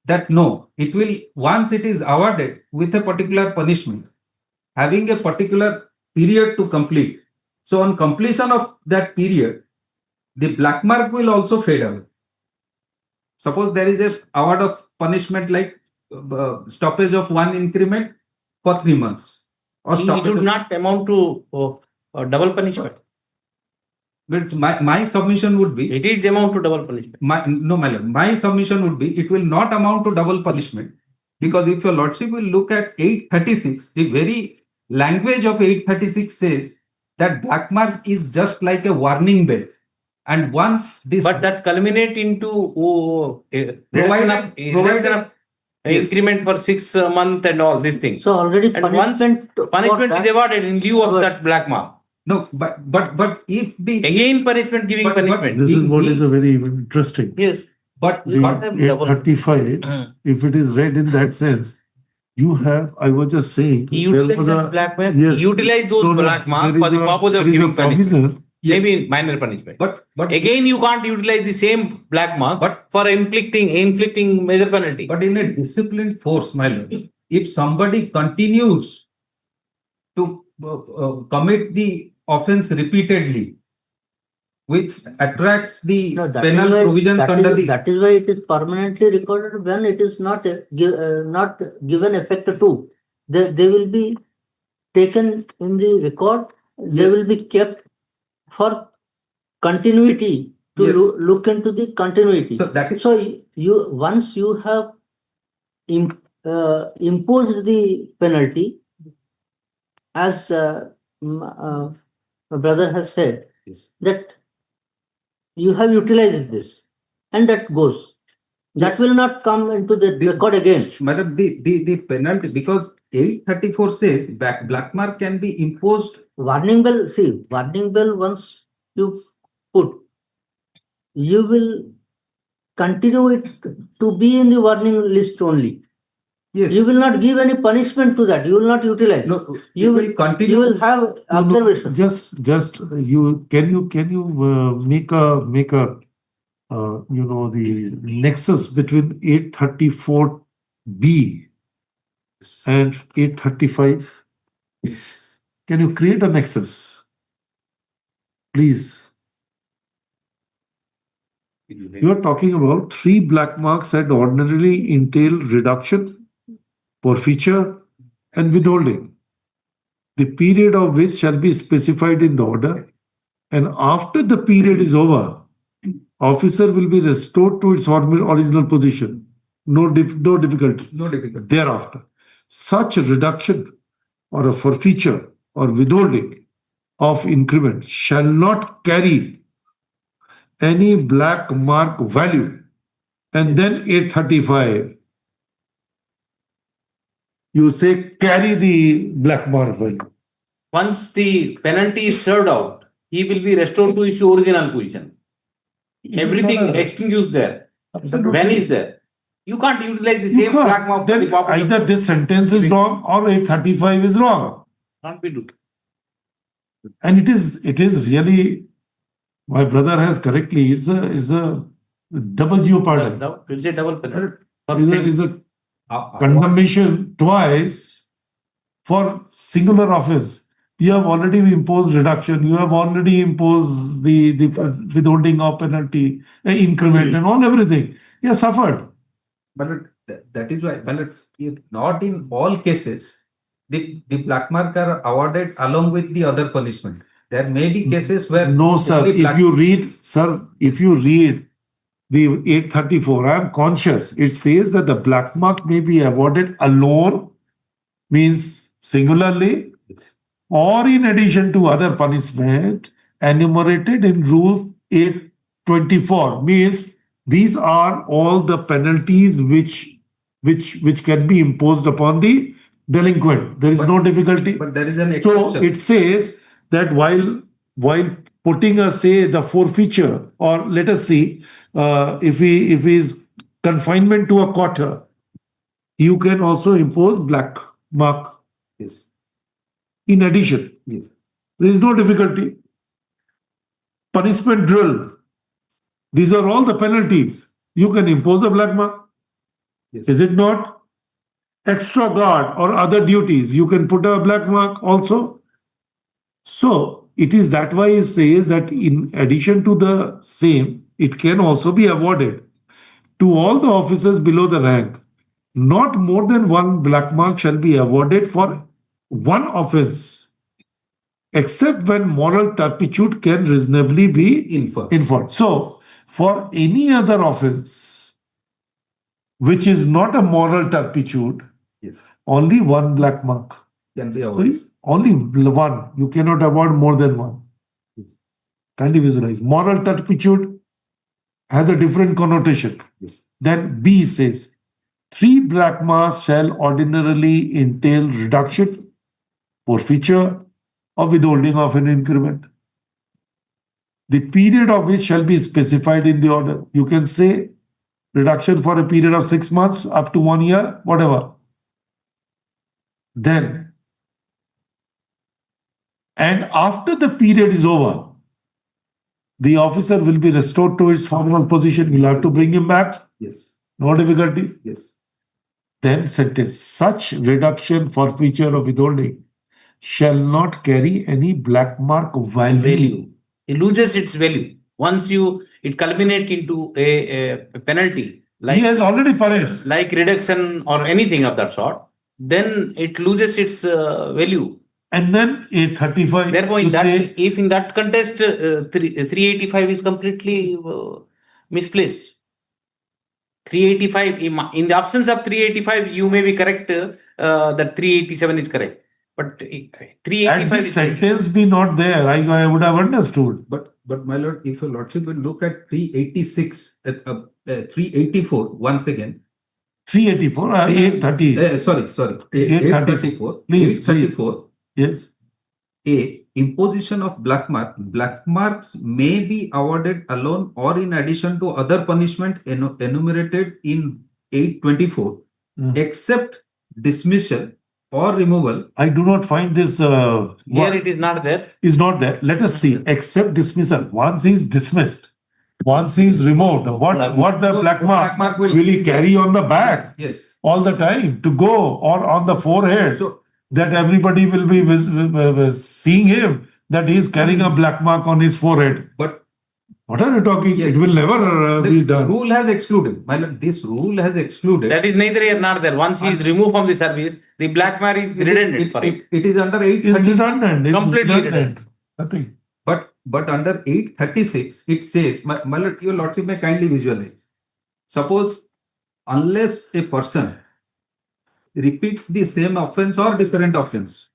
that no, it will, once it is awarded with a particular punishment, having a particular period to complete. So on completion of that period, the black mark will also fade away. Suppose there is a award of punishment like stoppage of one increment for 3 months. Or It would not amount to double punishment. But my submission would be, It is amount to double punishment. my lord, my submission would be, it will not amount to double punishment, because if your lordship will look at 836, the very language of 836 says that black mark is just like a warning bell, and once this, But that culminate into reduction of Yes. increment for 6 months and all these things. So already And once punishment is awarded in lieu of that black mark. no, but if the Again punishment giving But- punishment. This is what is a very interesting. Yes. but The Not have double. 835, if it is read in that sense, you have, I was just saying, He there utilized was that a. black mark. Yes. Utilize those No, no, black mark there for is the purpose of there is a giving punishment. provision. Maybe minor punishment. but Again, you can't utilize the same black mark But- for inflicting major penalty. But in a disciplined force, my lord, if somebody continues to commit the offense repeatedly, which attracts the No, that penal is why, provisions under the. that is why it is permanently recorded when it is not not given effect to. They will be taken in the record. They Yes. will be kept for continuity to Yes. look into the continuity. So that is, So you once you have imposed the penalty, as my brother has said, that you have utilized this, and that goes. That Yes. will not come into the record again. madam, the penalty, because 834 says black mark can be imposed. Warning bell, see, warning bell once you put, you will continue it to be in the warning list only. Yes. You will not give any punishment to that. You will not utilize. No, You will continue. You will have No, no, observation. Just you make a the nexus between 834B and 835. Can you create a nexus, please? You are talking about 3 black marks that ordinarily entail reduction, forfeiture, and withholding, the period of which shall be specified in the order, and after the period is over, officer will be restored to its original position. No difficulty. No difficulty. Thereafter, such a reduction or a forfeiture or withholding of increment shall not carry any black mark value. And then 835, you say carry the black mark value. Once the penalty is served out, he will be restored to his original position. Everything extinguished there. Vanished there. You can't utilize the same black mark for the Then purpose of either this sentence is wrong or 835 is wrong. Can't be do. And it is really, my brother has correctly, is a double jeopardy. It's a double penalty. Is a condemnation twice for singular offense. You have already imposed reduction, you have already imposed the withholding of penalty, increment and all everything. He has suffered. But that is why, but not in all cases, the black mark are awarded along with the other punishment. There may be cases where No, sir. only If you read the 834, I am conscious. It says that the black mark may be awarded alone, means singularly, or in addition to other punishment enumerated in Rule 824, means these are all the penalties which can be imposed upon the delinquent. There is no difficulty. But there is an So exception. it says that while putting the forfeiture, or let us see, if he is confinement to a quarter, you can also impose black mark. Yes. In addition, Yes. there is no difficulty. Punishment drill. These are all the penalties. You can impose a black mark. Yes. Is it not? Extra guard or other duties, you can put a black mark also. So it is that why it says that in addition to the same, it can also be awarded to all the officers below the rank. Not more than one black mark shall be awarded for one offense, except when moral turpitude can reasonably be inferred. So, for any other offense, which is not a moral turpitude, Yes. only one black mark Can be awarded. Only one. You cannot award more than one. Yes. Kindly visualize. Moral turpitude has a different connotation. Yes. Then B says, 3 black marks shall ordinarily entail reduction, forfeiture, or withholding of an increment. The period of which shall be specified in the order. You can say reduction for a period of 6 months up to 1 year, whatever. Then, and after the period is over, the officer will be restored to his former position. You'll have to bring him back. Yes. No difficulty. Yes. Then sentence, such reduction, forfeiture, or withholding shall not carry any black mark value. It loses its value. Once it culminates into a penalty. Like, he has already punished. Like reduction or anything of that sort, then it loses its value. And then 835. Therefore, if in that contest, 385 is completely misplaced. 385, in the absence of 385, you may be correct that 387 is correct. But 385 Had this sentence be not there, I would have understood. But my lord, if your lordship will look at 386, 384 once again. 384 or 830? Sorry. 834. Please. 834. Yes. A. Imposition of black mark. Black marks may be awarded alone or in addition to other punishment enumerated in 824, except dismissal or removal. I do not find this. Here it is not there. Is not there. Let us see. Except dismissal. Once he is dismissed, once he is removed, what the black mark will he carry on the back? Yes. All the time to go or on the forehead. So that everybody will be seeing him that he is carrying a black mark on his forehead. But what are you talking? Yes. It will never be done. Rule has excluded. My lord, this rule has excluded. That is neither here nor there. Once he is removed from the service, the black mark is redundant for him. It is under 830. It's redundant. It's Completely redundant. Nothing. But under 836, it says, my lord, your lordship may kindly visualize. Suppose, unless a person repeats the same offense or different offense,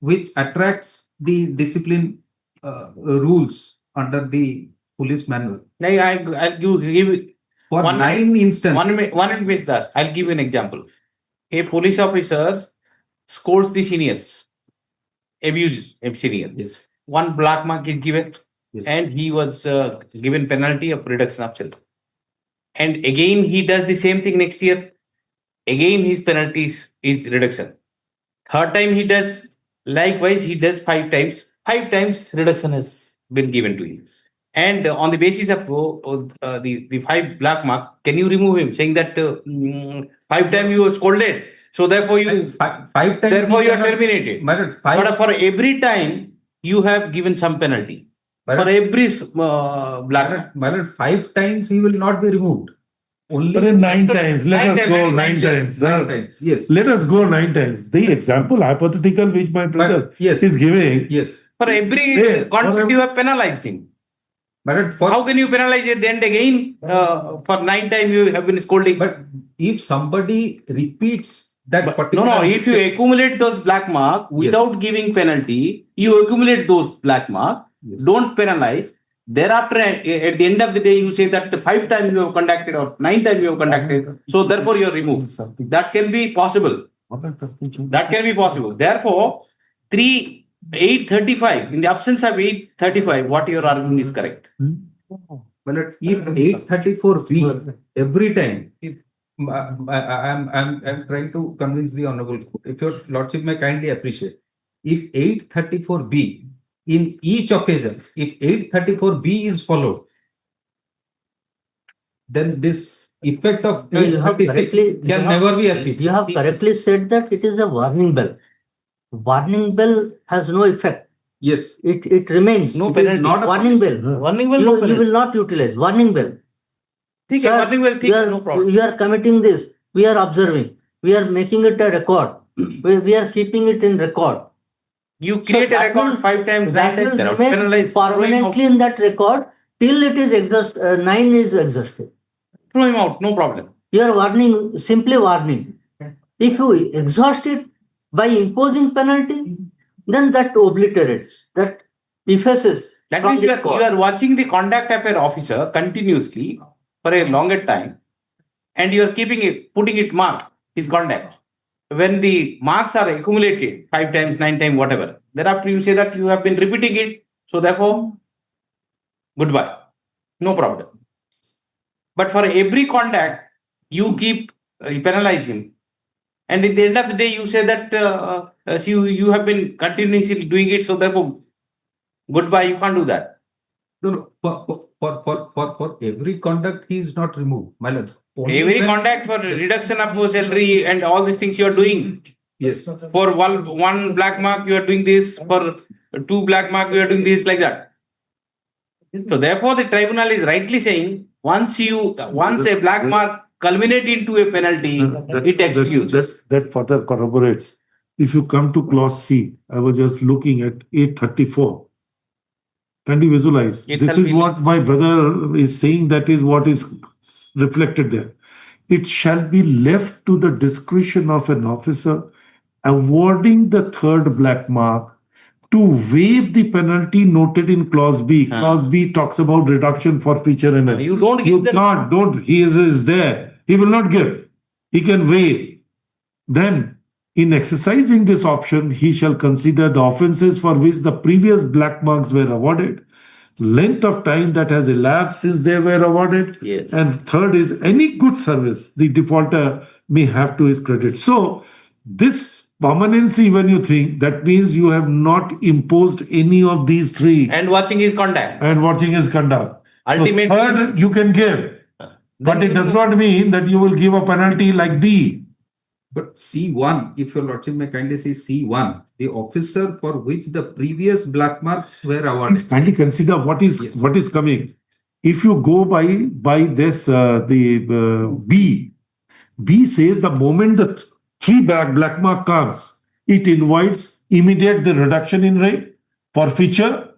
which attracts the discipline rules under the police manual. I'll give for 9 instances. One minute, that I'll give you an example. A police officer scores the seniors, abuse a senior. Yes. One black mark is given, yes. And he was given penalty of reduction of children. And again, he does the same thing next year. Again, his penalties is reduction. Third time he does, likewise, he does 5 times. 5 times reduction has been given to him. And on the basis of the 5 black mark, can you remove him? Saying that 5 times you were scolded. So therefore you 5 times therefore you are terminated. But for every time you have given some penalty. For every black mark. 5 times he will not be removed. Only 9 times. Let us go 9 times. 9 times. Yes. Let us go 9 times. The example hypothetical which my brother is giving. Yes. For every conduct you have penalized him. How can you penalize it then again? For 9 times you have been scolding. But if somebody repeats that particular no, if you accumulate those black marks without giving penalty, you accumulate those black marks, don't penalize. Thereafter, at the end of the day, you say that 5 times you have conducted or 9 times you have conducted. So therefore you are removed. That can be possible. That can be possible. Therefore, 835, in the absence of 835, what you are arguing is correct. But if 834B, every time I'm trying to convince the honorable court. If your lordship may kindly appreciate, if 834B in each occasion, if 834B is followed, then this effect of No, you have 836 correctly- can you have- never be achieved. You have correctly said that it is a warning bell. Warning bell has no effect. Yes. It remains. No It is penalty. not a warning bell. Warning bell, no You penalty. will not utilize warning bell. ठीक है, Sir, warning bell, ठीक है, no problem. you are committing this. We are observing. We are making it a record. We are keeping it in record. You create a that record will- 5 times, 9 That times, will then remain penalize, throw him out. permanently in that record till it is 9 is exhausted. Throw him out, no problem. You are warning, simply warning. If you exhaust it by imposing penalty, then that obliterates, that effaces. That from means the you record. are watching the conduct of an officer continuously for a longer time, and you are putting it marked, his conduct. When the marks are accumulated 5 times, 9 times, whatever, thereafter you say that you have been repeating it, so therefore, goodbye. No problem. But for every conduct, you keep penalize him. And at the end of the day, you say that you have been continuously doing it, so therefore, goodbye, you can't do that. No, for every conduct, he is not removed. My lord. Only Every when- conduct for reduction of salary and all these things you are doing. Yes. For one black mark, you are doing this. For 2 black mark, you are doing this, like that. So therefore, the tribunal is rightly saying, once a black mark culminate into a penalty, it executes. That further corroborates. If you come to clause C, I was just looking at 834. Can you visualize? It This shall is be- what my brother is saying, that is what is reflected there. It shall be left to the discretion of an officer awarding the third black mark to waive the penalty noted in clause B. Clause B talks about reduction, forfeiture, and You don't give them. can't, don't. He is there. He will not give. He can waive. Then, in exercising this option, he shall consider the offences for which the previous black marks were awarded, length of time that has elapsed since they were awarded, Yes. and third is any good service the defaulter may have to his credit. So, this permanency, when you think, that means you have not imposed any of these three. And watching his conduct. And watching his conduct. Ultimately- So third, you can give. But it does not mean that you will give a penalty like D. But C1, if your lordship may kindly say C1, the officer for which the previous black marks were awarded. Please kindly consider what is Yes. what is coming. If you go by this B, B says the moment the 3 black mark comes, it invites immediate the reduction in rate, forfeiture,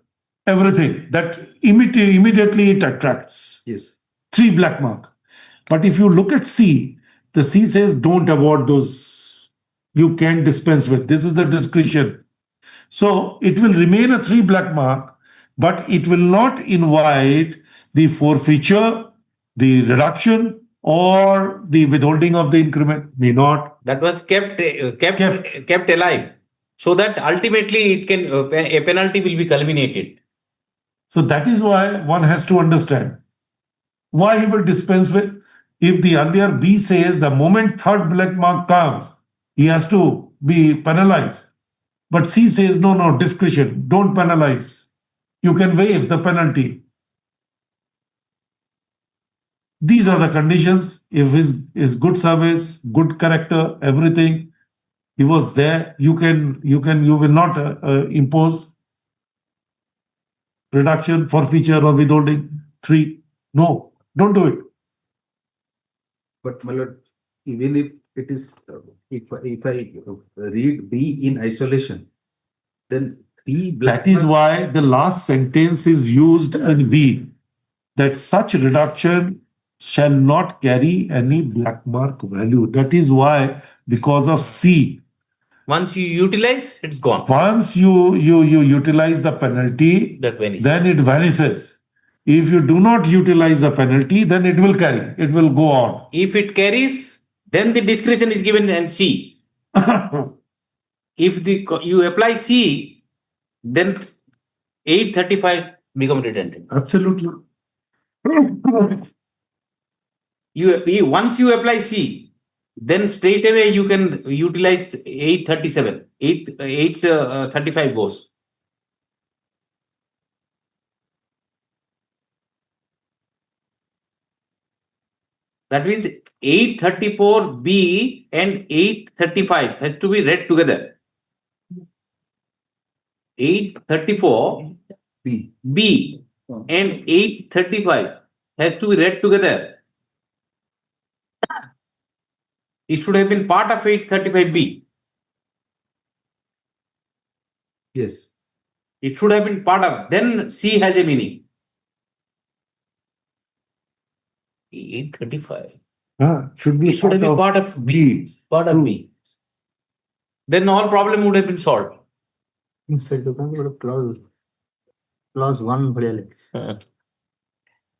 everything. That immediately it attracts. Yes. 3 black mark. But if you look at C, the C says don't award those. You can't dispense with. This is the discretion. So it will remain a 3 black mark, but it will not invite the forfeiture, the reduction, or the withholding of the increment. May not. That was kept alive, so that ultimately it can a penalty will be culminated. So that is why one has to understand why he will dispense with. If the earlier B says the moment third black mark comes, he has to be penalized. But C says no, discretion, don't penalize. You can waive the penalty. These are the conditions. If his good service, good character, everything, he was there, you will not impose reduction, forfeiture, or withholding. 3. No, don't do it. But my lord, even if it is, if I read B in isolation, then 3 black That is marks- why the last sentence is used in B, that such reduction shall not carry any black mark value. That is why, because of C, Once you utilize, it's gone. once you utilize the penalty, That vanishes. then it vanishes. If you do not utilize the penalty, then it will carry. It will go on. If it carries, then the discretion is given in C. If you apply C, then 835 become redundant. Absolutely. Once you apply C, then straight away you can utilize 837, 835 goes. That means 834B and 835 has to be read together. 834B and 835 has to be read together. It should have been part of 835B. Yes. It should have been part of, then C has a meaning. 835. Should be It should have been part of B. Part of B. Then all problem would have been solved. Inside the clause 1 बढ़िया लिखा है.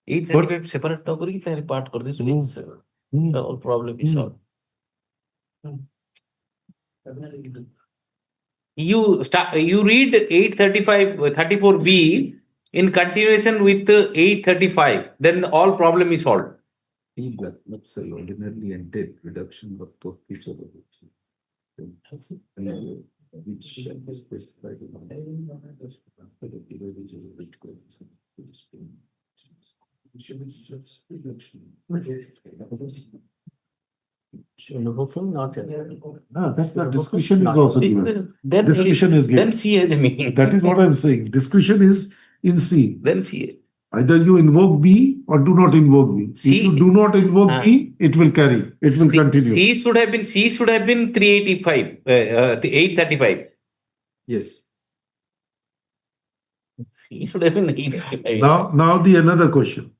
835 separate talk करेंगे फिर part कर दें all problem is solved. You read 834B in continuation with 835, then all problem is solved. Black marks are ordinarily entail reduction of both features of which shall be specified in that's the discussion is also given. Discussion is given. Then C has a meaning. That is what I'm saying. Discussion is in C. Then C. Either you invoke B or do not invoke B. If you do not invoke B, it will carry. It will continue. C should have been 385, 835. Yes. C should have been 835. Now the another question.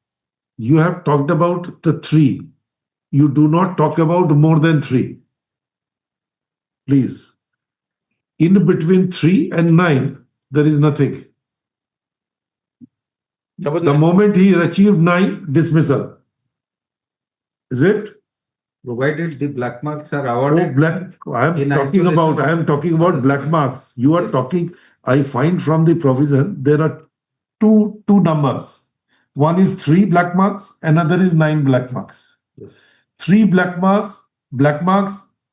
You have talked about the 3. You do not talk about more than 3. Please. In between 3 and 9, there is nothing. The moment he achieved 9, dismissal. Is it? Provided the black marks are awarded. I am talking about black marks. You are talking, I find from the provision, there are two numbers. One is 3 black marks, another is 9 black marks. Yes. 3 black marks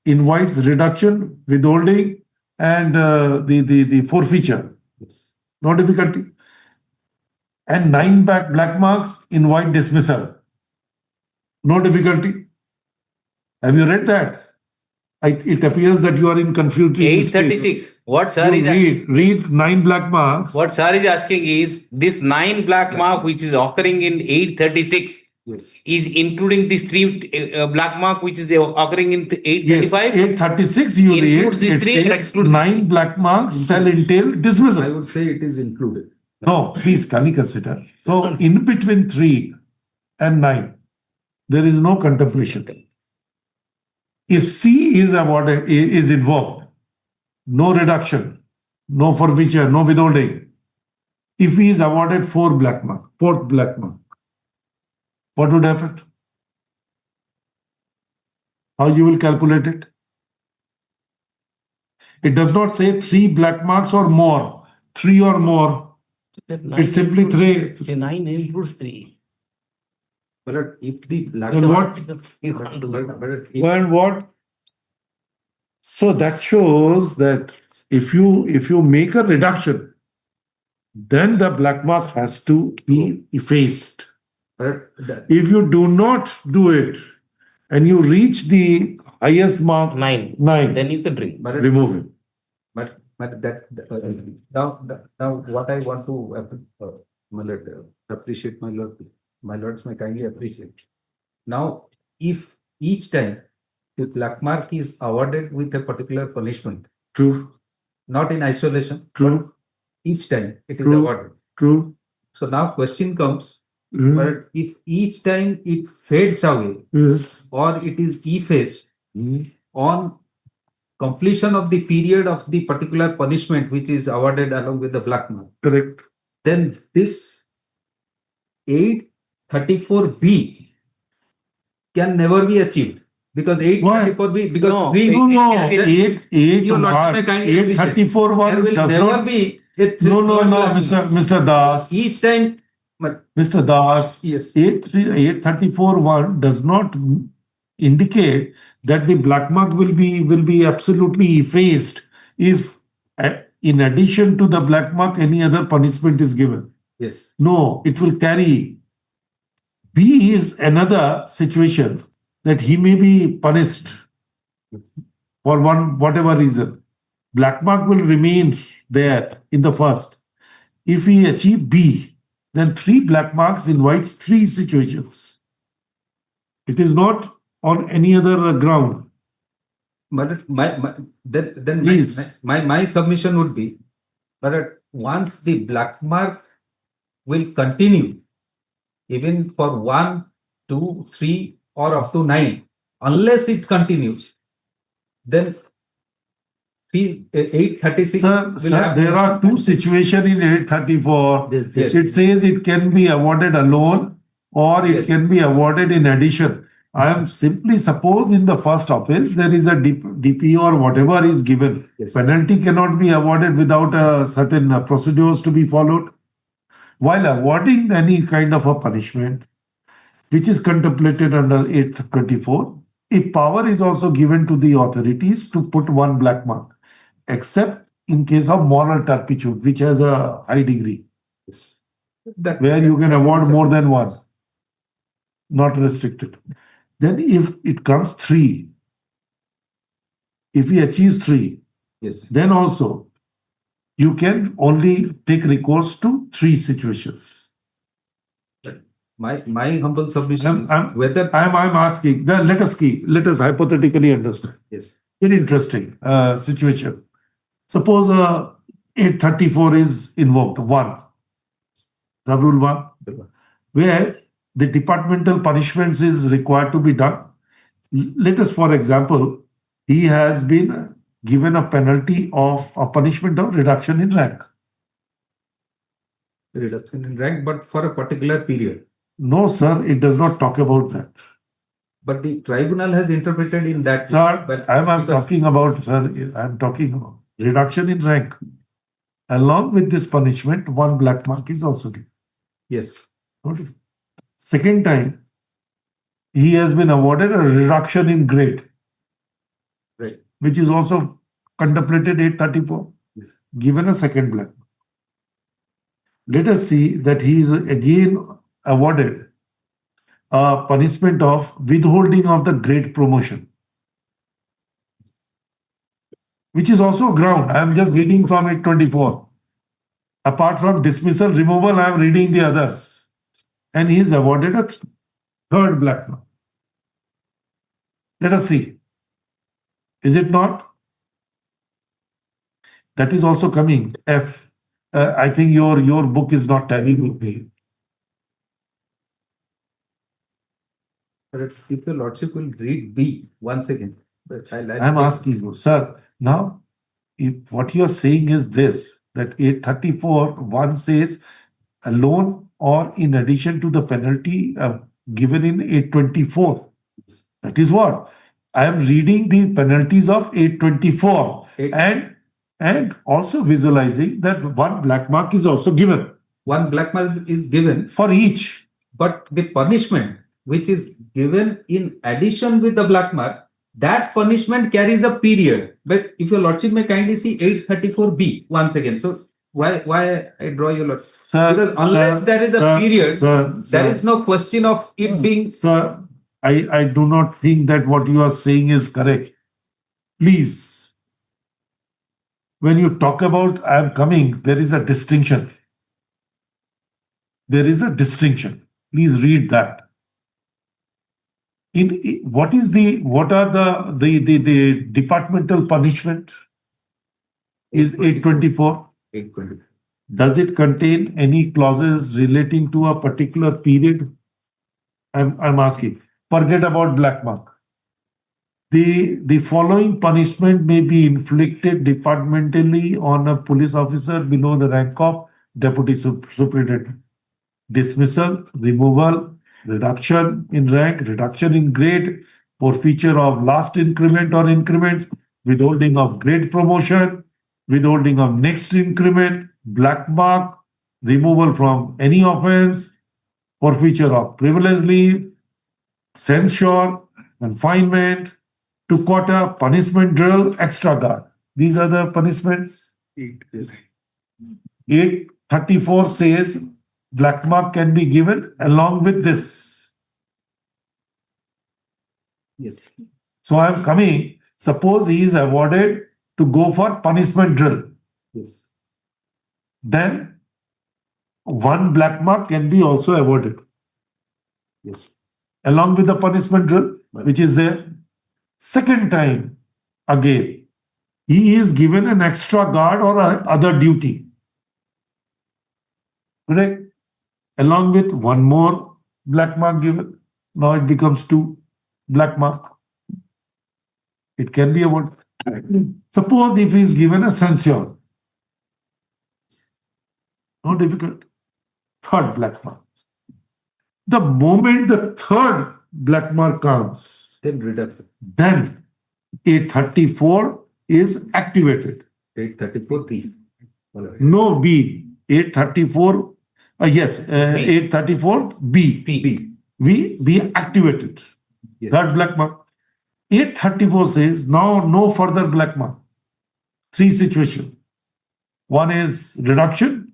invites reduction, withholding, and the forfeiture. Yes. No difficulty. And 9 black marks invite dismissal. No difficulty. Have you read that? It appears that you are in confused. 836. What sir is read 9 black marks. What sir is asking is this 9 black mark which is occurring in 836 is including this 3 black mark which is occurring in 835. Yes, 836 you includes read. these It 3 and says excludes 9 black marks shall entail dismissal. I would say it is included. No, please kindly consider. So in between 3 and 9, there is no contemplation. If C is awarded, is invoked, no reduction, no forfeiture, no withholding. If he is awarded 4 black mark, 4th black mark, what would happen? How you will calculate it? It does not say 3 black marks or more, 3 or more. It's simply 3. 9 includes 3. But if the black And mark, what? You can't do it. And what? So that shows that if you make a reduction, then the black mark has to be effaced. If you do not do it and you reach the highest mark 9, 9, then you can remove it. but now what I want to appreciate my lords may kindly appreciate. Now, if each time the black mark is awarded with a particular punishment, True. not in isolation, True. each time it is True. awarded. True. So now question comes, Mhm. but if each time it fades away Yes. or it is effaced Mhm. on completion of the period of the particular punishment which is awarded along with the black mark, Correct. then this 834B can never be achieved because 834B because No. we No, no. Your lordship may kindly appreciate. 834 There will does never not. be a No, black mark. Mr. Das. Each time Mr. Das, Yes. 834.1 does not indicate that the black mark will be absolutely effaced if in addition to the black mark any other punishment is given. Yes. No, it will carry. B is another situation that he may be punished for whatever reason. Black mark will remain there in the first. If we achieve B, then 3 black marks invites 3 situations. It is not on any other ground. But then Please. my submission would be, but once the black mark will continue, even for 1, 2, 3, or up to 9, unless it continues, then 836 will Sir, have. there are 2 situations in 834. Yes. It says it can be awarded alone or it Yes. can be awarded in addition. I am simply suppose in the first offense there is a DP or whatever is given. Yes. Penalty cannot be awarded without a certain procedures to be followed. While awarding any kind of a punishment, which is contemplated under 824, a power is also given to the authorities to put 1 black mark, except in case of moral turpitude, which has a high degree, where you can award more than 1, not restricted. Then if it comes 3, if he achieves 3, Yes. then also you can only take recourse to 3 situations. My humble submission, whether I'm asking, let us hypothetically understand. yes, An interesting situation. Suppose 834 is invoked, 1, the rule 1, where the departmental punishments is required to be done. Let us, for example, he has been given a penalty of a punishment of reduction in rank. reduction in rank, but for a particular period. No, sir, it does not talk about that. But the tribunal has interpreted in that. Sir, but I'm talking about, sir, I'm talking about reduction in rank. Along with this punishment, 1 black mark is also given. Yes. Okay. Second time, he has been awarded a reduction in grade, Right. which is also contemplated 834, Yes. given a second black mark. Let us see that he is again awarded a punishment of withholding of the grade promotion, which is also a ground. I am just reading from 824. Apart from dismissal, removal, I am reading the others. And he is awarded a 3rd black mark. Let us see. Is it not? That is also coming. F. I think your book is not telling me. If your lordship will read B once again. But I'm asking you, sir. Now, if what you are saying is this, that 834, 1 says alone or in addition to the penalty given in 824. That is what I am reading the penalties of 824 and also visualizing that 1 black mark is also given. 1 black mark is given for each. But the punishment which is given in addition with the black mark, that punishment carries a period. But if your lordship may kindly see 834B once again. So why I draw your lordship? Sir, because unless there is a period, there is no question of it being. Sir, I do not think that what you are saying is correct. Please, when you talk about I am coming, there is a distinction. There is a distinction. Please read that. What are the departmental punishment? Is 824. 824. Does it contain any clauses relating to a particular period? I'm asking. Forget about black mark. The following punishment may be inflicted departmentally on a police officer below the rank of deputy superintendent. Dismissal, removal, reduction in rank, reduction in grade, forfeiture of last increment or increments, withholding of grade promotion, withholding of next increment, black mark, removal from any offense, forfeiture of privilege leave, censure, confinement, to quarter, punishment drill, extra guard. These are the punishments. 834 says black mark can be given along with this. Yes. So I am coming, suppose he is awarded to go for punishment drill. Yes. Then one black mark can be also awarded. Yes. Along with the punishment drill, which is there. Second time, again, he is given an extra guard or other duty. Correct? Along with one more black mark given. Now it becomes 2 black mark. It can be awarded. Suppose if he is given a censure. No difficult. 3rd black mark. The moment the 3rd black mark comes, Then reduction. then 834 is activated. 834 B. No B. 834. Yes, 834 B. B. We be activated. Yes. 3rd black mark. 834 says now no further black mark. 3 situations. One is reduction,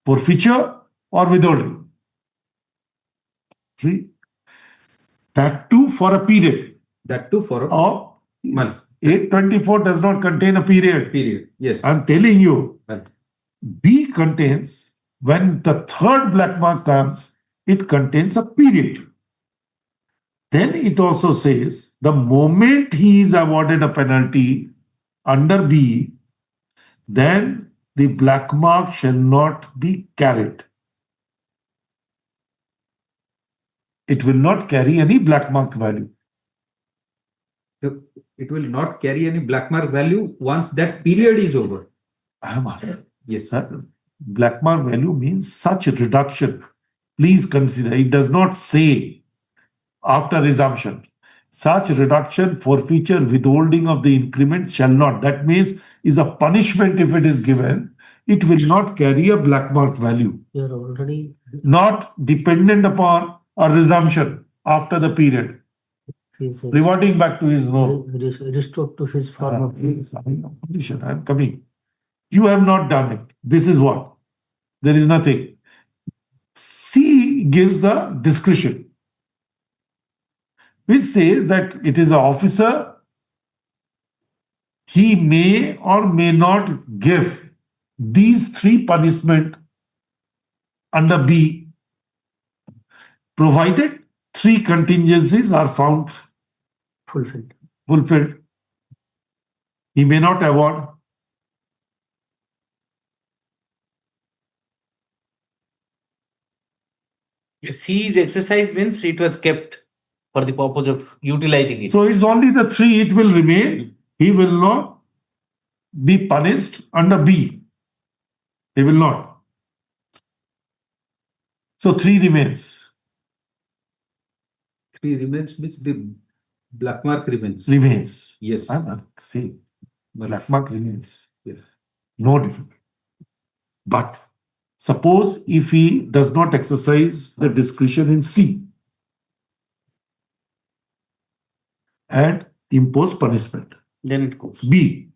forfeiture, or withholding. 3. That too for a period. That too for a Or month. 824 does not contain a period. Period. Yes. I'm telling you. Month. B contains, when the 3rd black mark comes, it contains a period. Then it also says the moment he is awarded a penalty under B, then the black mark shall not be carried. It will not carry any black mark value. It will not carry any black mark value once that period is over. I am asking. Yes. Sir, black mark value means such a reduction. Please consider, it does not say after resumption. Such reduction, forfeiture, withholding of the increment shall not. That means is a punishment if it is given. It will not carry a black mark value. You are already. Not dependent upon a resumption after the period. Reverting back to his role. Restored to his former position. I am coming. You have not done it. This is what? There is nothing. C gives the discretion, which says that it is an officer. He may or may not give these 3 punishment under B, provided 3 contingencies are found fulfilled. He may not award. C is exercised means it was kept for the purpose of utilizing it. So it's only the 3 it will remain. He will not be punished under B. He will not. So 3 remains. 3 remains means the black mark remains. Remains. Yes. I'm not saying black mark remains. Yes. No difference. But suppose if he does not exercise the discretion in C and impose punishment. Then it goes. B.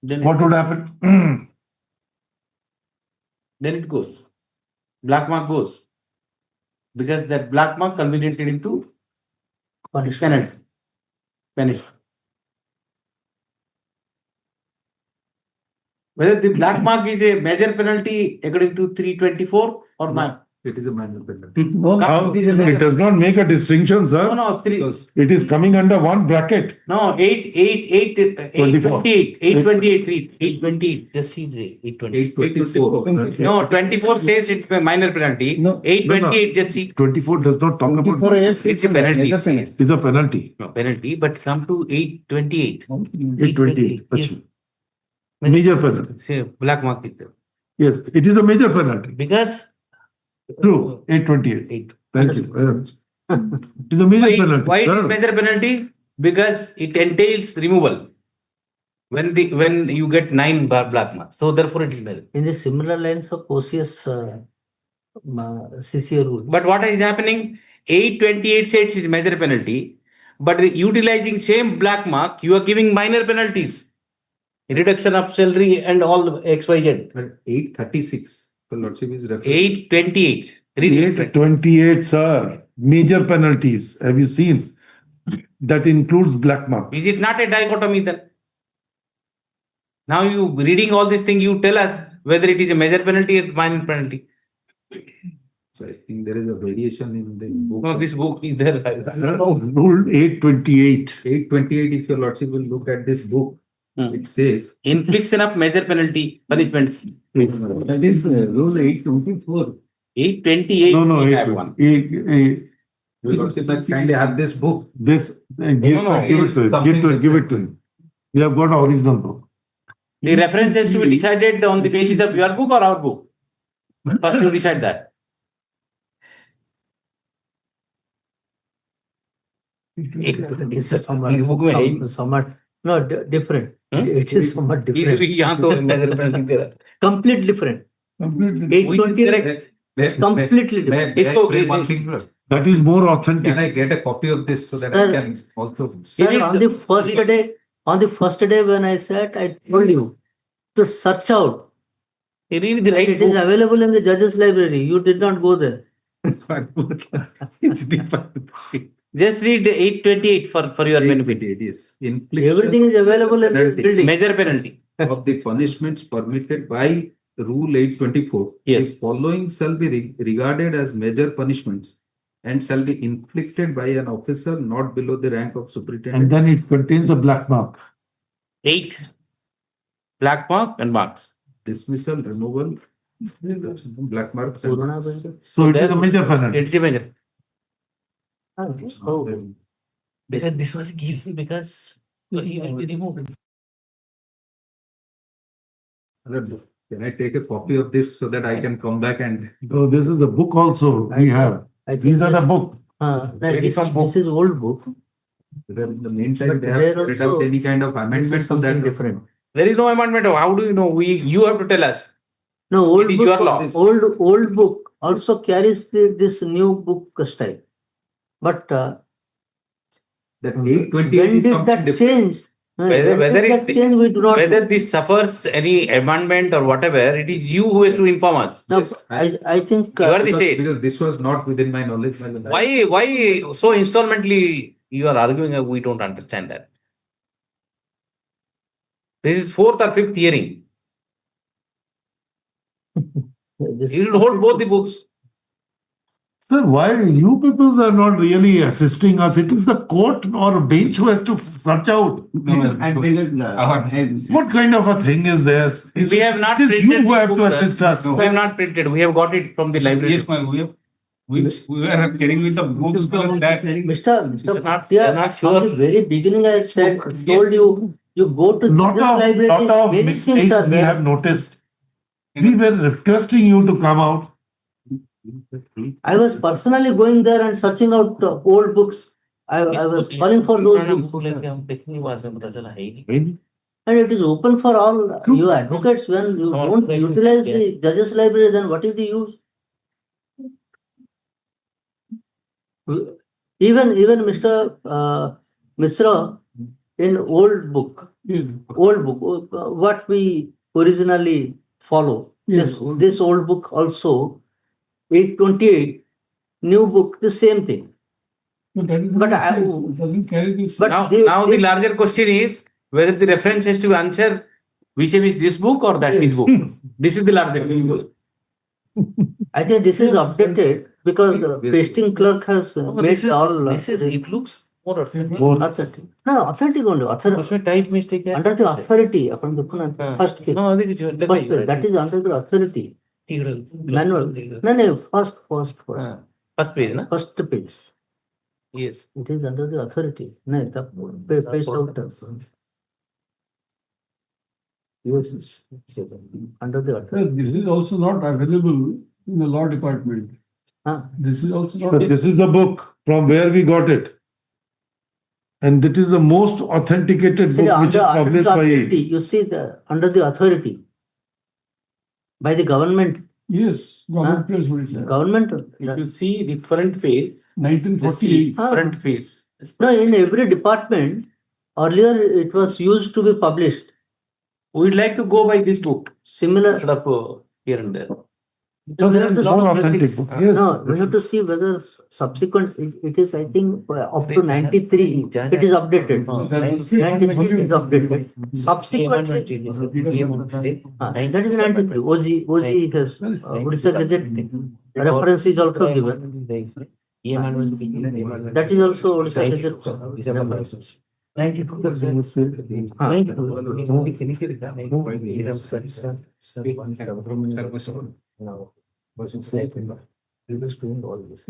Then What would happen? Then it goes. Black mark goes. Because that black mark culminated into penalty. Punishment. Whether the black mark is a major penalty according to 324 or not. It is a minor penalty. How? It does not make a distinction, sir. No, 3. It is coming under one bracket. No, 828, just see the 828. No, 24 says it's a minor penalty. No, 828, just see. 24 does not talk about. It's a penalty. It's a penalty. No, penalty, but come to 828. 828. Yes. Major penalty. Say black mark is there. Yes, it is a major penalty. Because True, 828. Thank you. It is a major penalty. Why it sir. is major penalty? Because it entails removal. when you get 9 black marks. So therefore it is major. In the similar lines of OCS CCA rule. But what is happening? 828 says is major penalty, but utilizing same black mark, you are giving minor penalties. Reduction of salary and all XYZ. But 836, the Lordship is referring. 828. 828, sir. Major penalties. Have you seen? That includes black mark. Is it not a dichotomy then? Now you reading all these things, you tell us whether it is a major penalty or minor penalty. So I think there is a variation in the book. No, this book is there. Rule 828. 828, if your Lordship will look at this book, it says infliction of major penalty punishment. That is rule 824. 828. No, we have one. your Lordship must kindly have this book. This, give it to him. We have got original book. The reference has to be decided on the basis of your book or our book. First you decide that. This is somewhat different. It is somewhat different. Complete different. 820 is completely different. That is more authentic. Can I get a copy of this so that I can also? Sir, on the first day when I sat, I told you to search out. You read the right It is available in the judges library. You did not go there. It's different. Just read 828 for your benefit. Yes. Everything is available in this building. Major penalty. Of the punishments permitted by Rule 824. Yes. The following shall be regarded as major punishments and shall be inflicted by an officer not below the rank of superintendent. And then it contains a black mark. 8 black mark and marks. Dismissal, removal, black marks. So it is a major penalty. It's a major. Oh. Because this was given because you will be removed. Can I take a copy of this so that I can come back and? Oh, this is the book also we have. These are the book. This is old book. In the meantime, they have carried out any kind of amendment to that. Different. There is no amendment. How do you know? You have to tell us. No, old It is book, your law. old book also carries this new book style. But that when 828 is did something that different. change? Whether Change, we do not whether know. this suffers any amendment or whatever, it is you who has to inform us. No, I think You are the state. Because this was not within my knowledge. Why so insolently you are arguing? We don't understand that. This is 4th or 5th hearing. You should hold both the books. Sir, why you people are not really assisting us? It is the court or bench who has to search out. What kind of a thing is this? We have not It is printed you who this have to book, sir. assist us. We have not printed. We have got it from the library. Yes, ma'am. We were carrying with the books from that. Mr. They're Bhatia, not at sure. the very beginning I said, told you go to Lot this of library, many things mistakes are we there. have noticed. We were requesting you to come out. I was personally going there and searching out old books. I was calling for those books. And it is open for all you advocates. When you don't utilize the judges library, then what is the use? Even Mr. MISHRA in old book, what we originally follow. This old book also, 828, new book, the same thing. But doesn't carry this. Now the larger question is whether the reference has to answer vis-a-vis this book or that is book. This is the larger question. I think this is updated because the pasting clerk has made all. It looks more authentic. Authentic. No, authentic only. Usme type mistake hai. Under the authority, first page. No, First page. That is under the authority. Manual. No, first. First page, na? First page. Yes. It is under the authority. No, the page out. Yes, under the authority. This is also not available in the law department. This is also not. But this is the book from where we got it. And that is the most authenticated See, book which is under published the by. authority, you see under the authority by the government. Yes, government place what is there. Government. If you see the front page, 1948. front page. No, in every department, earlier it was used to be published. We'd like to go by this book. Similar. Instead of here and there. No, we have to More authentic book. Yes. No, we have to see whether subsequent, it is, I think, up to 93, it is updated. 93 is updated. Subsequently, that is 93. OG has, Odisha Gazette reference is also given. That is also Odisha Gazette reference. 92. Was like we were doing all this.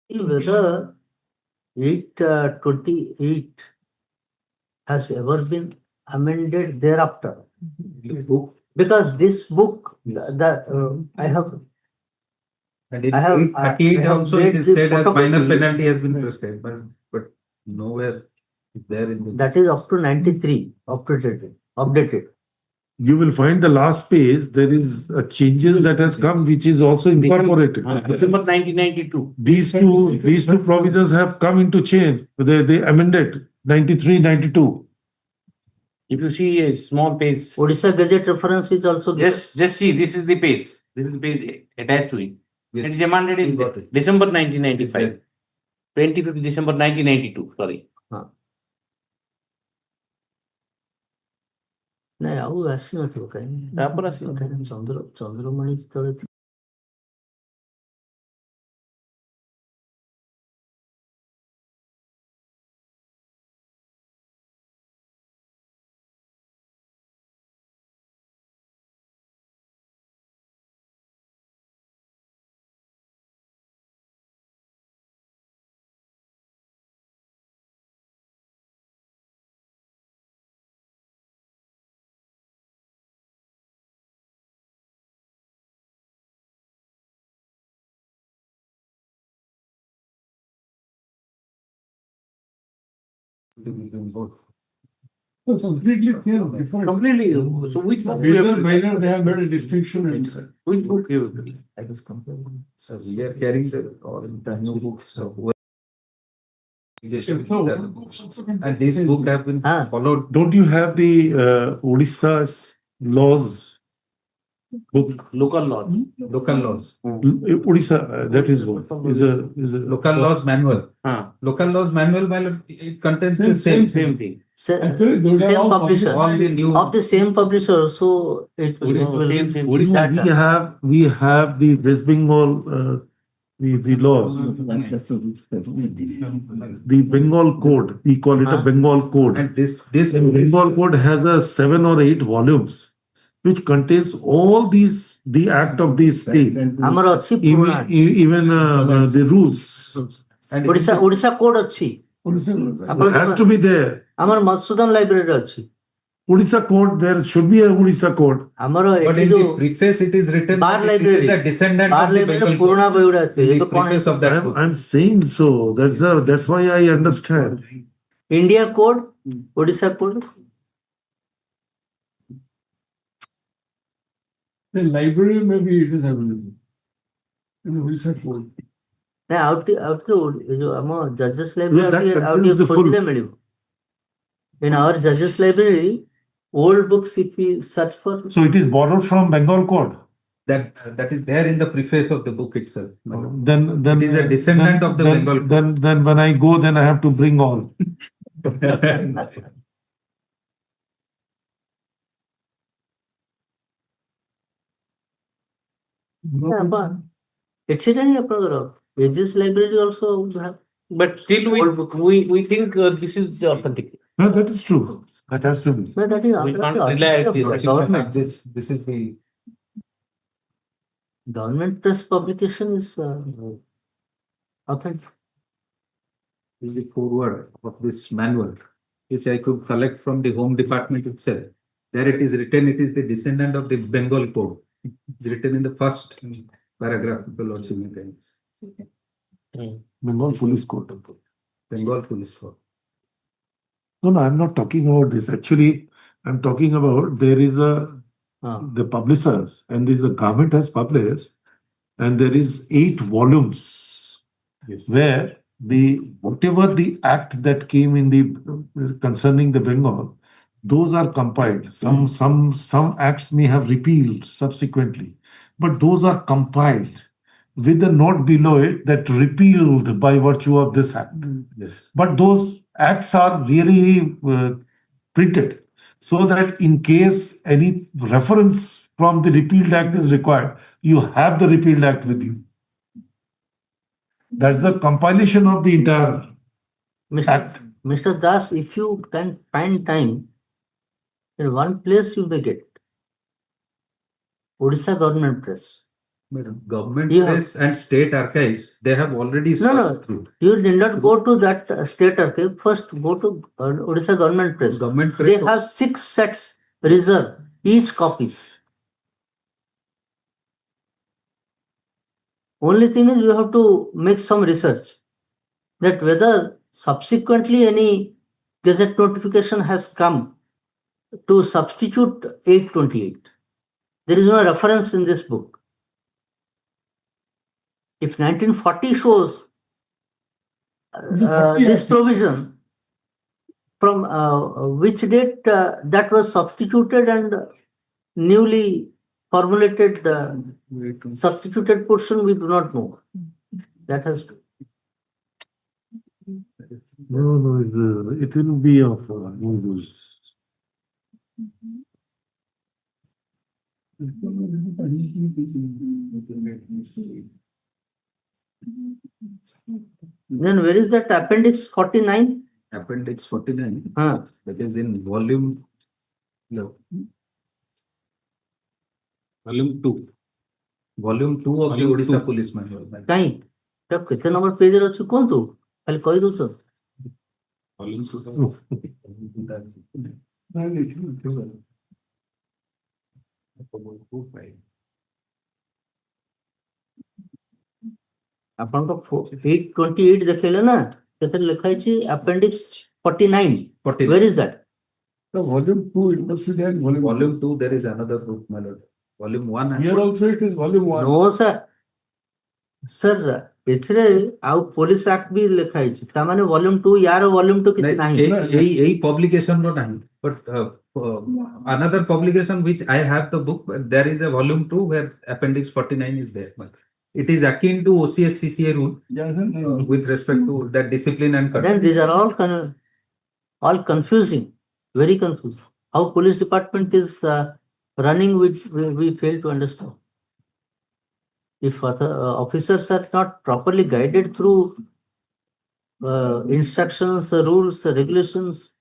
Whether 828 has ever been amended thereafter. Because this book, I have. And in I have 838 also it is the said that photocopy. minor penalty has been prescribed, but nowhere there in the. That is up to 93, updated. You will find the last page, there is a changes that has come, which is also incorporated. December 1992. These two provisions have come into change. They amended 93, 92. If you see a small page, Odisha Gazette reference is also given. just see, this is the page. This is the page attached to it. It is demanded in December 1995. 25th December 1992, sorry. ନାଇଁ ଆଉ ଆସିନଥିବ କାହିଁକି ତାପରେ ଆସିବ ଚନ୍ଦ୍ରମଣି ତଳେ It's completely clear. Different. Completely. So which book you Major, have? minor, they have made a distinction. Which book you have? I was comparing. So we are carrying the new books. So and this book have been followed. Don't you have the Odisha's laws book? Local laws. Local laws. Odisha, that is what is a Local laws manual. Local laws manual, it contains the same thing. same publisher. All the new Of the same publisher, so it will we have the West Bengal the laws, the Bengal code. We call it a Bengal code. And this Bengal code has a 7 or 8 volumes, which contains all these the act of the state, ଆମର ଅଛି even the rules. Odisha code ଅଛି Has to be there. ଆମର ମଧୁସୂଦନ ଲାଇବ୍ରେରୀରେ ଅଛି Odisha code, there should be a Odisha code. ଆମର but ଏଠି in ଯୋଉ the preface it is written bar that this is library the descendant bar of the library Bengal ପୁରୁଣା ବହି ଗୁଡା ଅଛି the ଏବେ କଣ preface of that book. I'm saying so. That's why I understand. India code Odisha code The library maybe it is available. In the research code. ନା ଆଉ ଟିକେ ଯୋଉ ଆମ ଜଜେସ୍ ଲାଇବ୍ରେରୀ ଆଉ contains ଟିକେ the full- ଖୋଜିଲେ ମିଳିବ in our judges library old books if we search for So it is borrowed from Bengal code. That is there in the preface of the book itself. Then It is a descendant of the Bengal code. Then when I go, then I have to bring all. etc. Aegis library also would have. But still we think this is authentic. No, that is true. That has to be. No, that is We can't authority rely of on the government. This is the Government press publication is authentic. is the foreword of this manual, which I could collect from the Home Department itself. There it is written, it is the descendant of the Bengal Code. It's written in the first paragraph of the Lordship Mechanism. Bengal Police Code. Bengal Police Code. No, I'm not talking about this. Actually, I'm talking about there is the publishers and there is a government has published and there is 8 volumes where whatever the act that came in the concerning the Bengal, those are compiled. Some acts may have repealed subsequently, but those are compiled with the note below it that repealed by virtue of this act. Yes. But those acts are really printed so that in case any reference from the repealed act is required, you have the repealed act with you. That's the compilation of the entire act. Mr. Das, if you can find time, in one place you may get Odisha Government Press. Government press and state archives, they have already No, you did not go to that state archive. First, go to Odisha Government Press. Government press they have 6 sets reserved, each copies. Only thing is you have to make some research that whether subsequently any gazette notification has come to substitute 828. There is no reference in this book. If 1940 shows this provision, from which date that was substituted and newly formulated substituted portion, we do not know. That has to. No, it will be of no use. Then where is that appendix 49? Appendix 49. That is in volume 2. Volume 2 of the Odisha Police Manual. କାଇଁ କେତେ number ପେଜରେ ଅଛି କୁହନ୍ତୁ ଖାଲି କହିଦଉଛ ଆପଣଙ୍କ 828 ଦେଖେଇଲେ ନା କେତେ ଲେଖା ହେଇଛି appendix 49 where is that? So volume 2 it must be there. Volume 2 there is another book, my lord. Volume 1 Here also it is volume 1. No sir. Sir, ଏଥିରେ ଆଉ ପୋଲିସ ଆକ୍ଟ ବି ଲେଖା ହେଇଛି ତା ମାନେ ଭଲ୍ୟୁମ 2 ୟାର ଭଲ୍ୟୁମ 2 କିଛି ନାହିଁ ଏଇ ପବ୍ଲିକେସନ ର ନାହିଁ but another publication which I have the book, there is a volume 2 where appendix 49 is there. It is akin to OCS CCA rule with respect to that discipline and control. Then these are all confusing, very confusing. How police department is running, which we fail to understand. If other officers are not properly guided through instructions, rules, regulations.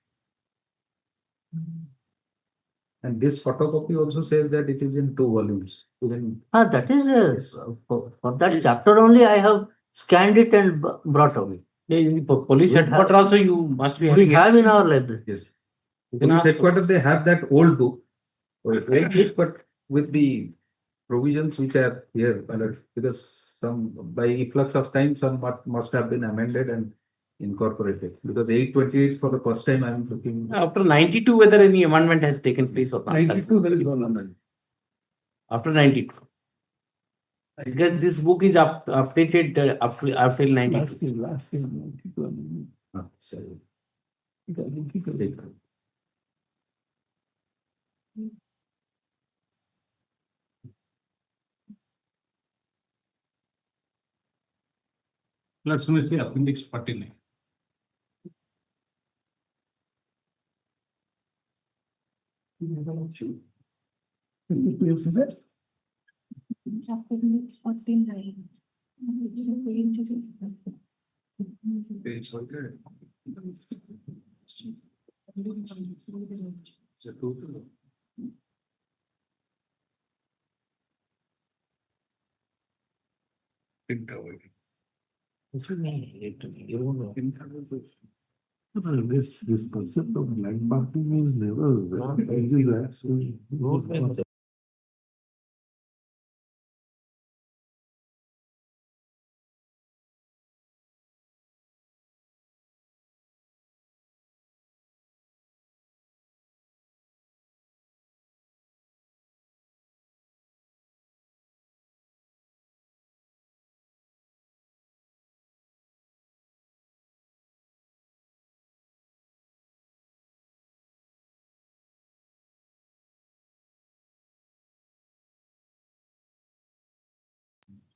And this photocopy also says that it is in 2 volumes. That is for that chapter only I have scanned it and brought away. Police headquarters also you must be having. We have in our library. Yes. Police headquarters, they have that old book, but with the provisions which are here, because some by efflux of time, some must have been amended and incorporated. Because 828 for the first time I am looking. After 92, whether any amendment has taken place or not. 92 there is one amendment. After 92. Because this book is updated after 92. Last year 92 amendment. Sorry. Let's see appendix 49. Chapter 49. This concept of black marking is never. It is actually.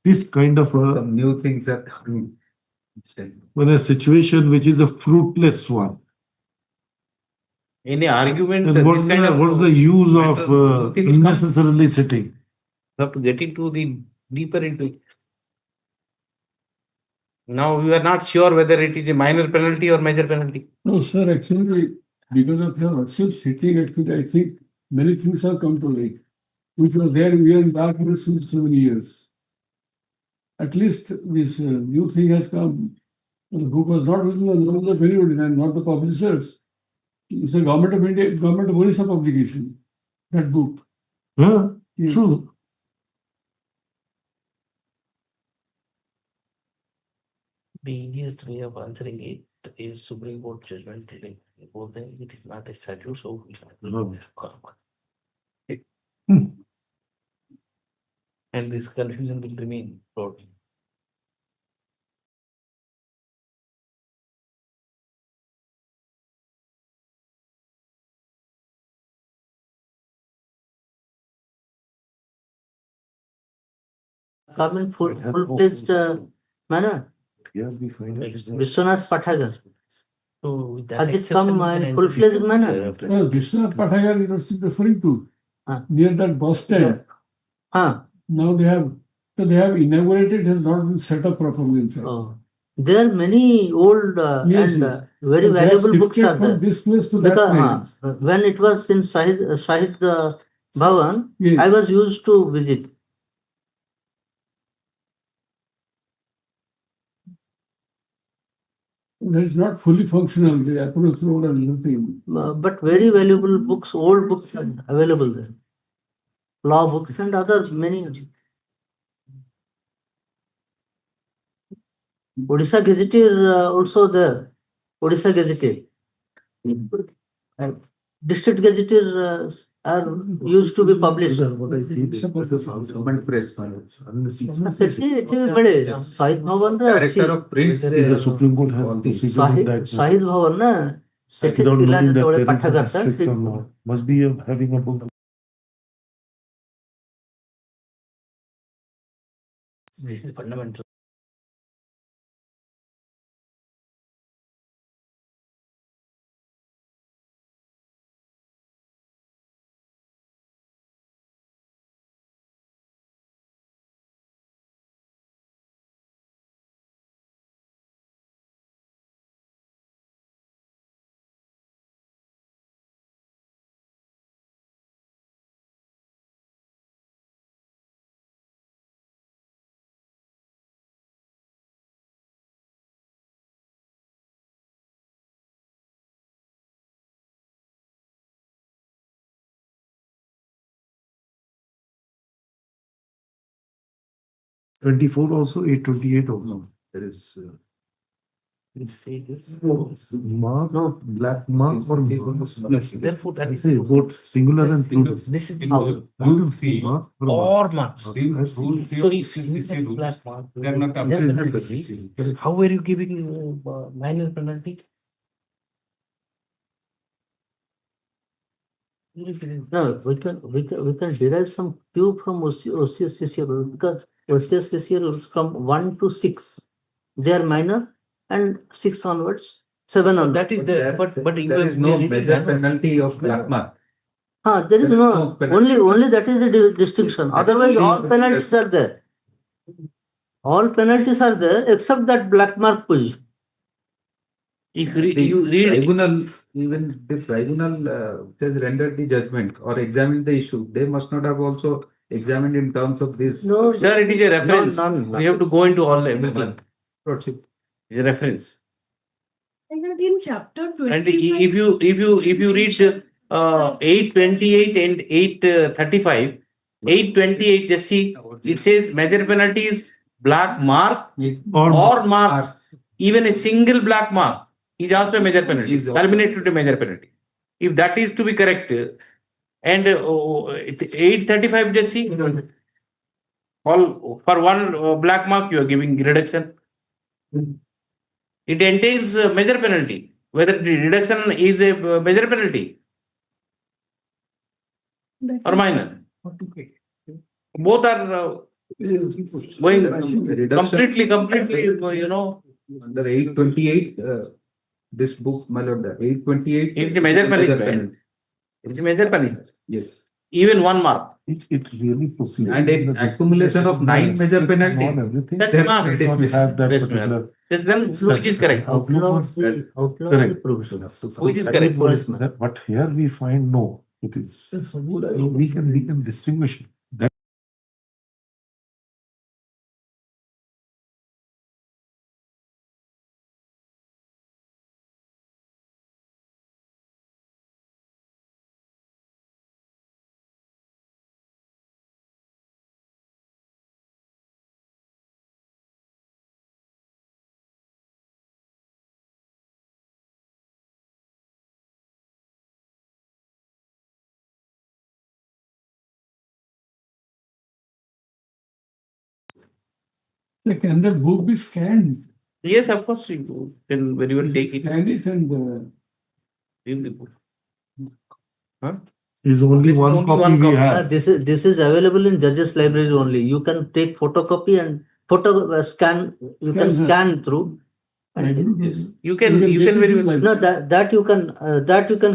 This kind of Some new things are coming. when a situation which is a fruitless one. Any argument, Then this what's kind of the use of matter, nothing will come. unnecessarily sitting? You have to get into the deeper into it. Now we are not sure whether it is a minor penalty or major penalty. No, sir, actually, because of your worship sitting, actually, I think many things have come to light, which was there in darkness since so many years. At least this new thing has come, who was not within the knowledge of anybody and not the publishers. It's a government of India, government of Orissa publication, that book. Yeah, Yes. true. The easiest way of answering it is Supreme Court judgment today. Both them, it is not a statute, so No. and this confusion will remain throughout. Come in full-fledged manner. Yeah, we find it. Vishwanath Pathagar. So with that Has it exception, come we can in full-fledged enter manner? Well, Vishwanath Pathagar University referring to, near that bus stand. Now they have inaugurated, it has not been set up properly. In fact. There are many old Yes, and yes. very But they have valuable books shifted are from there. this place to that Because place. when it was in Shahid Bhavan, Yes. I was used to visit. That is not fully functional, the approach road and everything. But very valuable books, old books are available there. Law books and other many. Odisha Gazetteer also there. Odisha Gazetteer. District Gazetteer are used to be published. Director of Prints. The Supreme Court has proceeded that. Shahid Bhavan na ସେଠି Without ଥିଲା knowing that ଯେତେବେଳେ there is an ପାଠାଗାର aspect ସେ of law. Must be having a book. This is fundamental. '24 also, 828 also. There is. We say this. Mark, black mark or Therefore, that is both singular and plural. this is the Mark or mark. Rule three So if you use a black mark, they are not applicable. how are you giving minor penalty? No, we can derive some Q from OCSCC rule because OCSCC rules from 1 to 6. They are minor and 6 onwards, 7 onwards. That is there, but There is no major penalty of black mark. There is no, only that is the distinction. Otherwise, all penalties are there. All penalties are there except that black mark position. If you read tribunal, even the tribunal has rendered the judgment or examined the issue, they must not have also examined in terms of this. No, sir, it is a reference. none. We have to go into all everything. It's a reference. In chapter 25. And if you read 828 and 835, 828, just see, it says major penalty is black mark or mark. Even a single black mark is also a major penalty, culminated to major penalty. If that is to be correct, and 835, just see, all for one black mark you are giving reduction. It entails a major penalty. Whether the reduction is a major penalty or minor. Both are going completely, Under 828, this book, my lord, 828. It's a major punishment. It's a major punishment. Yes. Even 1 mark. It really proceeds. And an accumulation of 9 major penalties. That's mark. Yes, then which is correct? Correct. Which is correct? But here we find no. It is. We can distinguish that. Can that book be scanned? Yes, of course, you can very well take it. Scan it and Leave the book. Is only This is one only copy one we copy. have. This is available in judges' libraries only. You can take photocopy and scan. You can scan through. And You can very well. no, that you can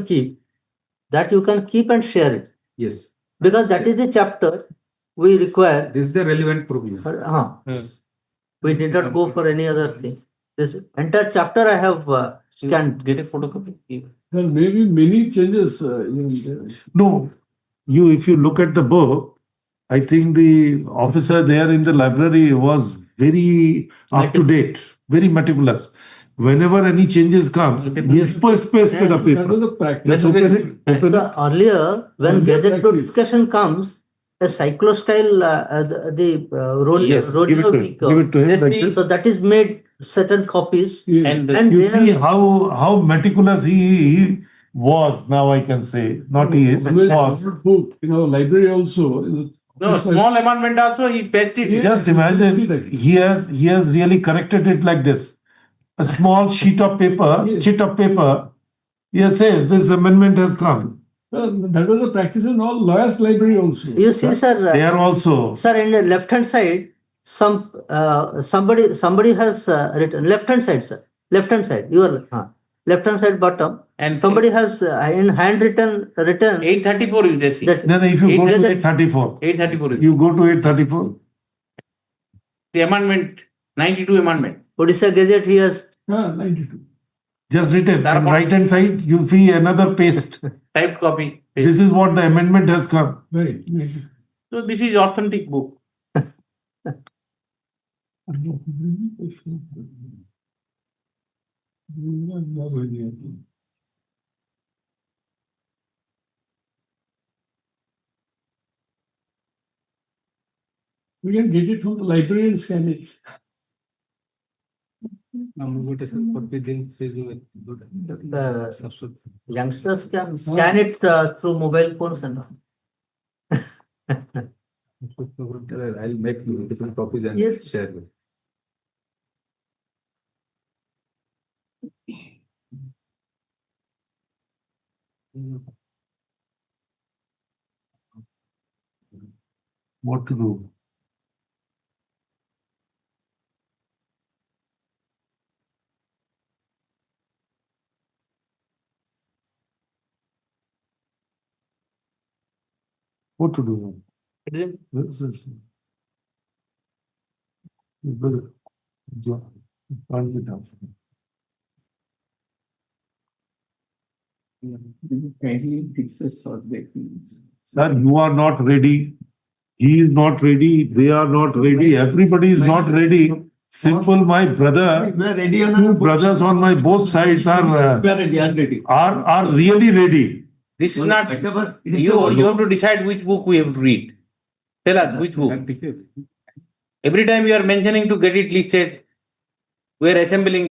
keep. That you can keep and share it. Yes. Because that is the chapter we require. This is the relevant provision. We did not go for any other thing. This entire chapter I have scanned. Get a photocopy. there may be many changes. No, if you look at the book, I think the officer there in the library was very up to date, very meticulous. Whenever any changes come, he has space up That was paper. the practice. Just open it. Open it. Earlier, when gazette notification comes, a cyclostyle, Yes, give it to him. Give it to him like this. So that is made certain copies. And You see how meticulous he was. Now I can say, not he is, was. Book in our library also. No, small amendment also he pasted it. Just imagine he has really corrected it like this. A small sheet of paper, chit of paper. He says this amendment has come. That was the practice in all lawyers' library also. You see, sir. They are also. Sir, in the left hand side, somebody has written left hand side, sir. Left hand side. Your left hand side bottom. And somebody has in hand written 834 you just see. Then if you go to 834. 834. You go to 834. The amendment, 92 amendment. Odisha Gazette, he has 92. Just written. On right hand side, you see another paste. Typed copy. Paste. This is what the amendment has come. Right. So this is authentic book. We can get it from the library and scan it. youngsters can scan it through mobile phones and all. I'll make different copies and share with. What to do? What to do? It isn't. This is- You better- Find it out. Kindly fixes for the things. Sir, you are not ready. He is not ready. They are not ready. Everybody is not ready. Simple, my brother. We are ready on Two brothers on my both sides We are ready, I'm ready. are really ready. This is not, Whatever it is you have to decide which book we have to read. Tell us which book. Every time you are mentioning to get it listed, we are assembling